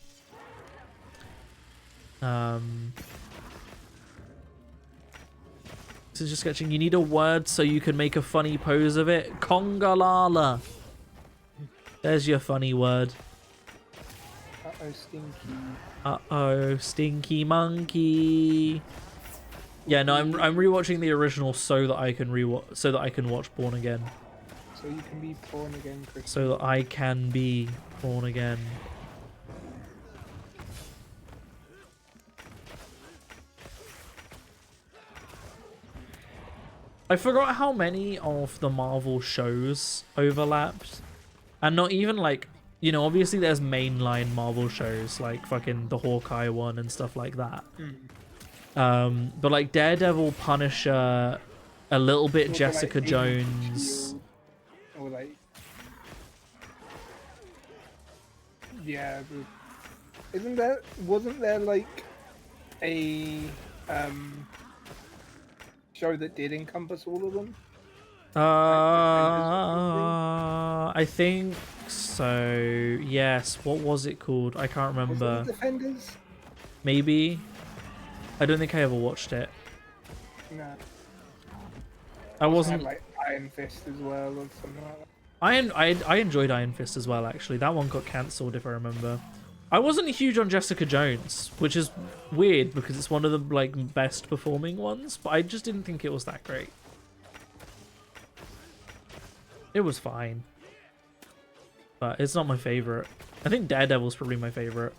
This is just sketching. You need a word so you can make a funny pose of it. Congalala. There's your funny word. Uh-oh, stinky. Uh-oh, stinky monkey. Yeah, no, I'm rewatching the original so that I can watch Born Again. So you can be born again Christian. So that I can be born again. I forgot how many of the Marvel shows overlapped. And not even like, you know, obviously there's mainline Marvel shows like fucking the Hawkeye one and stuff like that. But like Daredevil, Punisher, a little bit Or Jessica like Jones. Shield, or like, yeah, Wasn't there like a show that did encompass all of them? I think so. Yes. What was it called? I can't Was it remember. the Defenders? Maybe. I don't think I ever watched it. No. I Had, wasn't. like Iron Fist as well or something like that. I enjoyed Iron Fist as well. Actually, that one got cancelled if I remember. I wasn't huge on Jessica Jones, which is weird because it's one of the like best performing ones, but I just didn't think it was that great. It was fine, but it's not my favorite. I think Daredevil's probably my favorite,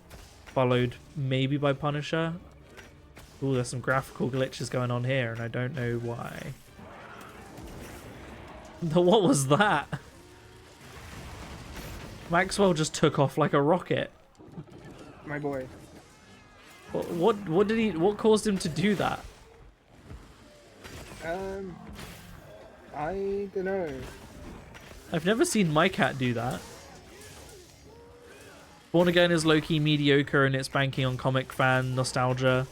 followed maybe by Punisher. Ooh, there's some graphical glitches going on here, and I don't know why. What was that? Maxwell just took off like a rocket. My boy. What caused him to do that? I don't know. I've never seen my cat do that. Born Again is low-key mediocre and it's banking on comic fan nostalgia.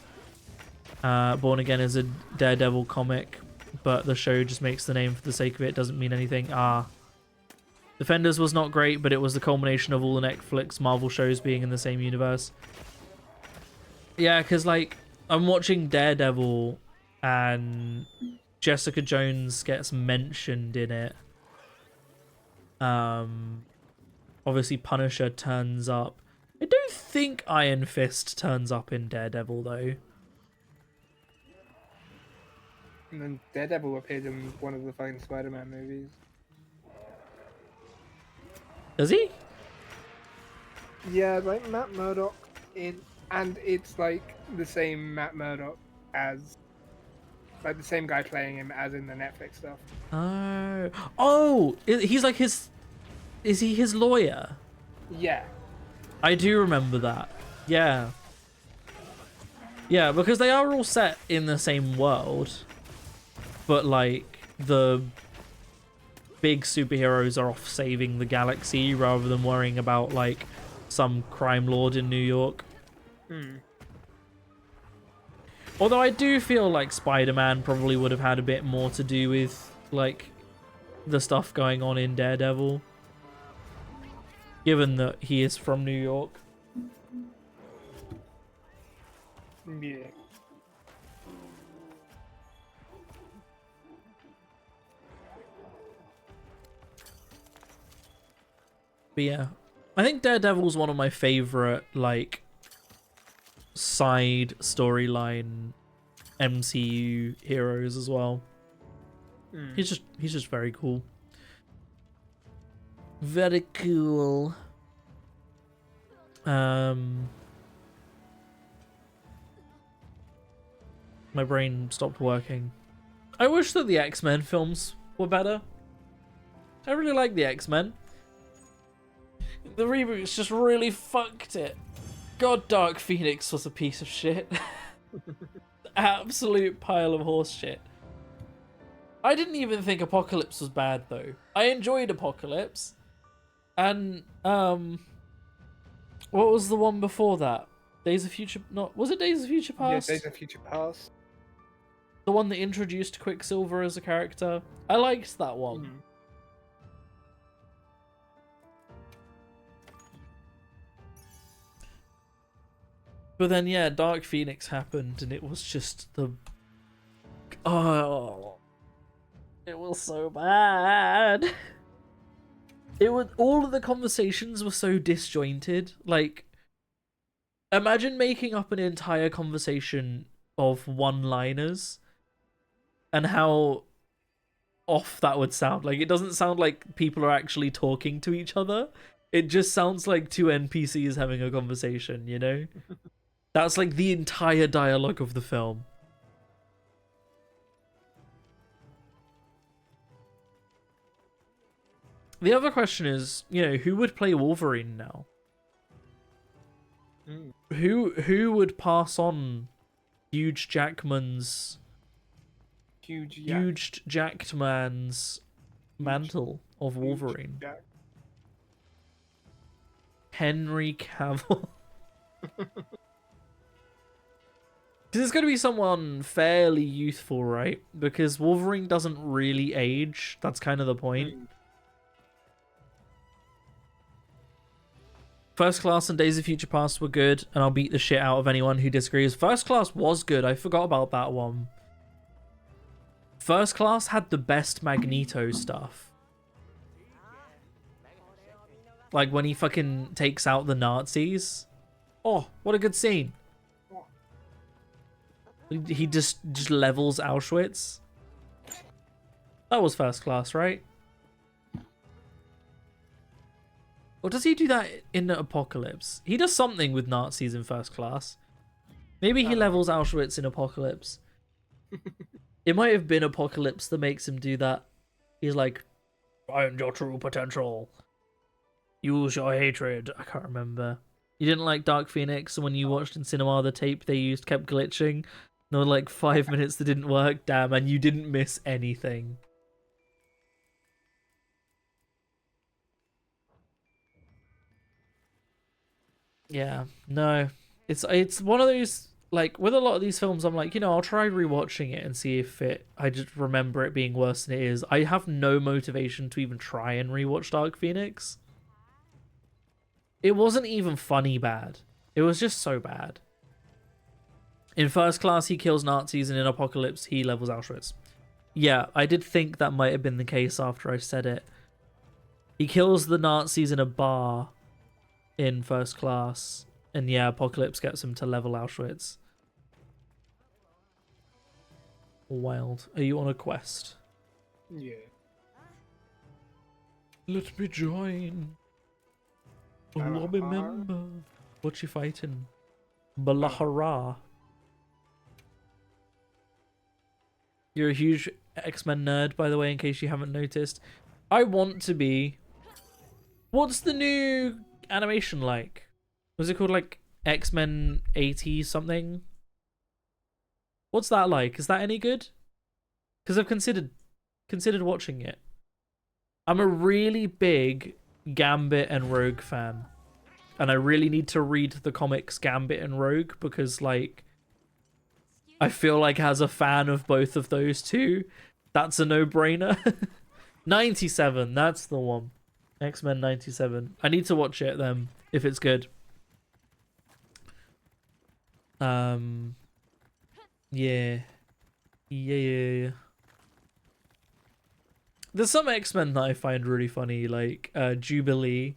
Born Again is a Daredevil comic, but the show just makes the name for the sake of it. Doesn't mean anything. Defenders was not great, but it was the culmination of all the Netflix Marvel shows being in the same universe. Yeah, because like I'm watching Daredevil and Jessica Jones gets mentioned in it. Obviously Punisher turns up. I don't think Iron Fist turns up in Daredevil though. And then Daredevil appeared in one of the fucking Spider-Man movies. Does he? Yeah, like Matt Murdock and it's like the same Matt Murdock as, like the same guy playing him as in the Netflix stuff. Oh, he's like his. Is he his lawyer? Yeah. I do remember that. Yeah. Yeah, because they are all set in the same world, but like the big superheroes are off saving the galaxy rather than worrying about like some crime lord in New York. Although I do feel like Spider-Man probably would have had a bit more to do with like the stuff going on in Daredevil, given that he is from New York. Yeah. But yeah, I think Daredevil's one of my favorite like side storyline MCU heroes as well. He's just very cool. Very cool. My brain stopped working. I wish that the X-Men films were better. I really like the X-Men. The reboots just really fucked it. God, Dark Phoenix was a piece of shit. Absolute pile of horse shit. I didn't even think Apocalypse was bad though. I enjoyed Apocalypse. And what was the one before that? Days of Future was it Days of Future Past? Yeah, Days of Future Past. The one that introduced Quicksilver as a character. I liked that one. But then yeah, Dark Phoenix happened and it was just the it was so bad. It was all of the conversations were so disjointed. Like imagine making up an entire conversation of one-liners and how off that would sound. Like it doesn't sound like people are actually talking to each other. It just sounds like two NPCs having a conversation, you know? That's like the entire dialogue of the film. The other question is, you know, who would play Wolverine now? Who would pass on Hugh Jackman's mantle of Wolverine? Henry Cavill. Because it's going to be someone fairly youthful, right? Because Wolverine doesn't really age. That's kind of the point. First Class and Days of Future Past were good, and I'll beat the shit out of anyone who disagrees. First Class was good. I forgot about that one. First Class had the best Magneto stuff. Like when he fucking takes out the Nazis. Oh, what a good scene. He just levels Auschwitz. That was First Class, right? Or does he do that in Apocalypse? He does something with Nazis in First Class. Maybe he levels Auschwitz in Apocalypse. It might have been Apocalypse that makes him do that. He's like, find your true potential. Use your hatred. I can't remember. You didn't like Dark Phoenix, and when you watched in cinema, the tape they used kept glitching. There were like 5 minutes that didn't work. Damn, and you didn't miss anything. Yeah, no. It's one of those, like, with a lot of these films, I'm like, I'll try rewatching it and see if I just remember it being worse than it is. I have no motivation to even try and rewatch Dark Phoenix. It wasn't even funny bad. It was just so bad. In First Class, he kills Nazis, and in Apocalypse, he levels Auschwitz. Yeah, I did think that might have been the case after I said it. He kills the Nazis in a bar in First Class, and yeah, Apocalypse gets him to level Auschwitz. Wild. Are you on a quest? Yeah. Let me join. A lobby member. What you fighting? Balahara. You're a huge X-Men nerd, by the way, in case you haven't noticed. I want to be. What's the new animation like? Was it called like X-Men 80 something? What's that like? Is that any good? Because I've considered watching it. I'm a really big Gambit and Rogue fan, and I really need to read the comics Gambit and Rogue because, like, I feel like as a fan of both of those two, that's a no-brainer. 97, that's the one. X-Men 97. I need to watch it then if it's good. Yeah. There's some X-Men that I find really funny, like Jubilee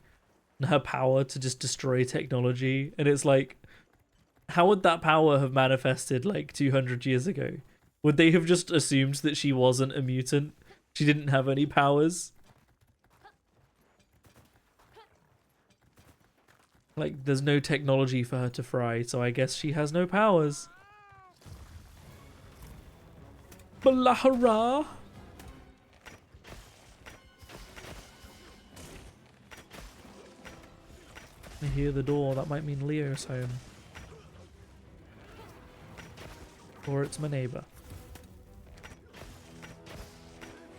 and her power to just destroy technology, and it's like, how would that power have manifested like 200 years ago? Would they have just assumed that she wasn't a mutant? She didn't have any powers? Like, there's no technology for her to fry, so I guess she has no powers. Balahara! I hear the door. That might mean Leo's home. Or it's my neighbor.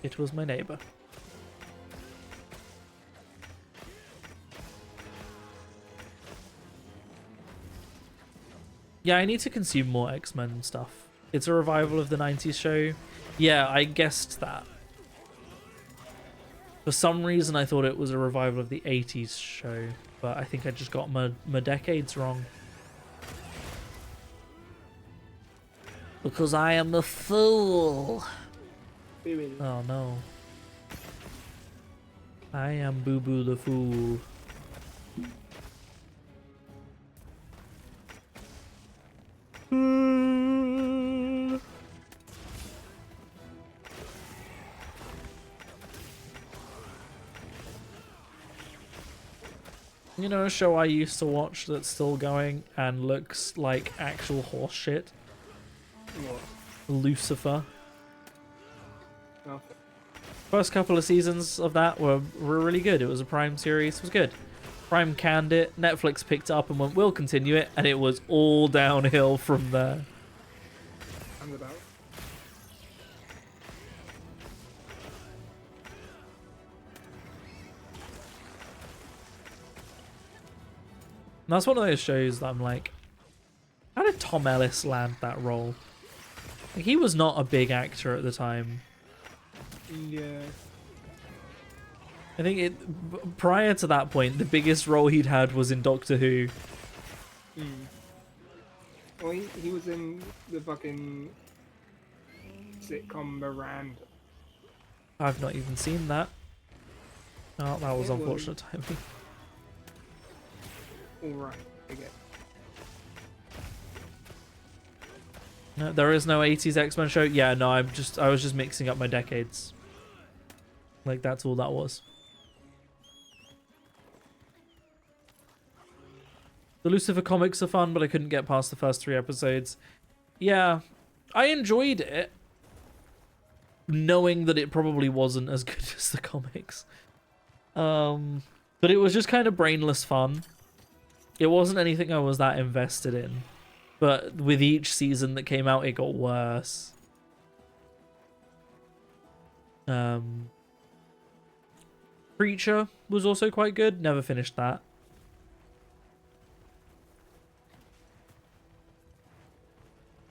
It was my neighbor. Yeah, I need to consume more X-Men stuff. It's a revival of the 90s show. Yeah, I guessed that. For some reason, I thought it was a revival of the 80s show, but I think I just got my decades wrong. Because I am a fool. Oh no. I am Boo Boo the Fool. You know a show I used to watch that's still going and looks like actual horse shit? What? Lucifer. Okay. First couple of seasons of that were really good. It was a Prime series. It was good. Prime canned it. Netflix picked it up and went, we'll continue it. And it was all downhill from there. And about. And that's one of those shows that I'm like, how did Tom Ellis land that role? Like, he was not a big actor at the time. Yeah. I think prior to that point, the biggest role he'd had was in Doctor Who. Well, he was in the fucking sitcom Miranda. I've not even seen that. Oh, that was It was- unfortunate timing. Alright, I get. No, there is no 80s X-Men show. Yeah, no, I was just mixing up my decades. Like, that's all that was. The Lucifer comics are fun, but I couldn't get past the first 3 episodes. Yeah, I enjoyed it, knowing that it probably wasn't as good as the comics. But it was just kind of brainless fun. It wasn't anything I was that invested in. But with each season that came out, it got worse. Preacher was also quite good. Never finished that.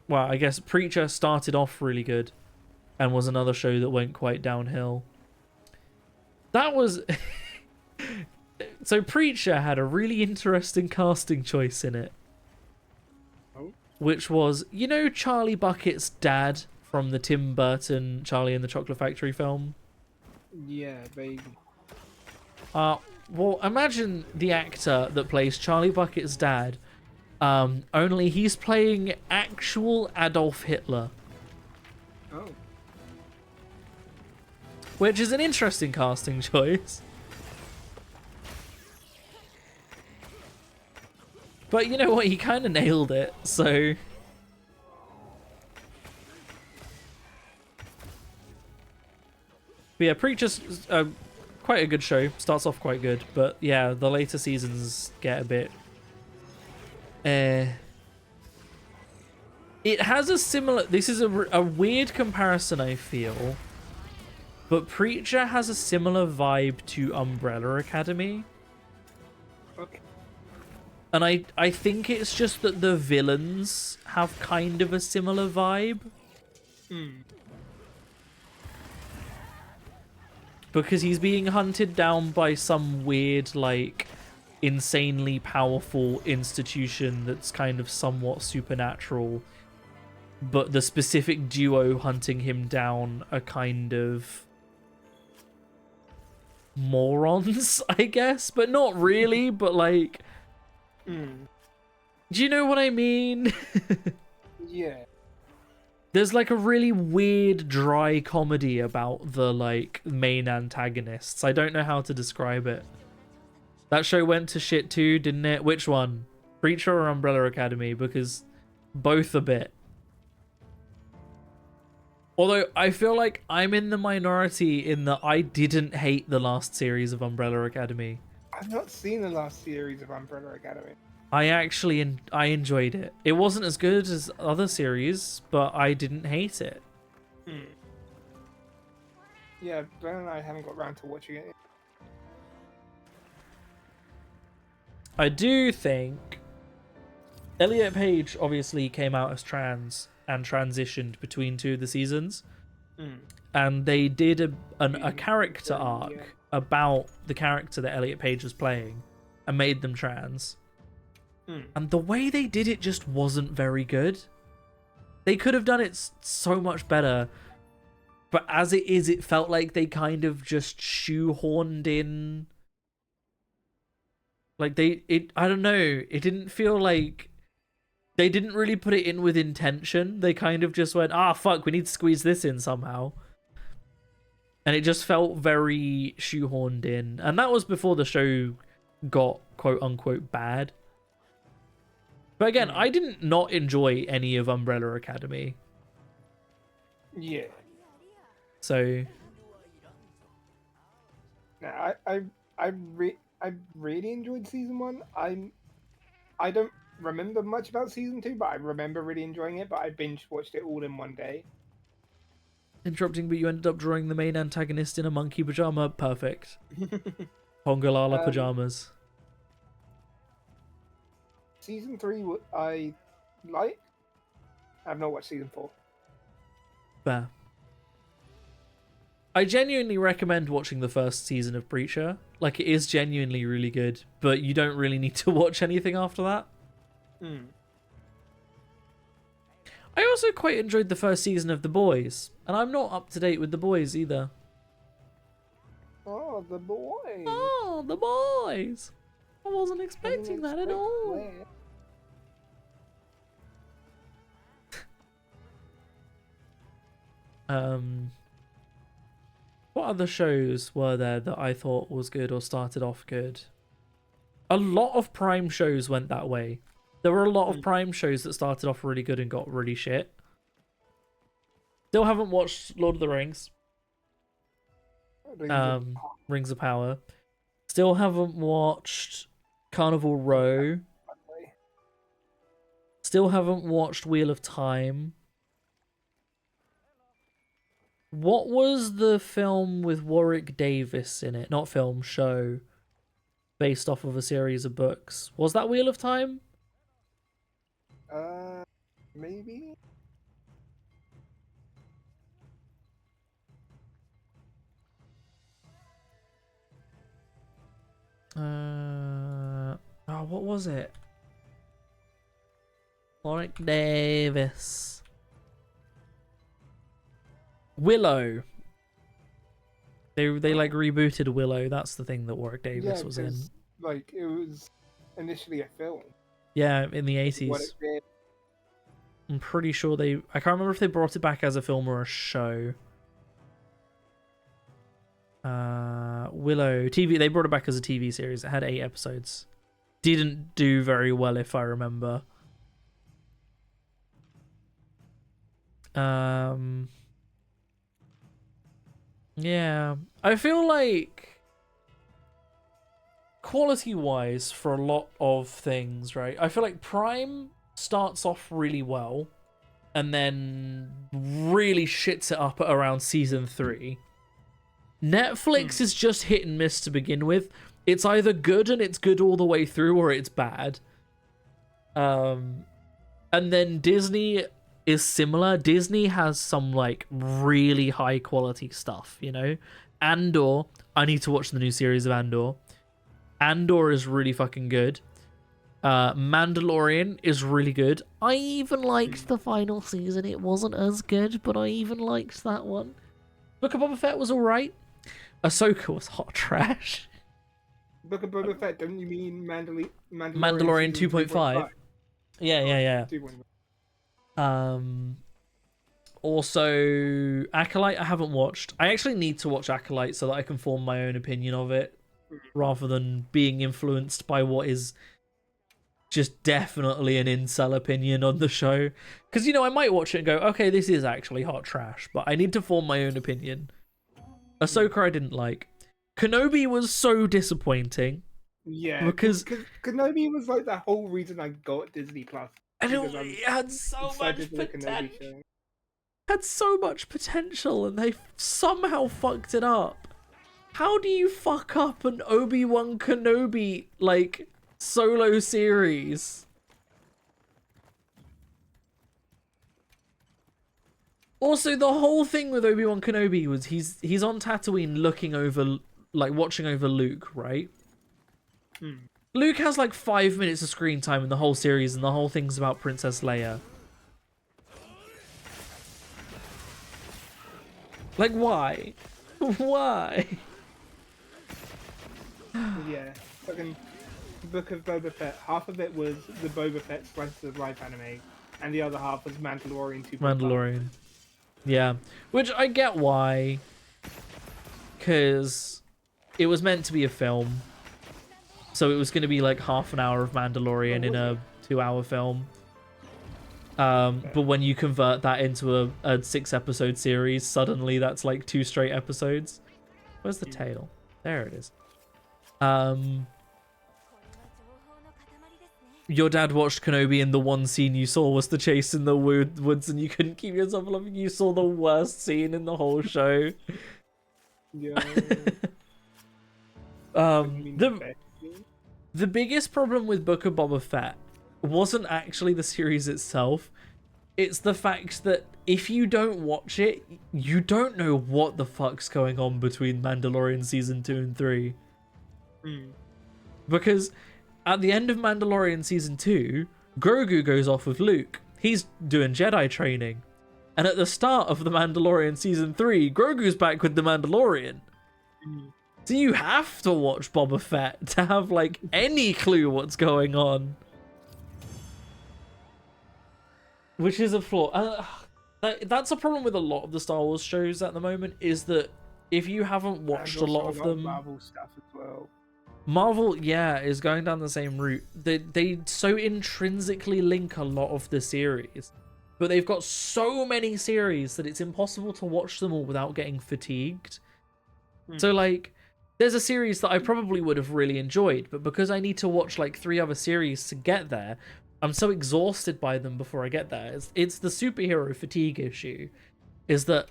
Well, I guess Preacher started off really good and was another show that went quite downhill. That was... So Preacher had a really interesting casting choice in it. Oh. Which was, you know, Charlie Bucket's dad from the Tim Burton Charlie and the Chocolate Factory film? Yeah, baby. Well, imagine the actor that plays Charlie Bucket's dad, only he's playing actual Adolf Hitler, Oh. which is an interesting casting choice. But you know what? He kind of nailed it, so... But yeah, Preacher's quite a good show. Starts off quite good, but yeah, the later seasons get a bit... It has a similar... This is a weird comparison, I feel. But Preacher has a similar vibe to Umbrella Academy. Okay. And I think it's just that the villains have kind of a similar vibe. Because he's being hunted down by some weird, like, insanely powerful institution that's kind of somewhat supernatural. But the specific duo hunting him down are kind of morons, I guess. But not really, but like... Do you know what I mean? Yeah. There's like a really weird dry comedy about the like main antagonists. I don't know how to describe it. That show went to shit too, didn't it? Which one? Preacher or Umbrella Academy? Because both a bit. Although I feel like I'm in the minority in that I didn't hate the last series of Umbrella Academy. I've not seen the last series of Umbrella Academy. I actually I enjoyed it. It wasn't as good as other series, but I didn't hate it. Yeah, Ben and I haven't got around to watching it. I do think Elliot Page obviously came out as trans and transitioned between 2 of the seasons. And they did a character arc about the character that Elliot Page was playing and made them trans. And the way they did it just wasn't very good. They could have done it so much better. But as it is, it felt like they kind of just shoehorned in. Like I don't know. It didn't feel like they didn't really put it in with intention. They kind of just went, fuck, we need to squeeze this in somehow. And it just felt very shoehorned in. And that was before the show got quote unquote bad. But again, I didn't not enjoy any of Umbrella Academy. Yeah. So... Now, I really enjoyed season 1. I don't remember much about season 2, but I remember really enjoying it. But I binge watched it all in one day. Interrupting, but you ended up drawing the main antagonist in a monkey pajama. Perfect. Hongalala pajamas. season 3 I like. I've not watched season 4. Fair. I genuinely recommend watching the first season of Preacher. Like, it is genuinely really good, but you don't really need to watch anything after that. I also quite enjoyed the first season of The Boys, and I'm not up to date with The Boys either. Oh, the boy. Oh, The Boys! I wasn't expecting that at all. What other shows were there that I thought was good or started off good? A lot of Prime shows went that way. There were a lot of Prime shows that started off really good and got really shit. Still haven't watched Lord of the Rings. Rings of Power. Still haven't watched Carnival Row. Still haven't watched Wheel of Time. What was the film with Warwick Davis in it? Not film, show. Based off of a series of books. Was that Wheel of Time? Maybe? What was it? Warwick Davis. Willow. They like rebooted Willow. That's the thing that Warwick Davis was in. Like, it was initially a film. Yeah, in the What 80s. it did. I'm pretty sure I can't remember if they brought it back as a film or a show. Willow TV. They brought it back as a TV series. It had 8 episodes. Didn't do very well, if I remember. Yeah, I feel like quality-wise for a lot of things, right? I feel like Prime starts off really well and then really shits it up at around season 3. Netflix is just hit and miss to begin with. It's either good and it's good all the way through, or it's bad. And then Disney is similar. Disney has some like really high quality stuff, you know? Andor, I need to watch the new series of Andor. Andor is really fucking good. Mandalorian is really good. I even liked the final season. It wasn't as good, but I even liked that one. Book of Boba Fett was alright. Ahsoka was hot trash. Book of Boba Fett, don't you mean Mandalorian Mandalorian 2.5? Yeah. 2.5. Also, Acolyte I haven't watched. I actually need to watch Acolyte so that I can form my own opinion of it, rather than being influenced by what is just definitely an incel opinion on the show. Because, you know, I might watch it and go, okay, this is actually hot trash, but I need to form my own opinion. Ahsoka I didn't like. Kenobi was so disappointing. Yeah, because Kenobi was like the whole reason I got Disney Plus. And it had so much potential. Had so much potential, and they somehow fucked it up. How do you fuck up an Obi-Wan Kenobi like solo series? Also, the whole thing with Obi-Wan Kenobi was he's on Tatooine looking over, like watching over Luke, right? Luke has like 5 minutes of screen time in the whole series, and the whole thing's about Princess Leia. Like, why? Why? Yeah, fucking Book of Boba Fett. Half of it was the Boba Fett slice of life anime, and the other half was Mandalorian 2.5. Mandalorian. Yeah, which I get why, because it was meant to be a film, so it was going to be like half an hour of Mandalorian in a 2-hour film. But when you convert that into a 6-episode series, suddenly that's like 2 straight episodes. Where's the tail? There it is. Your dad watched Kenobi, and the one scene you saw was the chase in the woods, and you couldn't keep yourself laughing. You saw the worst scene in the whole show. Yeah. The biggest problem with Book of Boba Fett wasn't actually the series itself. It's the fact that if you don't watch it, you don't know what the fuck's going on between Mandalorian season 2 and 3. Because at the end of Mandalorian season 2, Grogu goes off with Luke. He's doing Jedi training. And at the start of the Mandalorian season 3, Grogu's back with the Mandalorian. So you have to watch Boba Fett to have like any clue what's going on. Which is a flaw. That's a problem with a lot of the Star Wars shows at the moment, is that if you haven't watched a lot of them... Marvel stuff as well. Marvel, yeah, is going down the same route. They so intrinsically link a lot of the series. But they've got so many series that it's impossible to watch them all without getting fatigued. So, like, there's a series that I probably would have really enjoyed, but because I need to watch, like, 3 other series to get there, I'm so exhausted by them before I get there. It's the superhero fatigue issue, is that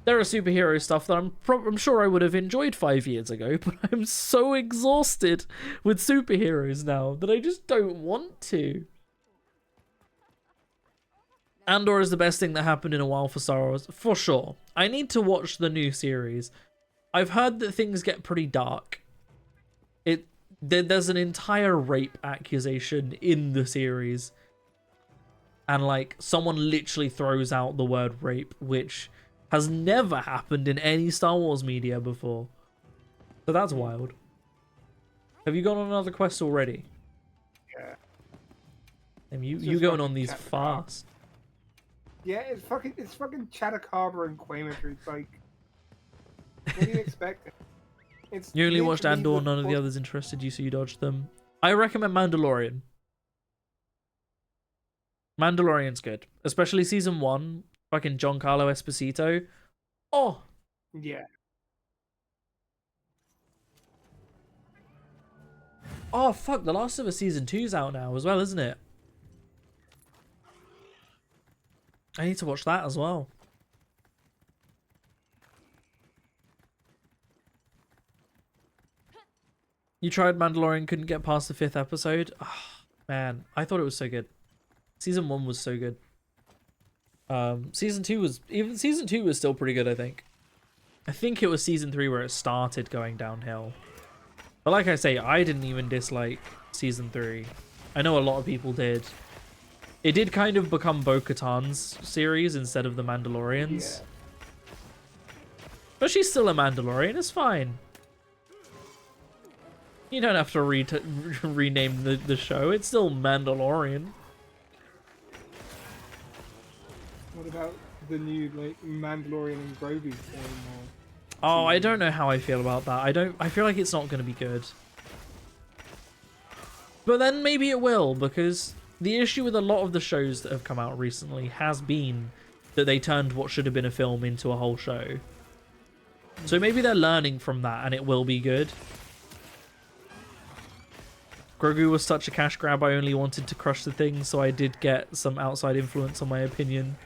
there are superhero stuff that I'm sure I would have enjoyed 5 years ago, but I'm so exhausted with superheroes now that I just don't want to. Andor is the best thing that happened in a while for Star Wars, for sure. I need to watch the new series. I've heard that things get pretty dark. There's an entire rape accusation in the series. And, like, someone literally throws out the word rape, which has never happened in any Star Wars media before. So that's wild. Have you gone on another quest already? Yeah. And you going on these fast. Yeah, it's fucking Chatacabra and Quaimotry. It's like, what do you expect? You only watched Andor, none of the others interested you, so you dodged them. I recommend Mandalorian. Mandalorian's good. Especially season 1. Fucking Giancarlo Esposito. Oh! Yeah. Oh, fuck. The Last of Us season 2's out now as well, isn't it? I need to watch that as well. You tried Mandalorian, couldn't get past the 5th episode? Oh, man, I thought it was so good. Season 1 was so good. Season 2 was still pretty good, I think. I think it was season 3 where it started going downhill. But like I say, I didn't even dislike season 3. I know a lot of people did. It did kind of become Bo-Katan's series instead of the Mandalorians. Yeah. But she's still a Mandalorian, it's fine. You don't have to rename the show, it's still Mandalorian. What about the new, like, Mandalorian and Grogu thing? Oh, I don't know how I feel about that. I feel like it's not going to be good. But then maybe it will, because the issue with a lot of the shows that have come out recently has been that they turned what should have been a film into a whole show. So maybe they're learning from that and it will be good. Grogu was such a cash grab, I only wanted to crush the thing, so I did get some outside influence on my opinion.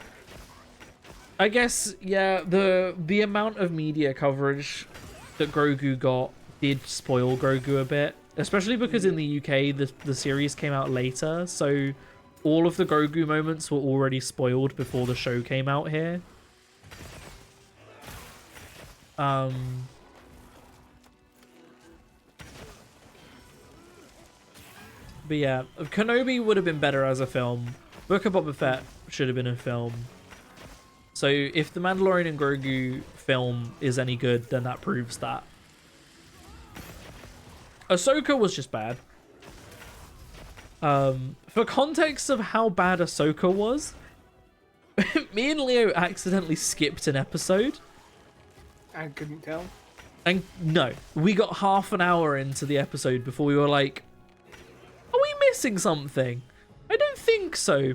I guess, yeah, the amount of media coverage that Grogu got did spoil Grogu a bit. Especially because in the UK, the series came out later, so all of the Grogu moments were already spoiled before the show came out here. But yeah, Kenobi would have been better as a film. Book of Boba Fett should have been a film. So if the Mandalorian and Grogu film is any good, then that proves that. Ahsoka was just bad. For context of how bad Ahsoka was, me and Leo accidentally skipped an episode. I couldn't tell. And no, we got half an hour into the episode before we were like, are we missing something? I don't think so,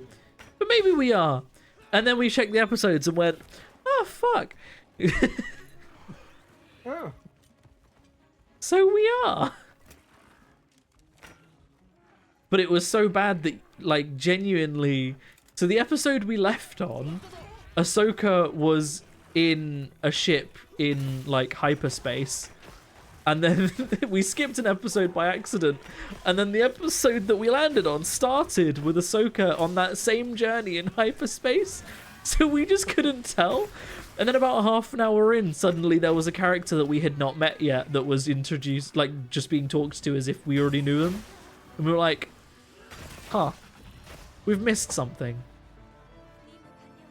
but maybe we are. And then we checked the episodes and went, oh, fuck. Oh. So we are. But it was so bad that, like, genuinely... So the episode we left on, Ahsoka was in a ship in, like, hyperspace. And then we skipped an episode by accident. And then the episode that we landed on started with Ahsoka on that same journey in hyperspace. So we just couldn't tell. And then about half an hour in, suddenly there was a character that we had not met yet that was introduced, like just being talked to as if we already knew them. And we were like, huh, we've missed something.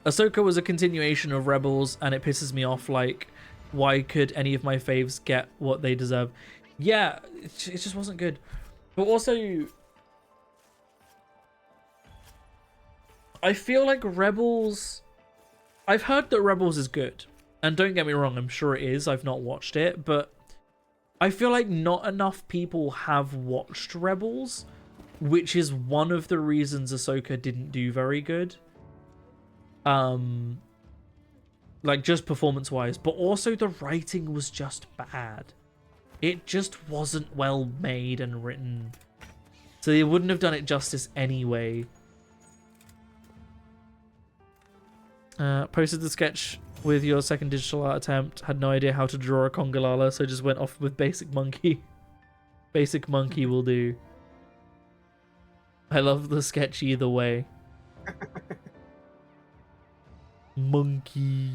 Ahsoka was a continuation of Rebels, and it pisses me off, like, why could any of my faves get what they deserve? Yeah, it just wasn't good. But also, I feel like Rebels... I've heard that Rebels is good. And don't get me wrong, I'm sure it is. I've not watched it. But I feel like not enough people have watched Rebels, which is one of the reasons Ahsoka didn't do very good. Like, just performance-wise. But also, the writing was just bad. It just wasn't well made and written. So they wouldn't have done it justice anyway. Posted the sketch with your second digital art attempt. Had no idea how to draw a Congalala, so just went off with Basic Monkey. Basic Monkey will do. I love the sketch either way. Monkey.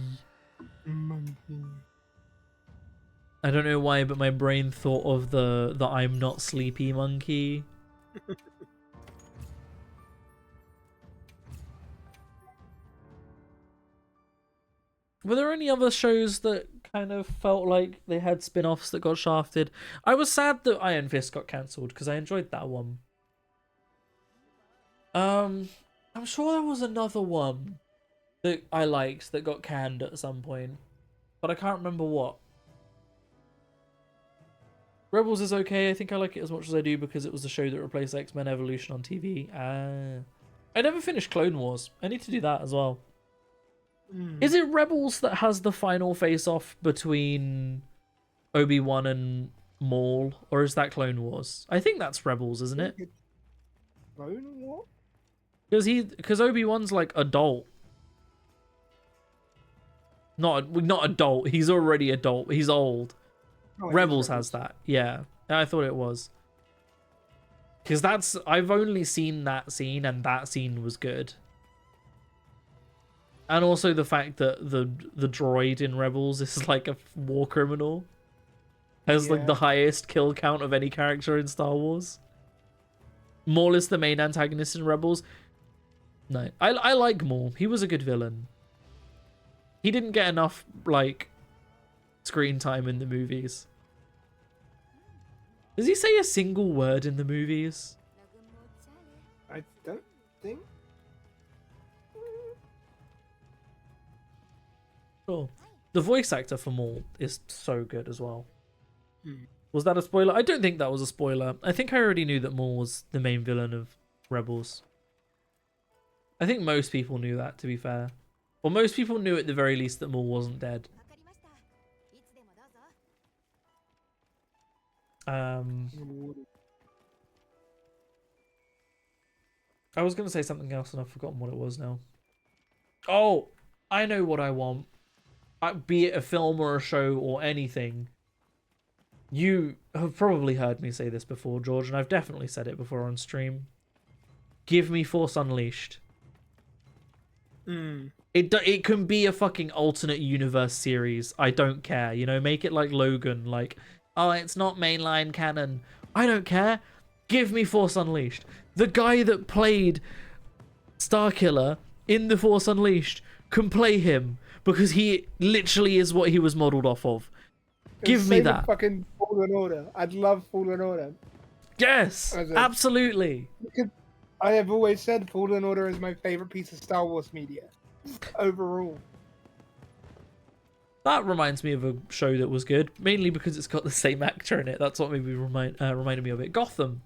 I don't know why, but my brain thought of the I'm not sleepy monkey. Were there any other shows that kind of felt like they had spin-offs that got shafted? I was sad that Iron Fist got cancelled because I enjoyed that one. I'm sure there was another one that I liked that got canned at some point, but I can't remember what. Rebels is okay. I think I like it as much as I do because it was the show that replaced X-Men Evolution on TV. I never finished Clone Wars. I need to do that as well. Is it Rebels that has the final face-off between Obi-Wan and Maul, or is that Clone Wars? I think that's Rebels, isn't it? Clone Wars? Because Obi-Wan's like adult. Not adult. He's already adult. He's old. Oh, Rebels has that. Yeah, I thought it was. Because I've only seen that scene, and that scene was good. And also the fact that the droid in Rebels is like a war criminal. Has like the highest kill count of any character in Star Wars. Maul is the main antagonist in Rebels. No, I like Maul. He was a good villain. He didn't get enough like screen time in the movies. Does he say a single word in the movies? I don't think. Sure. The voice actor for Maul is so good as well. Was that a spoiler? I don't think that was a spoiler. I think I already knew that Maul was the main villain of Rebels. I think most people knew that, to be fair. Or most people knew at the very least that Maul wasn't dead. I was going to say something else and I've forgotten what it was now. Oh, I know what I want. Be it a film or a show or anything. You have probably heard me say this before, George, and I've definitely said it before on stream. Give me Force Unleashed. It can be a fucking alternate universe series. I don't care. You know, make it like Logan. Like, oh, it's not mainline canon. I don't care. Give me Force Unleashed. The guy that played Starkiller in The Force Unleashed can play him because he literally is what he was modeled off of. Give me that. Fucking Fallen Order. I'd love Fallen Order. Yes, absolutely. Because I have always said Fallen Order is my favorite piece of Star Wars media overall. That reminds me of a show that was good, mainly because it's got the same actor in it. That's what maybe reminded me of it. Gotham.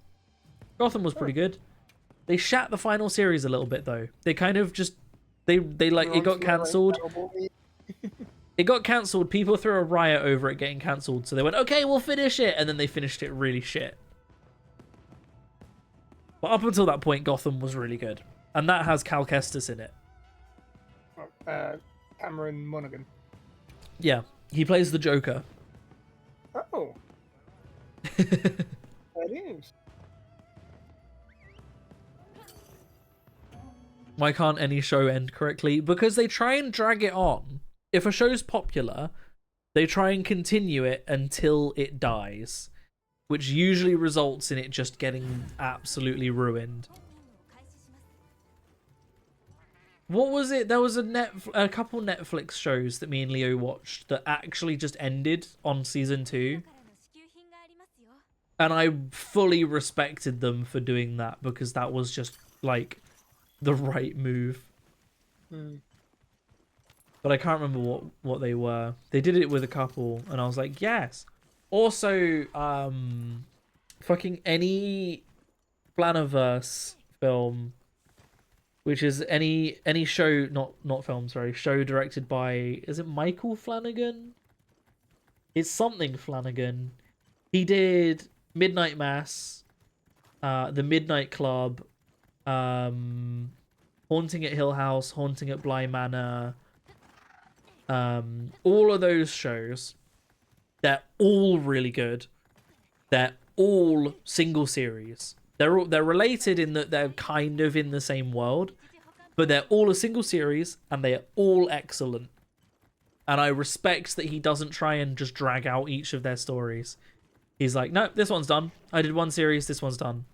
Gotham was pretty good. They shat the final series a little bit though. They kind of just they like it got cancelled. It got cancelled. People threw a riot over it getting cancelled, so they went, "Okay, we'll finish it," and then they finished it really shit. But up until that point, Gotham was really good, and that has Cal Kestis in it. Cameron Monaghan. Yeah, he plays the Joker. Oh. It is. Why can't any show end correctly? Because they try and drag it on. If a show's popular, they try and continue it until it dies, which usually results in it just getting absolutely ruined. What was it? There was a couple Netflix shows that me and Leo watched that actually just ended on season 2. And I fully respected them for doing that because that was just like the right move. But I can't remember what they were. They did it with a couple and I was like, yes. Also, fucking any Flaniverse film, which is any show, not film, sorry, show directed by, is it Michael Flanagan? It's something Flanagan. He did Midnight Mass, The Midnight Club, Haunting at Hill House, Haunting at Bly Manor, all of those shows. They're all really good. They're all single series. They're related in that they're kind of in the same world, but they're all a single series and they are all excellent. And I respect that he doesn't try and just drag out each of their stories. He's like, no, this one's done. I did one series, this one's done.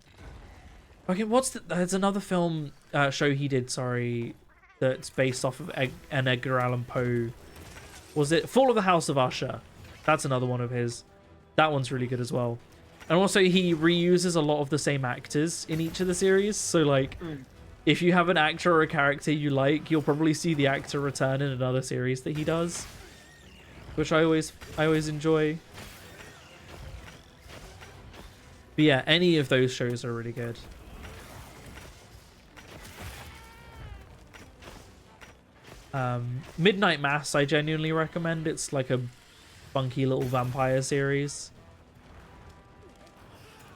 Okay, there's another film show he did, sorry, that's based off of an Edgar Allan Poe. Was it Fall of the House of Usher? That's another one of his. That one's really good as well. And also he reuses a lot of the same actors in each of the series. So like, if you have an actor or a character you like, you'll probably see the actor return in another series that he does, which I always enjoy. But yeah, any of those shows are really good. Midnight Mass, I genuinely recommend. It's like a funky little vampire series.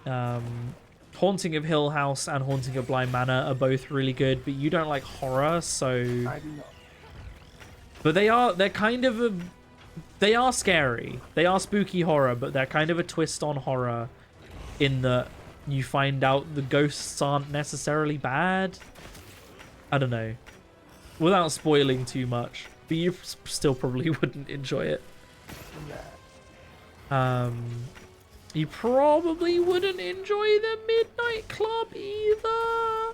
Haunting of Hill House and Haunting of Bly Manor are both really good, but you don't like horror, so... I do not. But they're kind of they are scary. They are spooky horror, but they're kind of a twist on horror in that you find out the ghosts aren't necessarily bad. I don't know. Without spoiling too much, but you still probably wouldn't enjoy it. You probably wouldn't enjoy the Midnight Club either.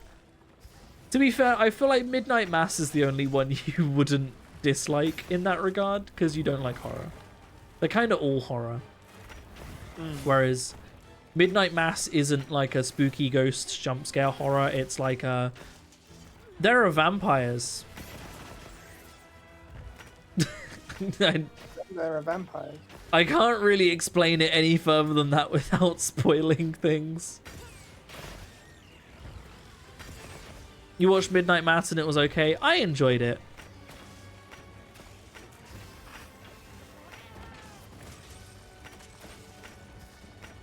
To be fair, I feel like Midnight Mass is the only one you wouldn't dislike in that regard, because you don't like horror. They're kind of all horror. Whereas Midnight Mass isn't like a spooky ghost jump scare horror, it's like a... There are vampires. There are vampires. I can't really explain it any further than that without spoiling things. You watched Midnight Mass and it was okay. I enjoyed it.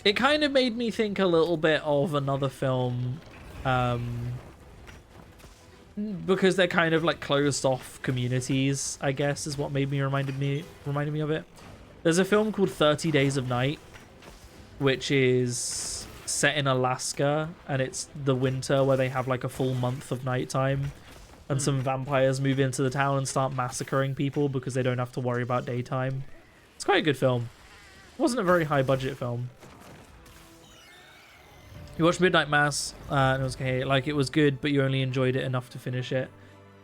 It kind of made me think a little bit of another film, because they're kind of like closed off communities, I guess, is what reminded me of it. There's a film called 30 Days of Night, which is set in Alaska, and it's the winter where they have like a full month of nighttime, and some vampires move into the town and start massacring people because they don't have to worry about daytime. It's quite a good film. It wasn't a very high budget film. You watched Midnight Mass, and it was okay. Like, it was good, but you only enjoyed it enough to finish it.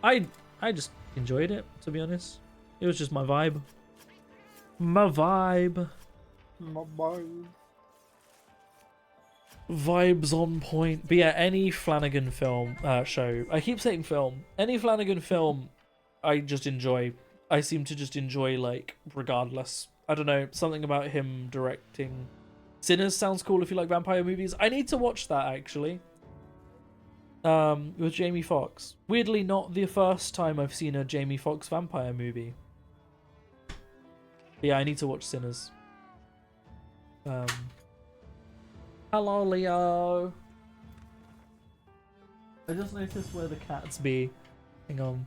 I just enjoyed it, to be honest. It was just my vibe. My vibe. My vibe. Vibes on point. But yeah, any Flanagan film, show. I keep saying film. Any Flanagan film, I just enjoy. I seem to just enjoy, like, regardless. I don't know, something about him directing... Sinners sounds cool if you like vampire movies. I need to watch that, actually. With Jamie Foxx. Weirdly, not the first time I've seen a Jamie Foxx vampire movie. But yeah, I need to watch Sinners. Hello, Leo. I just noticed where the cats be. Hang on.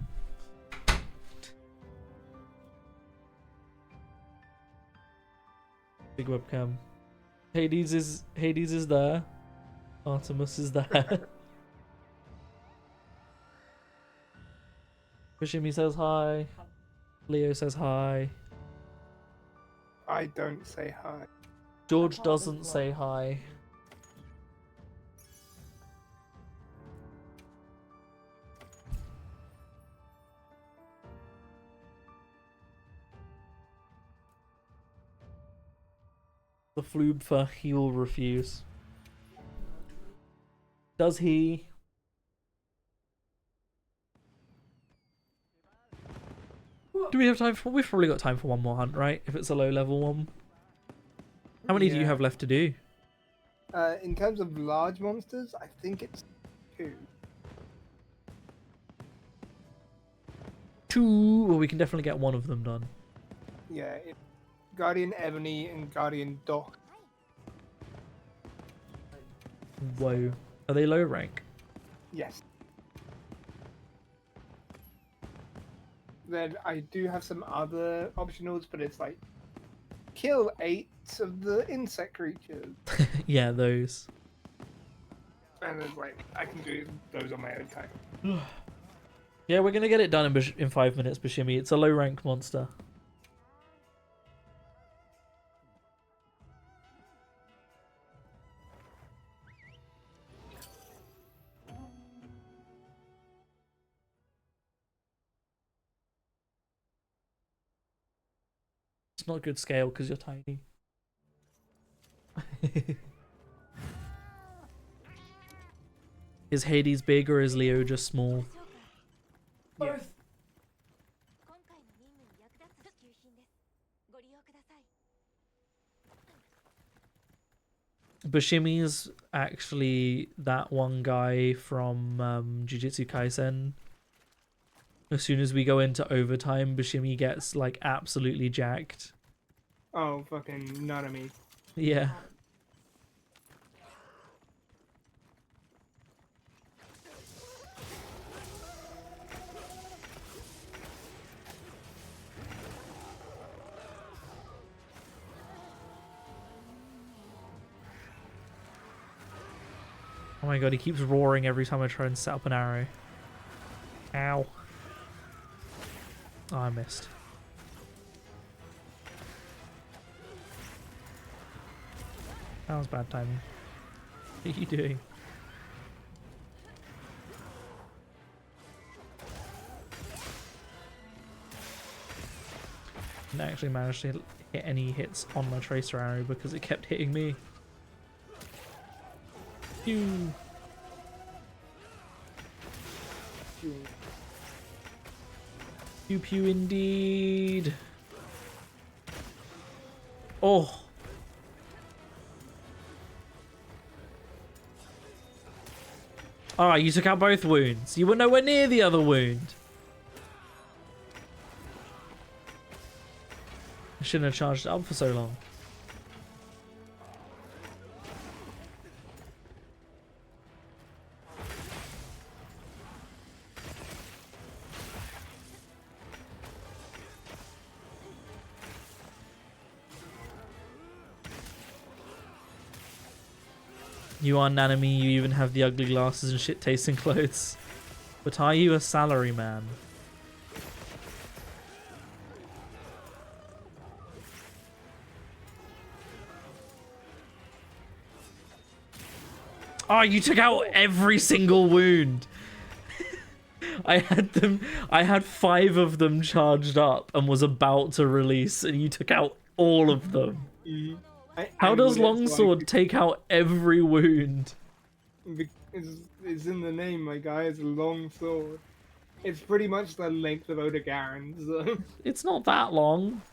Big webcam. Hades is there. Artemis is there. Kushimi says hi. Leo says hi. I don't say hi. George doesn't say hi. The Floobfer, he will refuse. Does he? Do we have time for? We've probably got time for one more hunt, right? If it's a low level one. How many do you Yeah. have left to do? In terms of large monsters, I think it's 2. 2. Well, we can definitely get one of them done. Yeah, Guardian Ebony and Guardian Doc. Whoa. Are they low rank? Yes. Then I do have some other optionals, but it's like kill 8 of the insect creatures. Yeah, those. And it's like I can do those on my own time. Yeah, we're gonna get it done in 5 minutes, Bashimi. It's a low rank monster. It's not good scale because you're tiny. Is Hades big or is Leo just small? Yeah. Bashimi's actually that one guy from Jujutsu Kaisen. As soon as we go into overtime, Bashimi gets like absolutely jacked. Oh, fucking Nanami. Yeah. Oh my god, he keeps roaring every time I try and set up an arrow. Ow. Oh, I missed. That was bad timing. What are you doing? Didn't actually manage to hit any hits on my tracer arrow because it kept hitting me. Pew. Pew pew indeed. Oh. Ah, you took out both wounds. You were nowhere near the other wound. I shouldn't have charged it up for so long. You are Nanami, you even have the ugly glasses and shit tasting clothes. But are you a salary man? Oh, you took out every single wound. I had 5 of them charged up and was about to release, and you took out all of them. Mm. How does Longsword take out every wound? It's in the name, my guy. It's a long sword. It's pretty much the length of Odogaron, so... It's not that long.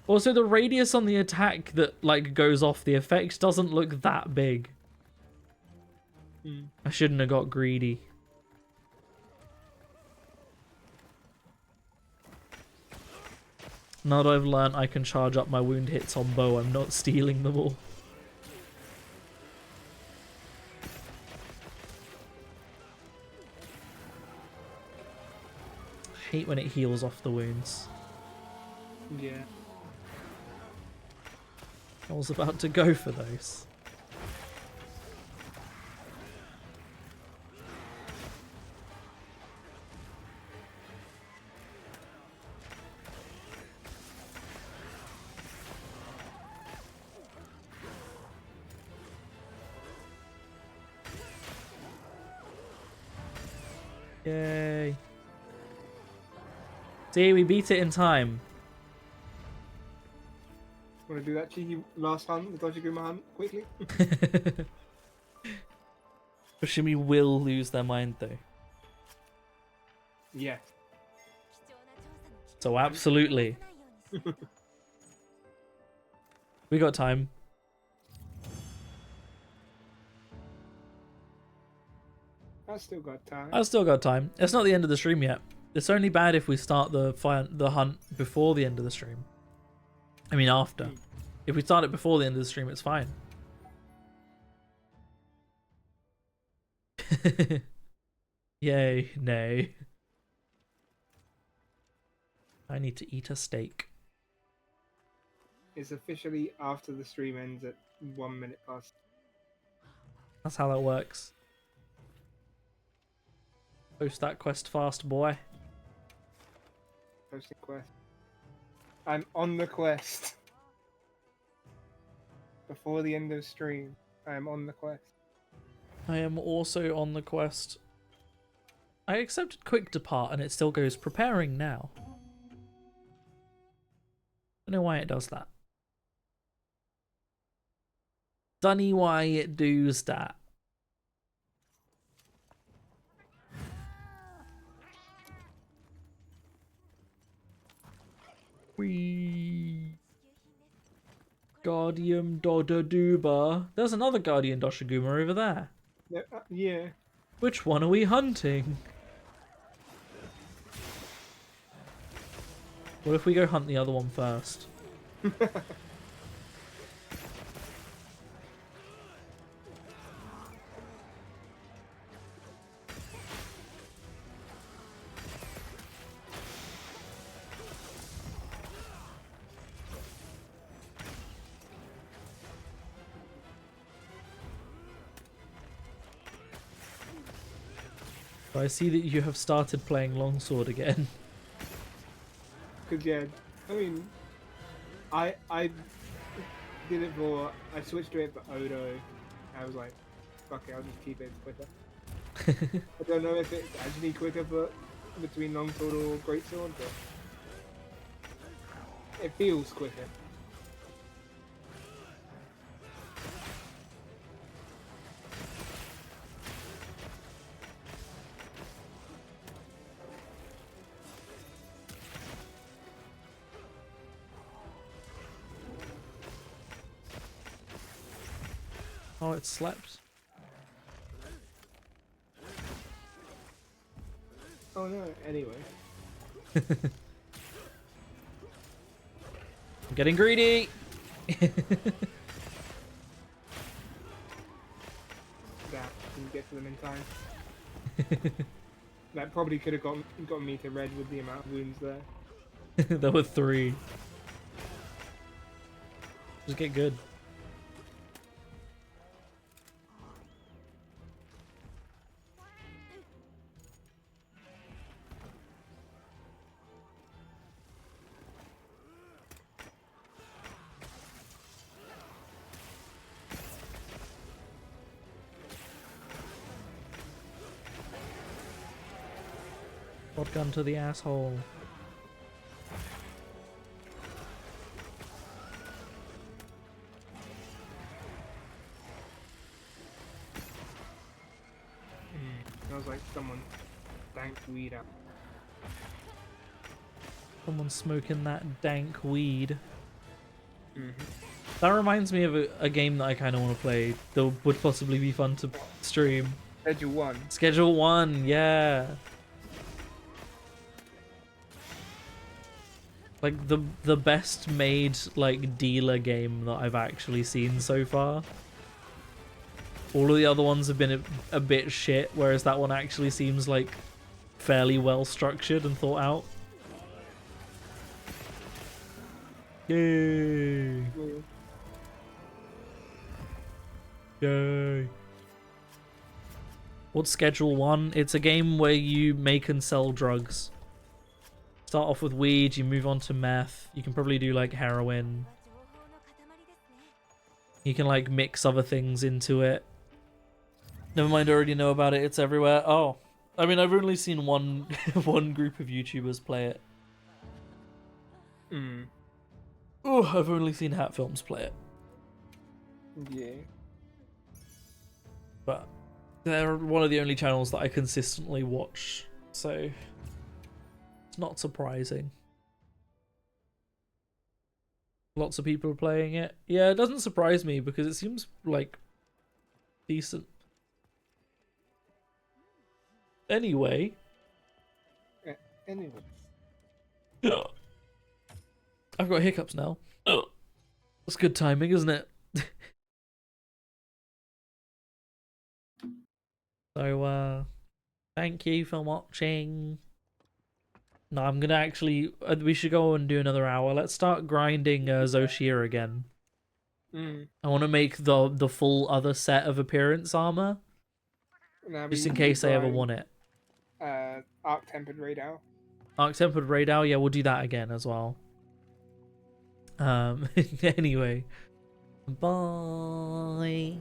Also, the radius on the attack that like goes off the effect doesn't look that big. I shouldn't have got greedy. Now that I've learned I can charge up my wound hits on bow, I'm not stealing them all. I hate when it heals off the wounds. Yeah. I was about to go for those. Yay. See, we beat it in time. Want to do that cheeky last hunt, the Dojiguma hunt, quickly? Fushimi will lose their mind though. Yes. So absolutely. We got time. I've still got time. I've still got time. It's not the end of the stream yet. It's only bad if we start the hunt before the end of the stream. I mean after. If we start it before the end of the stream, it's fine. Yay, nay. I need to eat a steak. It's officially after the stream ends at 1 minute past. That's how that works. Post that quest fast, boy. Posting quest. I'm on the quest. Before the end of stream, I am on the quest. I am also on the quest. I accepted quick depart and it still goes preparing now. I don't know why it does that. Dunny why it does that. Wee. Guardian Dododuba. There's another Guardian Doshiguma over there. Yeah. Which one are we hunting? What if we go hunt the other one first? I see that you have started playing Longsword again. Cause yeah, I mean, I did it for, I switched to it for Odo. I was like, fuck it, I'll just keep it quicker. I don't know if it's actually quicker for between Longsword or Greatsword, but it feels quicker. Oh, it slept. Oh no, anyway. I'm getting greedy! That didn't get to them in time. That probably could have got me to red with the amount of wounds there. There were 3. Just get good. Shotgun to the asshole. Smells like someone danked weed up. Someone smoking that dank weed. Mm-hmm. That reminds me of a game that I kind of want to play that would possibly be fun to stream. Schedule 1. Schedule 1, yeah. Like the best made like dealer game that I've actually seen so far. All of the other ones have been a bit shit, whereas that one actually seems like fairly well structured and thought out. Yay! Yay. What's Schedule 1? It's a game where you make and sell drugs. Start off with weed, you move on to meth. You can probably do like heroin. You can like mix other things into it. Never mind, I already know about it. It's everywhere. Oh, I mean, I've only seen one one group of YouTubers play it. Mm. Oh, I've only seen Hat Films play it. Yeah. But they're one of the only channels that I consistently watch, so it's not surprising. Lots of people are playing it. Yeah, it doesn't surprise me because it seems like decent. Anyway. Anyway. I've got hiccups now. That's good timing, isn't it? So, thank you for watching. No, I'm gonna actually... we should go and do another hour. Let's start grinding Zoshir again. Mm. I want to make the full other set of appearance armor. Now Just we in case I ever grind, want it. Arc Tempered Radar. Arc Tempered Radar, yeah, we'll do that again as well. Anyway. Bye.